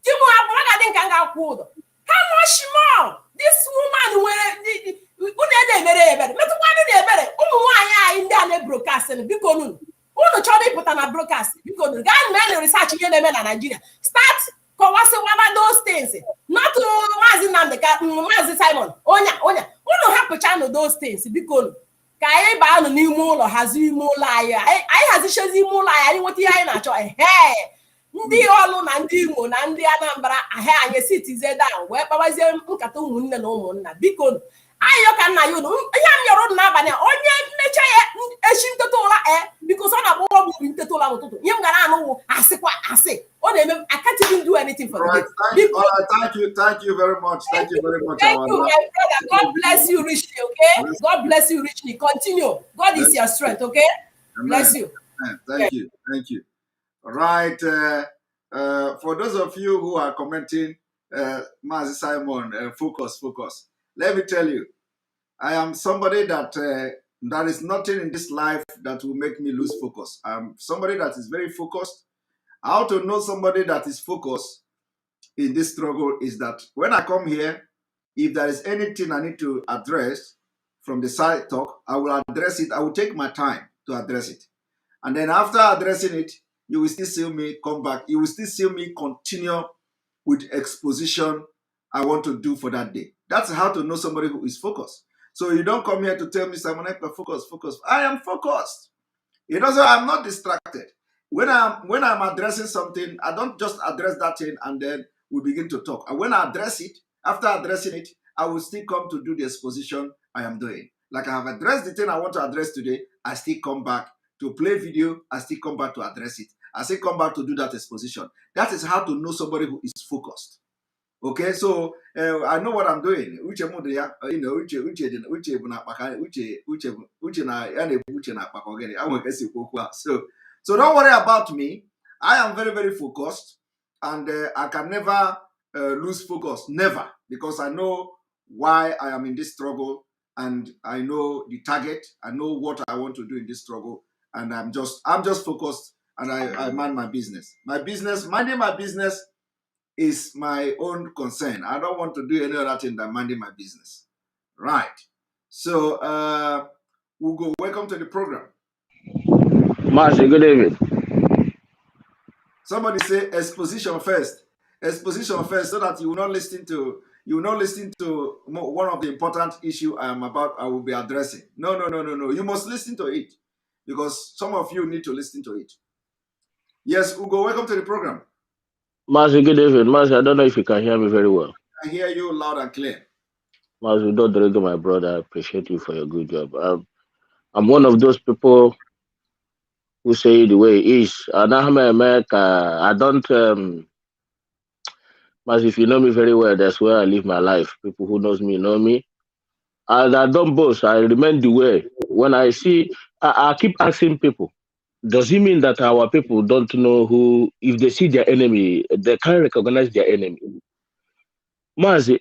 Di m hapụ, ọ ga-adị nka m ga-akwụ ụdọ. How much more? This woman nwere unu na-emere ebere. Metụkwanụ na-ebere ụmụ nwaanyị anyị ndị a na-ebrokastin biko nunu. Unu chọrọ ịpụta na broadcast biko nunu. Gaa mee research ihe na-eme na Nigeria. Start kọwasịwaba those things. Not to Maazị Nnamdi Kanu, Maazị Simon, onya. Unu hapụchanụ those things biko nunu. Ka anyị baa n'ime ụlọ hazie ime ụlọ anyị. Anyị hazichezi ime ụlọ anyị nweta ihe anyị na-achọ. Ndị ọlụ na ndị Imo na ndị Anambra anyị sitize down wee kpawazie nkata ụmụnne na ụmụnna biko ayọ ka nna ya unu ihe m yọrọ n'abalị onye mmecha ya echi nteta ụra because ọ na-akpọ ọgwụ nteta ụra n'ụtụtụ ihe m gara anụ asịkwa asị ọ na-eme I can't even do anything for the day. Thank you very much. Thank you very much. Thank you, my brother. God bless you richly, okay? God bless you richly. Continue. God is your strength, okay? Bless you. Thank you. All right. For those of you who are commenting, Mazi Simon, focus. Let me tell you, I am somebody that there is nothing in this life that will make me lose focus. I'm somebody that is very focused. How to know somebody that is focused in this struggle is that when I come here, if there is anything I need to address from the side talk, I will address it. I will take my time to address it. And then after addressing it, you will still see me come back. You will still see me continue with exposition I want to do for that day. That's how to know somebody who is focused. So you don't come here to tell me, Simon, focus. I am focused. So I'm not distracted. When I'm addressing something, I don't just address that thing and then we begin to talk. And when I address it, after addressing it, I will still come to do the exposition I am doing. Like I have addressed the thing I want to address today, I still come back to play video, I still come back to address it. I still come back to do that exposition. That is how to know somebody who is focused. Okay, so I know what I'm doing. So don't worry about me. I am very, very focused, and I can never lose focus, never, because I know why I am in this struggle, and I know the target. I know what I want to do in this struggle, and I'm just focused, and I mind my business. Minding my business is my own concern. I don't want to do any other thing than minding my business. Right. So, Ugo, welcome to the program. Marcy, good evening. Somebody say exposition first. Exposition first, so that you will not listen to one of the important issues I will be addressing. No. You must listen to it, because some of you need to listen to it. Yes, Ugo, welcome to the program. Marcy, good evening. Marcy, I don't know if you can hear me very well. I hear you loud and clear. Marcy, my brother, I appreciate you for your good job. I'm one of those people who say the way it is. And I'm America. I don't, Marcy, if you know me very well, that's where I live my life. People who knows me know me. And I don't boast. I remain the way. When I see, I keep asking people, does it mean that our people don't know who, if they see their enemy, they can't recognize their enemy? Mazi,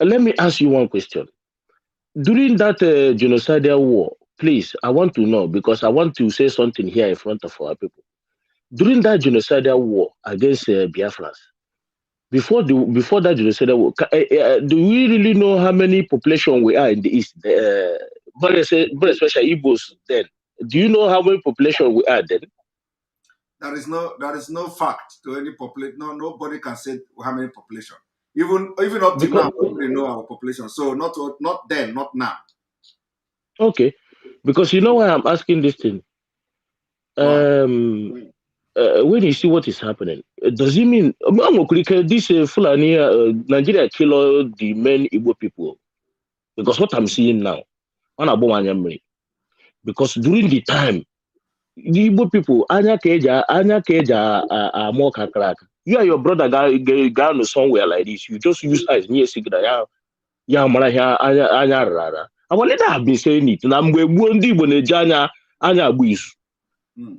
let me ask you one question. During that genocidal war, please, I want to know, because I want to say something here in front of our people. During that genocidal war against Biafrans, before that genocidal war, do we really know how many population we are in the East? But especially Igbos then. Do you know how many population we are then? There is no fact to any population. No, nobody can say how many population. Even up to now, nobody know our population. So not then, not now. Okay, because you know why I'm asking this thing. When you see what is happening, does it mean this Fulani Nigeria kill all the main Igbo people? Because what I'm seeing now, Because during the time, the Igbo people, anya keja more kakaraka. You and your brother go somewhere like this. You just use eyes near signal. Ya mara ya anya rara. Our leader have been saying it. Na mgbe gbuo ndị Igbo na-eji anya agbu isu.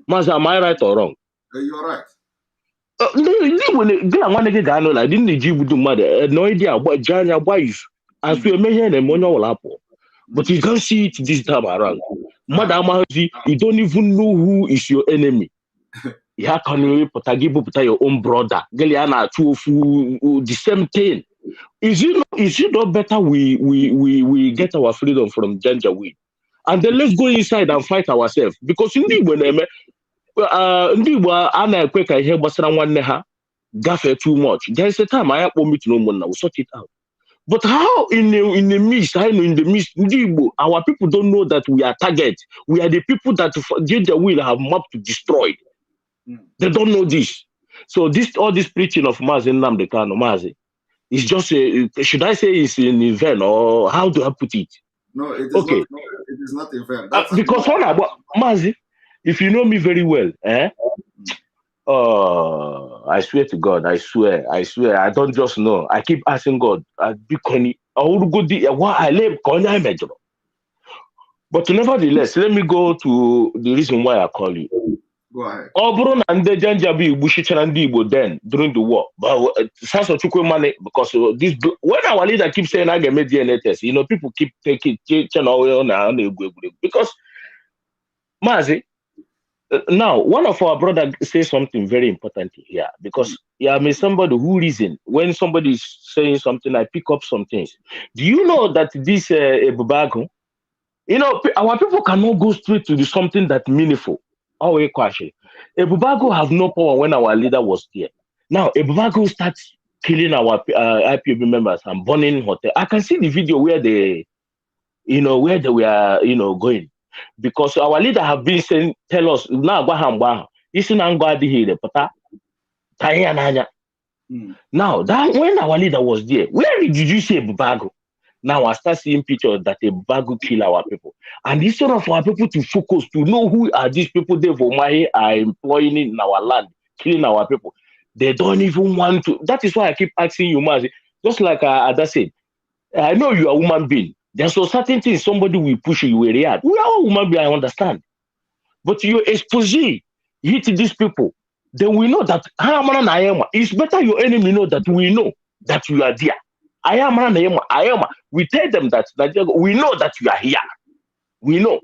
Master, am I right or wrong? You're right. Ndị Igbo na nwanne gị ga-anụ na ndị na-eji igbudu mmadụ no idea ji anya agba isu. Asụ eme ihe na-eme onye ọbụla apụ. But you can't see it this time around. Mmadụ amaghịzi, you don't even know who is your enemy. Ya ka na-epụta gị bụpụta your own brother. Gịlị a na-achụ ofu the same thing. Is it not better we get our freedom from Janjaweed? And then let's go inside and fight ourselves. Because ndị Igbo a na-ekwe ka ihe gbasara nwanne ha gafee too much. There is a time I want me to know we'll sort it out. But how in the midst, ndị Igbo, our people don't know that we are target. We are the people that Janjaweed have mapped to destroy. They don't know this. So all this preaching of Mazi Nnamdi Kanu, Mazi, it's just should I say it's in event or how do I put it? No, it is okay. Not. No, it is not event. Because when Mazi, if you know me very well, I swear to God, I swear, I don't just know. I keep asking God, but nevertheless, let me go to the reason why I call you. Go ahead. And the Janjabi Bushicha and Igbo then during the war. But money because this when our leader keeps saying I get made DNA test, people keep taking because Mazi. Now, one of our brothers says something very important here because I'm somebody who reason when somebody is saying something, I pick up some things. Do you know that this Ebubago, our people cannot go straight to something that meaningful. Ebubago have no power when our leader was there. Now, Ebubago starts killing our IPOB members and burning hotel. I can see the video where they were, going. Because our leader have been saying, tell us now now that when our leader was there, where did you see Ebubago? Now I start seeing pictures that Ebubago kill our people. And instead of our people to focus to know who are these people they are employing in our land, killing our people, they don't even want to. That is why I keep asking you, Mazi, just like Ada said, I know you are a human being. There's so certain things somebody will push you, will react. We are all human beings, I understand. But you expose hit these people, then we know that it's better your enemy know that we know that you are there. I am. We tell them that we know that you are here. We know.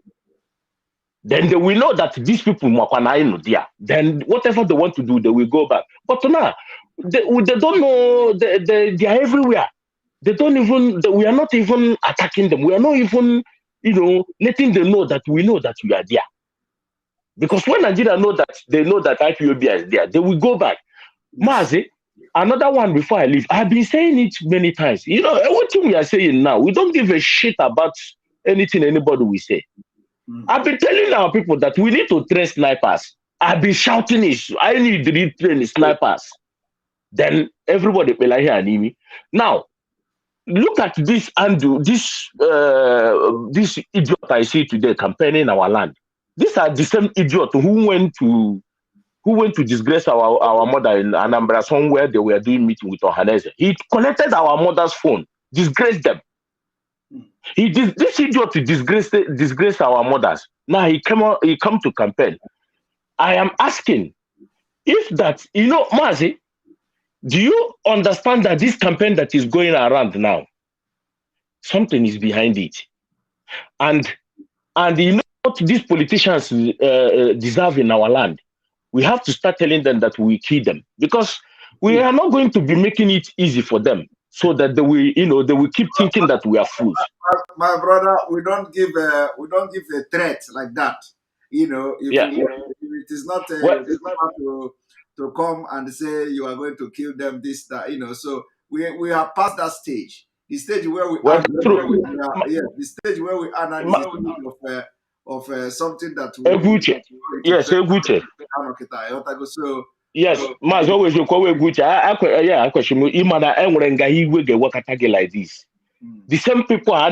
Then we know that these people are there. Then whatever they want to do, they will go back. But now, they don't know, they are everywhere. They don't even, we are not even attacking them. We are not even, letting them know that we know that we are there. Because when Nigeria know that, they know that IPOB is there, they will go back. Mazi, another one before I leave, I've been saying it many times. Everything we are saying now, we don't give a shit about anything anybody will say. I've been telling our people that we need to train snipers. I've been shouting it. I need to retrain snipers. Then everybody will hear me. Now, look at this this idiot I see today campaigning our land. These are the same idiot who went to disgrace our mother in Anambra somewhere they were doing meeting with Ohaneze. He connected our mother's phone, disgraced them. This idiot disgraced our mothers. Now he come to campaign. I am asking if that Mazi, do you understand that this campaign that is going around now, something is behind it? And you know what these politicians deserve in our land? We have to start telling them that we kill them because we are not going to be making it easy for them so that they will keep thinking that we are fools. My brother, we don't give a threat like that. If it is not to come and say you are going to kill them, this, that, so we are past that stage. The stage where we are, the stage where we are now is of something that so yes, Maz always you call I question like this. The same people are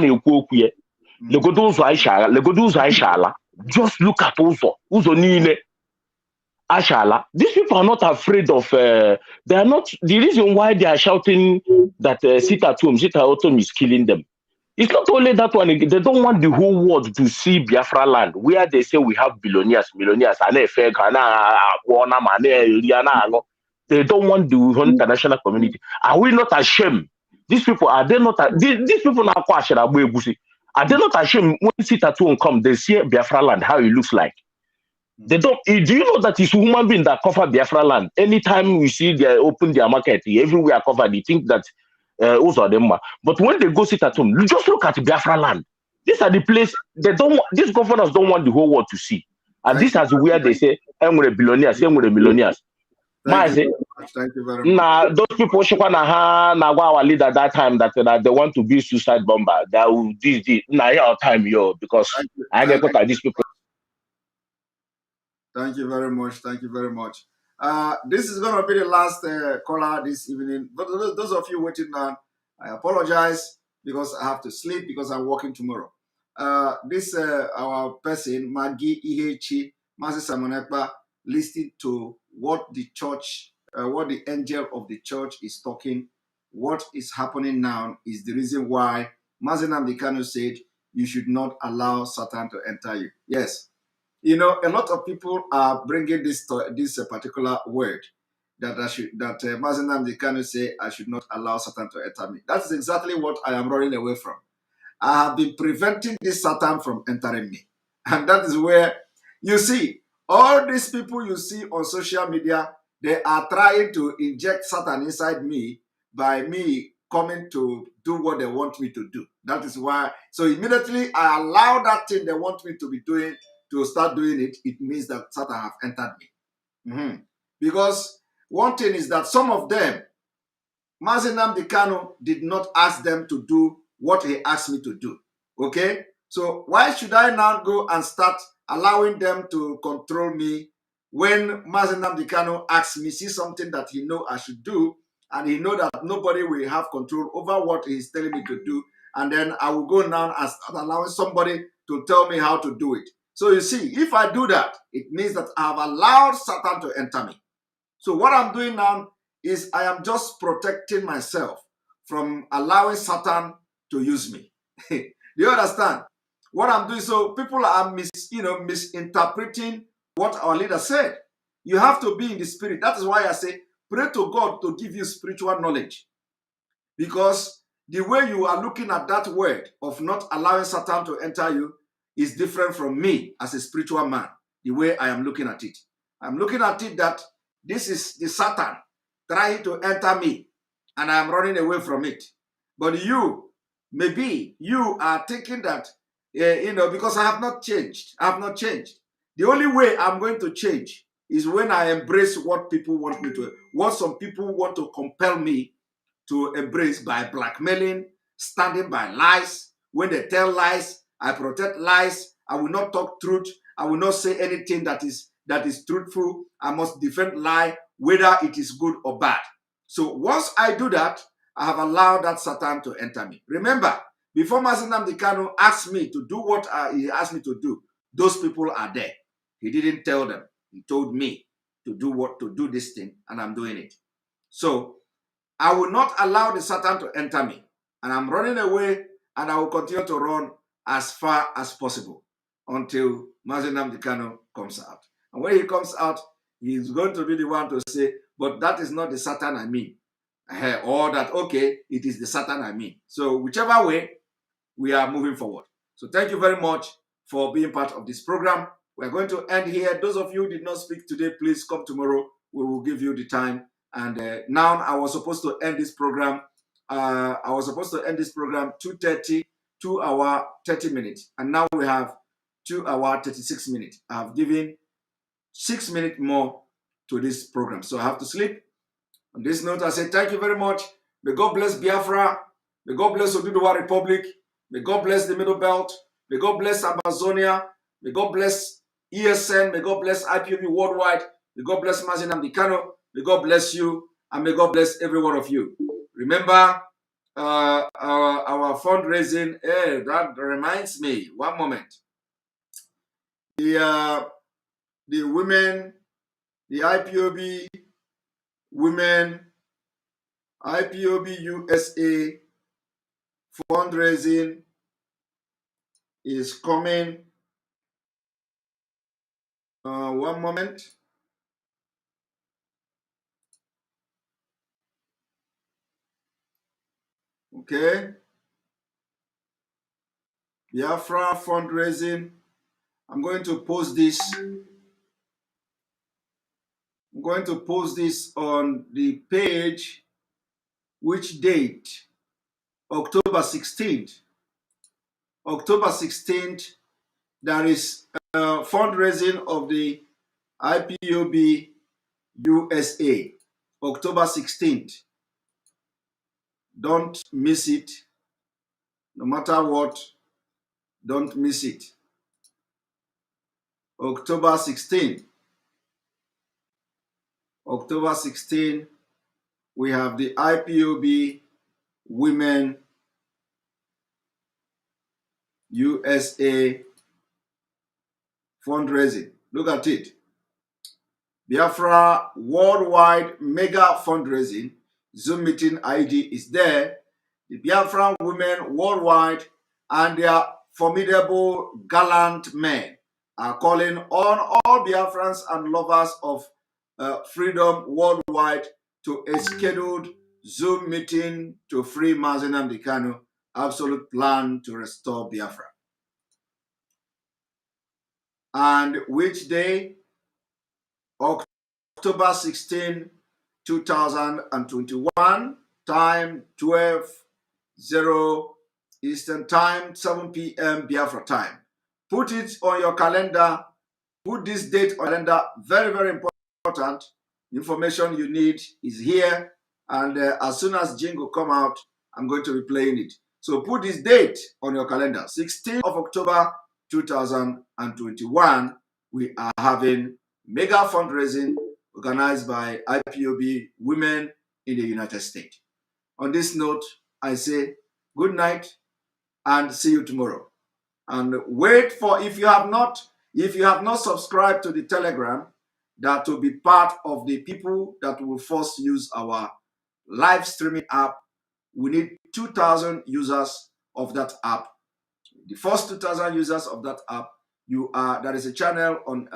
Just look at Uzo Nine, Ashala. These people are not afraid of, they are not, the reason why they are shouting that sit at home is killing them. It's not only that one, they don't want the whole world to see Biafra land, where they say we have billionaires, millionaires, they don't want the whole international community. Are we not ashamed? These people, are they not, these people are they not ashamed when sit at home come, they see Biafra land, how it looks like? They don't. Do you know that it's human being that cover Biafra land? Anytime we see they open their market, everywhere covered, they think that also them. But when they go sit at home, just look at Biafra land. These are the place they don't. These governors don't want the whole world to see, and this is where they say, "I'm with the billionaires, I'm with the millionaires." Thank you very much. Nah, those people our leader at that time that they want to be suicide bomber. That will this nah your time because I get look at these people. Thank you very much. Thank you very much. This is going to be the last caller this evening. But those of you waiting now, I apologize because I have to sleep because I'm working tomorrow. This our person, Magi Ihechi, Master Samonekba, listening to what the church, what the angel of the church is talking. What is happening now is the reason why Master nnamdi Kanu said you should not allow Satan to enter you. Yes. You know, a lot of people are bringing this particular word that Master nnamdi Kanu say I should not allow Satan to enter me. That's exactly what I am running away from. I have been preventing this Satan from entering me, and that is where you see all these people you see on social media. They are trying to inject Satan inside me by me coming to do what they want me to do. That is why. So immediately I allow that thing they want me to be doing to start doing it. It means that Satan have entered me. Because one thing is that some of them, Master nnamdi Kanu did not ask them to do what he asked me to do. Okay? So why should I now go and start allowing them to control me when Master nnamdi Kanu asks me, see something that he know I should do, and he know that nobody will have control over what he's telling me to do, and then I will go now and start allowing somebody to tell me how to do it. So you see, if I do that, it means that I have allowed Satan to enter me. So what I'm doing now is I am just protecting myself from allowing Satan to use me. Do you understand what I'm doing? So people are misinterpreting what our leader said. You have to be in the spirit. That is why I say pray to God to give you spiritual knowledge, because the way you are looking at that word of not allowing Satan to enter you is different from me as a spiritual man. The way I am looking at it, I'm looking at it that this is the Satan trying to enter me, and I am running away from it. But you, maybe you are thinking that, because I have not changed. I have not changed. The only way I'm going to change is when I embrace what people want me to, what some people want to compel me to embrace by blackmailing, standing by lies. When they tell lies, I protect lies. I will not talk truth. I will not say anything that is truthful. I must defend lie, whether it is good or bad. So once I do that, I have allowed that Satan to enter me. Remember, before Master nnamdi Kanu asked me to do what he asked me to do, those people are there. He didn't tell them. He told me to do this thing, and I'm doing it. So I will not allow the Satan to enter me, and I'm running away, and I will continue to run as far as possible until Master nnamdi Kanu comes out. And when he comes out, he's going to be the one to say, but that is not the Satan I mean. Or that, okay, it is the Satan I mean. So whichever way, we are moving forward. So thank you very much for being part of this program. We're going to end here. Those of you who did not speak today, please come tomorrow. We will give you the time. And now I was supposed to end this program. 2:30, 2 hour 30 minutes. And now we have 2 hour 36 minutes. I have given 6 minutes more to this program. So I have to sleep. On this note, I say thank you very much. May God bless Biafra. May God bless Oduduwa Republic. May God bless the Middle Belt. May God bless Amazonia. May God bless ESN. May God bless IPOB worldwide. May God bless Master nnamdi Kanu. May God bless you. And may God bless every one of you. Remember our fundraising. That reminds me. One moment. the women, the IPOB women, IPOB USA fundraising is coming. One moment. Okay. Biafra fundraising. I'm going to post this. I'm going to post this on the page. Which date? October 16th. October 16th, there is fundraising of the IPOB USA. October 16th. Don't miss it. No matter what, don't miss it. October 16th. October 16th, we have the IPOB Women USA fundraising. Look at it. Biafra Worldwide Mega Fundraising. Zoom meeting ID is there. The Biafran women worldwide and their formidable gallant men are calling on all Biafrans and lovers of freedom worldwide to a scheduled Zoom meeting to free nnamdi Kanu, absolute plan to restore Biafra. And which day? October 16, 2021, time 12:00 Eastern Time, 7 p.m. Biafra time. Put it on your calendar. Put this date on your calendar. Very, very important. Information you need is here. And as soon as jingle come out, I'm going to be playing it. So put this date on your calendar. 16th of October 2021, we are having mega fundraising organized by IPOB Women in the United States. On this note, I say good night and see you tomorrow. And wait for, if you have not subscribed to the Telegram, that will be part of the people that will first use our live streaming app. We need 2,000 users of that app. The first 2,000 users of that app, there is a channel on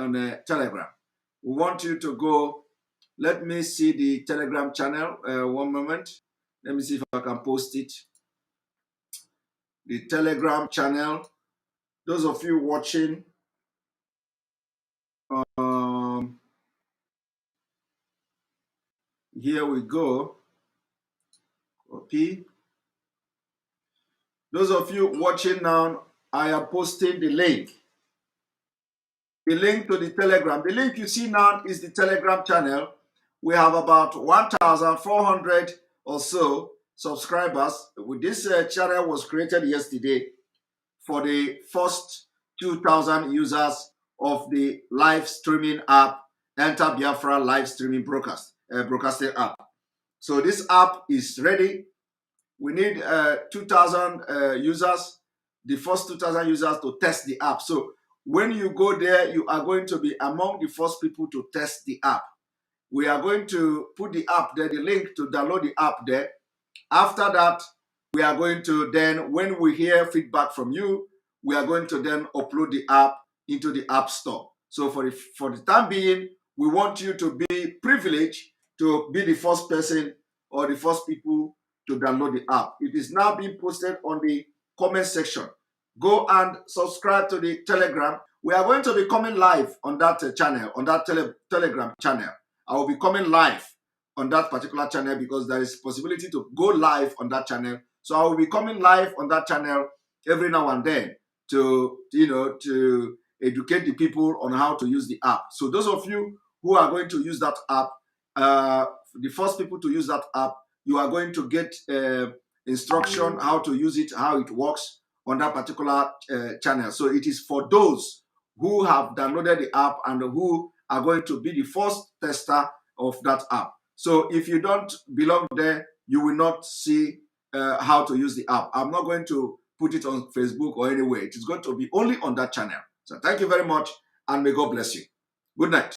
Telegram. We want you to go. Let me see the Telegram channel. One moment. Let me see if I can post it. The Telegram channel. Those of you watching, here we go. Copy. Those of you watching now, I am posting the link. The link to the Telegram. The link you see now is the Telegram channel. We have about 1,400 or so subscribers. This channel was created yesterday for the first 2,000 users of the live streaming app, Enter Biafra live streaming broadcasting app. So this app is ready. We need 2,000 users, the first 2,000 users to test the app. So when you go there, you are going to be among the first people to test the app. We are going to put the app there, the link to download the app there. After that, we are going to then, when we hear feedback from you, we are going to then upload the app into the App Store. So for the time being, we want you to be privileged to be the first person or the first people to download the app. It is now being posted on the comment section. Go and subscribe to the Telegram. We are going to be coming live on that channel, on that Telegram channel. I will be coming live on that particular channel because there is possibility to go live on that channel. So I will be coming live on that channel every now and then to educate the people on how to use the app. So those of you who are going to use that app, the first people to use that app, you are going to get instruction how to use it, how it works on that particular channel. So it is for those who have downloaded the app and who are going to be the first tester of that app. So if you don't belong there, you will not see how to use the app. I'm not going to put it on Facebook or anywhere. It is going to be only on that channel. So thank you very much and may God bless you. Good night.